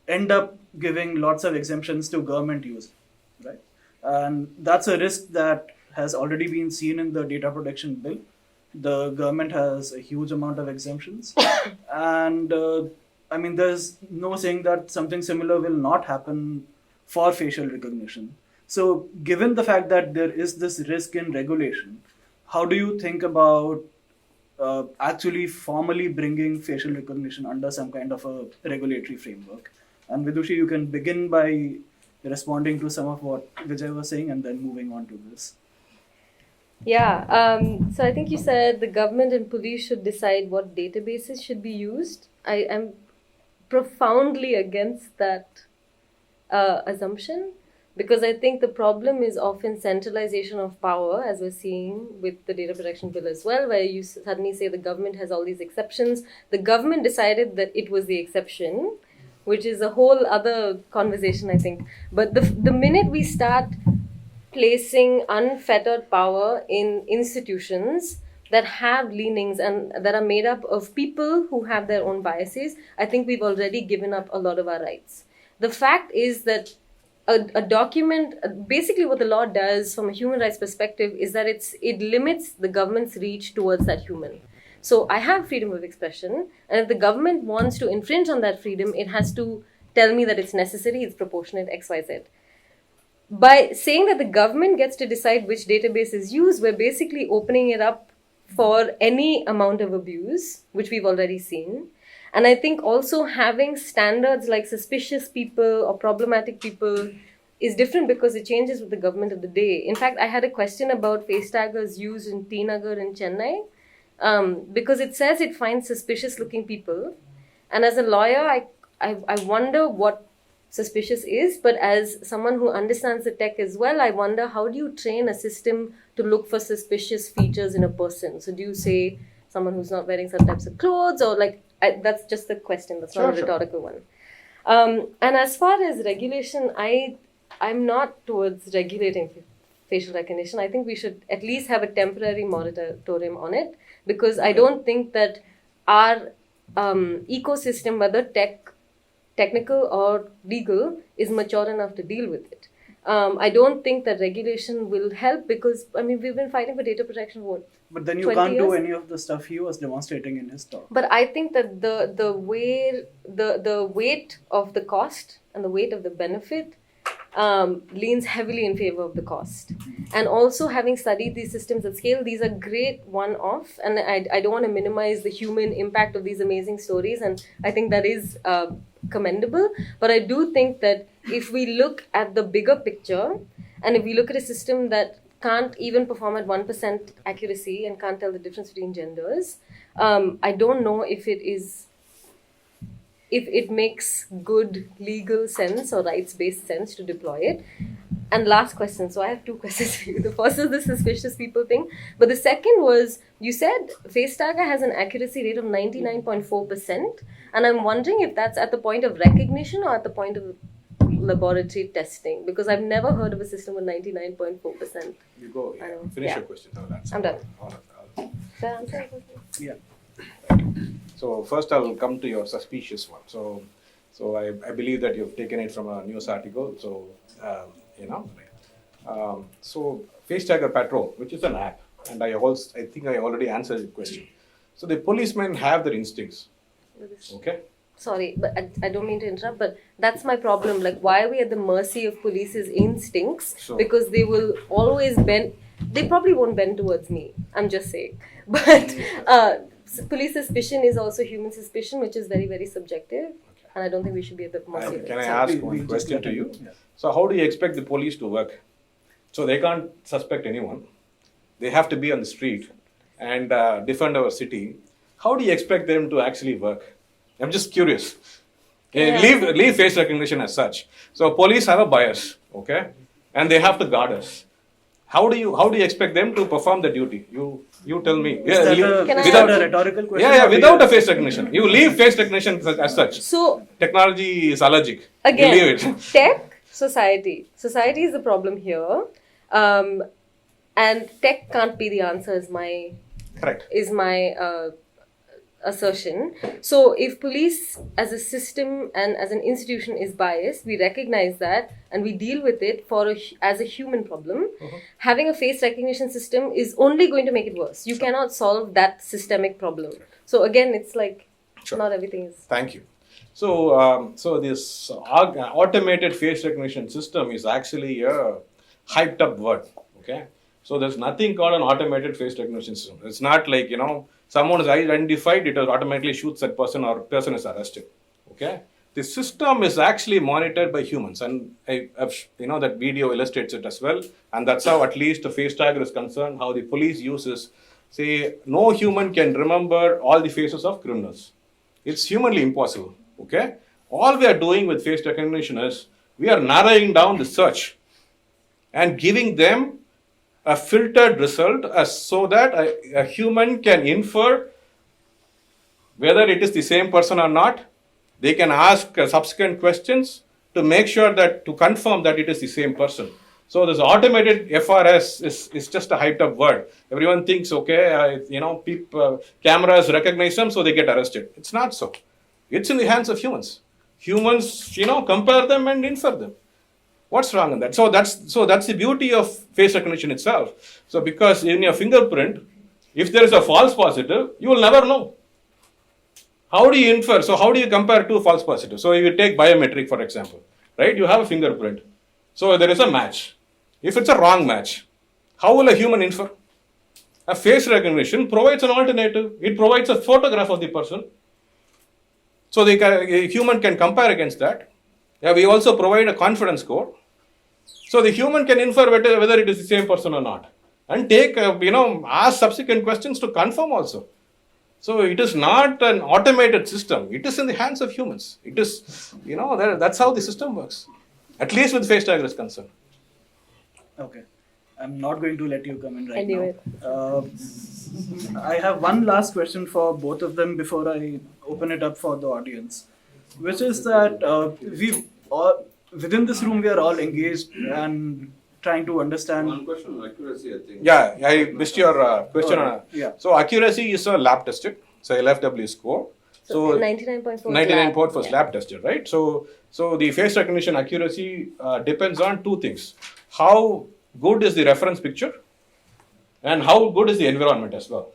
end up giving lots of exemptions to government use, right? And that's a risk that has already been seen in the data protection bill. The government has a huge amount of exemptions. And there's no saying that something similar will not happen for facial recognition. So given the fact that there is this risk in regulation, how do you think about actually formally bringing facial recognition under some kind of a regulatory framework? And Vidushi, you can begin by responding to some of what Vijay was saying and then moving on to this. Yeah, so I think you said the government and police should decide what databases should be used. I am profoundly against that assumption, because I think the problem is often centralization of power, as we're seeing with the data protection bill as well, where you suddenly say the government has all these exceptions. The government decided that it was the exception, which is a whole other conversation, I think. But the minute we start placing unfettered power in institutions that have leanings and that are made up of people who have their own biases, I think we've already given up a lot of our rights. The fact is that a document, basically what the law does from a human rights perspective is that it limits the government's reach towards that human. So I have freedom of expression, and if the government wants to infringe on that freedom, it has to tell me that it's necessary, it's proportionate, XYZ. By saying that the government gets to decide which database is used, we're basically opening it up for any amount of abuse, which we've already seen. And I think also having standards like suspicious people or problematic people is different because it changes with the government of the day. In fact, I had a question about face taggers used in T Nagar in Chennai, because it says it finds suspicious looking people. And as a lawyer, I wonder what suspicious is, but as someone who understands the tech as well, I wonder, how do you train a system to look for suspicious features in a person? So do you say someone who's not wearing some types of clothes, or like, that's just a question, that's not a rhetorical one. And as far as regulation, I'm not towards regulating facial recognition. I think we should at least have a temporary moratorium on it, because I don't think that our ecosystem, whether technical or legal, is mature enough to deal with it. I don't think that regulation will help, because, I mean, we've been fighting for data protection for But then you can't do any of the stuff he was demonstrating in his talk. But I think that the weight of the cost and the weight of the benefit leans heavily in favor of the cost. And also, having studied these systems at scale, these are great one-off, and I don't want to minimize the human impact of these amazing stories, and I think that is commendable. But I do think that if we look at the bigger picture, and if we look at a system that can't even perform at 1% accuracy and can't tell the difference between genders, I don't know if it makes good legal sense or rights-based sense to deploy it. And last question, so I have two questions for you. The first is the suspicious people thing, but the second was, you said FaceTagger has an accuracy rate of 99.4%, and I'm wondering if that's at the point of recognition or at the point of laboratory testing, because I've never heard of a system with 99.4%. You go, finish your question. I'm done. Did I answer your question? Yeah. So first I'll come to your suspicious one. So I believe that you've taken it from a news article. So, so FaceTagger Patrol, which is an app, and I think I already answered your question. So the policemen have their instincts, okay? Sorry, but I don't mean to interrupt, but that's my problem. Like, why are we at the mercy of police's instincts? Sure. Because they will always bend, they probably won't bend towards me, I'm just saying. But police suspicion is also human suspicion, which is very, very subjective. And I don't think we should be at the mercy of it. Can I ask one question to you? Yeah. So how do you expect the police to work? So they can't suspect anyone. They have to be on the street and defend our city. How do you expect them to actually work? I'm just curious. Leave face recognition as such. So police have a bias, okay? And they have to guard us. How do you expect them to perform the duty? You tell me. Without a rhetorical question? Yeah, without a face recognition. You leave face recognition as such. So technology is allergic. Again, you leave it. Tech, society. Society is the problem here. And tech can't be the answer is my assertion. So if police as a system and as an institution is biased, we recognize that and we deal with it as a human problem. Having a face recognition system is only going to make it worse. You cannot solve that systemic problem. So again, it's like not everything is. Thank you. So, so this automated face recognition system is actually a hyped up word. Okay. So there's nothing called an automated face recognition system. It's not like, someone is identified, it automatically shoots that person or person is arrested. Okay. The system is actually monitored by humans, and that video illustrates it as well. And that's how at least the face tagger is concerned, how the police uses, say, no human can remember all the faces of criminals. It's humanly impossible. Okay. All we are doing with face recognition is we are narrowing down the search and giving them a filtered result so that a human can infer whether it is the same person or not. They can ask subsequent questions to make sure to confirm that it is the same person. So this automated AFRS is just a hyped up word. Everyone thinks, okay, cameras recognize them, so they get arrested. It's not so. It's in the hands of humans. Humans, compare them and infer them. What's wrong in that? So that's the beauty of face recognition itself. So because in your fingerprint, If there is a false positive, you will never know. How do you infer? So how do you compare two false positives? So if you take biometric, for example, right? You have a fingerprint. So there is a match. If it's a wrong match, how will a human infer? A face recognition provides an alternative. It provides a photograph of the person. So a human can compare against that. Yeah, we also provide a confidence score. So the human can infer whether it is the same person or not. And take, ask subsequent questions to confirm also. So it is not an automated system. It is in the hands of humans. It is, that's how the system works. At least with face tagger is concerned. Okay. I'm not going to let you come in right Anyway. now. I have one last question for both of them before I open it up for the audience, which is that within this room we are all engaged and trying to understand. One question on accuracy, I think. Yeah, I missed your question. Yeah. So accuracy is a lab tested. So LFW score. So 99.4 99.4 yeah. lab tested, right? So the face recognition accuracy depends on two things. How good is the reference picture and how good is the environment as well.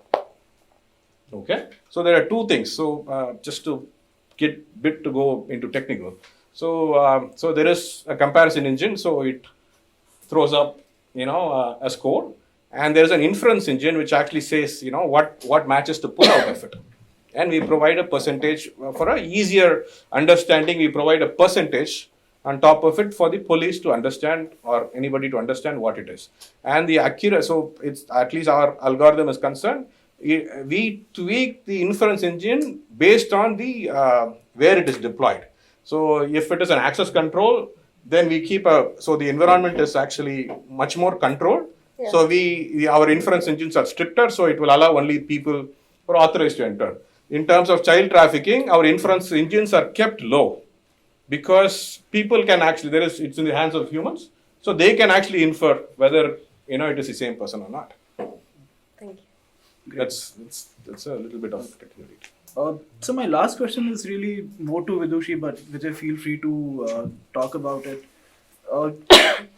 Okay. So there are two things. So just to get bit to go into technical. So there is a comparison engine. So it throws up, a score, and there is an inference engine which actually says, what matches to pull out of it. And we provide a percentage for a easier understanding. We provide a percentage on top of it for the police to understand or anybody to understand what it is. And the accuracy, so it's at least our algorithm is concerned, we tweak the inference engine based on the where it is deployed. So if it is an access control, then we keep so the environment is actually much more controlled. Yeah. So our inference engines are stricter, so it will allow only people who are authorized to enter. In terms of child trafficking, our inference engines are kept low because people can actually, it's in the hands of humans, so they can actually infer whether, it is the same person or not. Thank you. That's a little bit of technology. So my last question is really more to Vidushi, but Vijay, feel free to talk about it.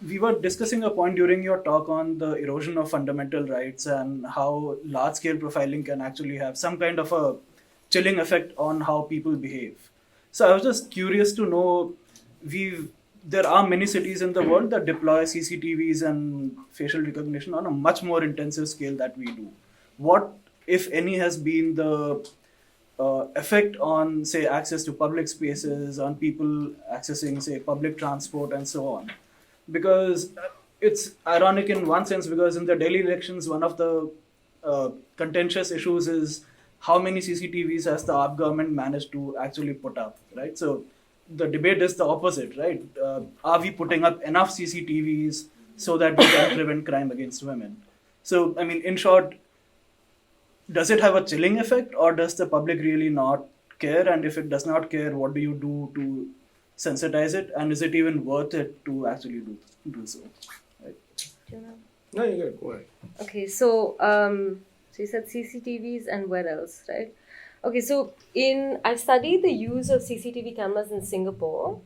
We were discussing a point during your talk on the erosion of fundamental rights and how large-scale profiling can actually have some kind of a chilling effect on how people behave. So I was just curious to know, there are many cities in the world that deploy CCTVs and facial recognition on a much more intensive scale that we do. What, if any, has been the effect on, say, access to public spaces, on people accessing, say, public transport and so on? Because it's ironic in one sense, because in the Delhi elections, one of the contentious issues is how many CCTVs has the AAP government managed to actually put up, right? So the debate is the opposite, right? Are we putting up enough CCTVs so that we can prevent crime against women? So, I mean, in short, does it have a chilling effect, or does the public really not care? And if it does not care, what do you do to sensitize it? And is it even worth it to actually do so? Right. No, you go ahead. Okay, so you said CCTVs and where else, right? Okay, so I've studied the use of CCTV cameras in Singapore,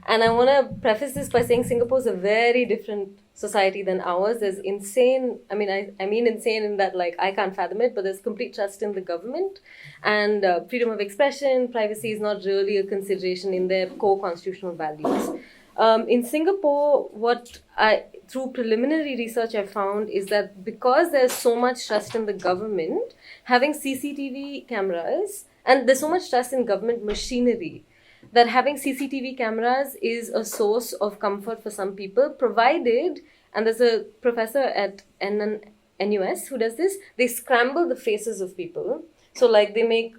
and I want to preface this by saying Singapore is a very different society than ours. There's insane, I mean insane in that, like, I can't fathom it, but there's complete trust in the government, and freedom of expression, privacy is not really a consideration in their core constitutional values. In Singapore, through preliminary research I found is that because there's so much trust in the government, having CCTV cameras, and there's so much trust in government machinery, that having CCTV cameras is a source of comfort for some people, provided, and there's a professor at NUS who does this, they scramble the faces of people. So like they make,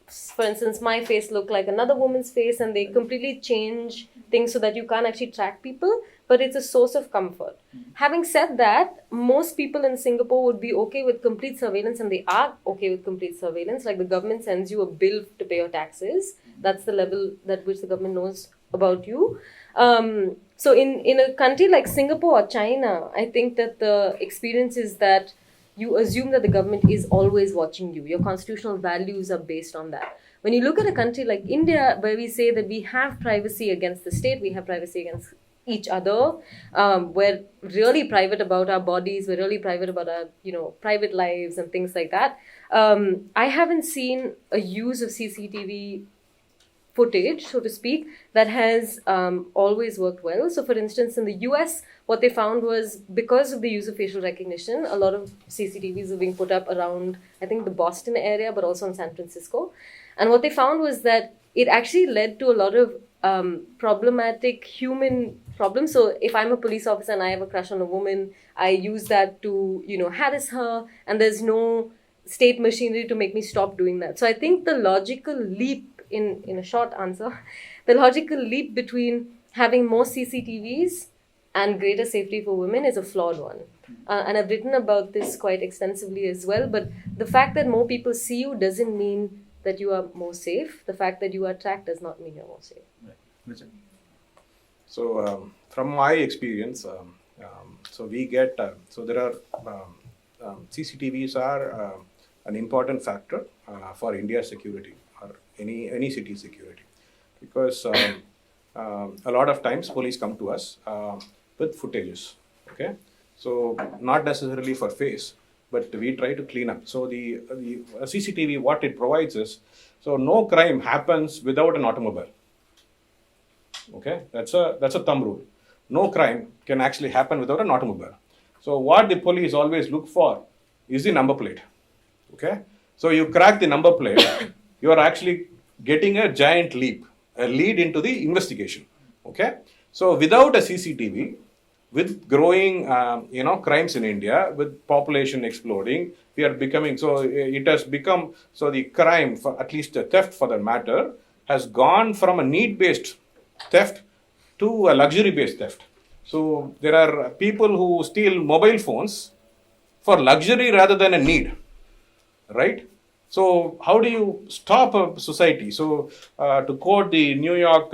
for instance, my face look like another woman's face, and they completely change things so that you can't actually track people, but it's a source of comfort. Having said that, most people in Singapore would be okay with complete surveillance, and they are okay with complete surveillance. Like the government sends you a bill to pay your taxes. That's the level at which the government knows about you. So in a country like Singapore or China, I think that the experience is that you assume that the government is always watching you. Your constitutional values are based on that. When you look at a country like India, where we say that we have privacy against the state, we have privacy against each other. We're really private about our bodies. We're really private about our, private lives and things like that. I haven't seen a use of CCTV footage, so to speak, that has always worked well. So, for instance, in the US, what they found was because of the use of facial recognition, a lot of CCTVs are being put up around, I think, the Boston area, but also in San Francisco. And what they found was that it actually led to a lot of problematic human problems. So, if I'm a police officer and I have a crush on a woman, I use that to, harass her, and there's no state machinery to make me stop doing that. So, I think the logical leap, in a short answer, the logical leap between having more CCTVs and greater safety for women is a flawed one. And I've written about this quite extensively as well. But the fact that more people see you doesn't mean that you are more safe. The fact that you are tracked does not mean you're more safe. Right. So, from my experience, so we get, so there are, CCTVs are an important factor for India's security or any city security, because a lot of times police come to us with footages, okay? So not necessarily for face, but we try to clean up. So the CCTV, what it provides is, so no crime happens without an automobile. Okay, that's a thumb rule. No crime can actually happen without an automobile. So what the police always look for is the number plate. Okay, so you crack the number plate, you are actually getting a giant leap, a lead into the investigation. Okay, so without a CCTV, with growing crimes in India, with population exploding, we are becoming, so it has become, so the crime, for at least the theft for that matter, has gone from a need-based theft to a luxury-based theft. So there are people who steal mobile phones for luxury rather than a need, right? So how do you stop a society? So to quote the New York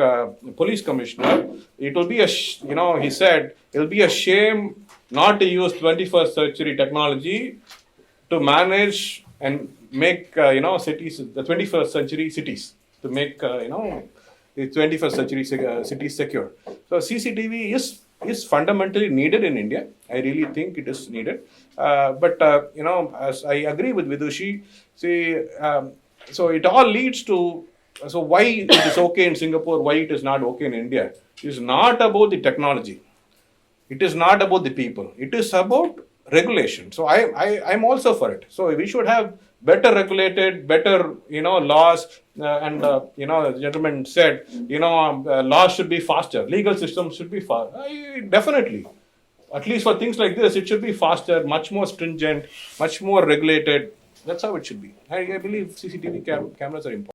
police commissioner, it will be he said, it will be a shame not to use 21st century technology to manage and make cities, the 21st century cities, to make the 21st century cities secure. So CCTV is fundamentally needed in India. I really think it is needed. But as I agree with Vidushi, so it all leads to, so why it is okay in Singapore, why it is not okay in India, is not about the technology. It is not about the people. It is about regulation. So I'm also for it. So we should have better regulated, better laws, and the gentleman said laws should be faster, legal systems should be fast. Definitely, at least for things like this, it should be faster, much more stringent, much more regulated. That's how it should be. I believe CCTV cameras are important.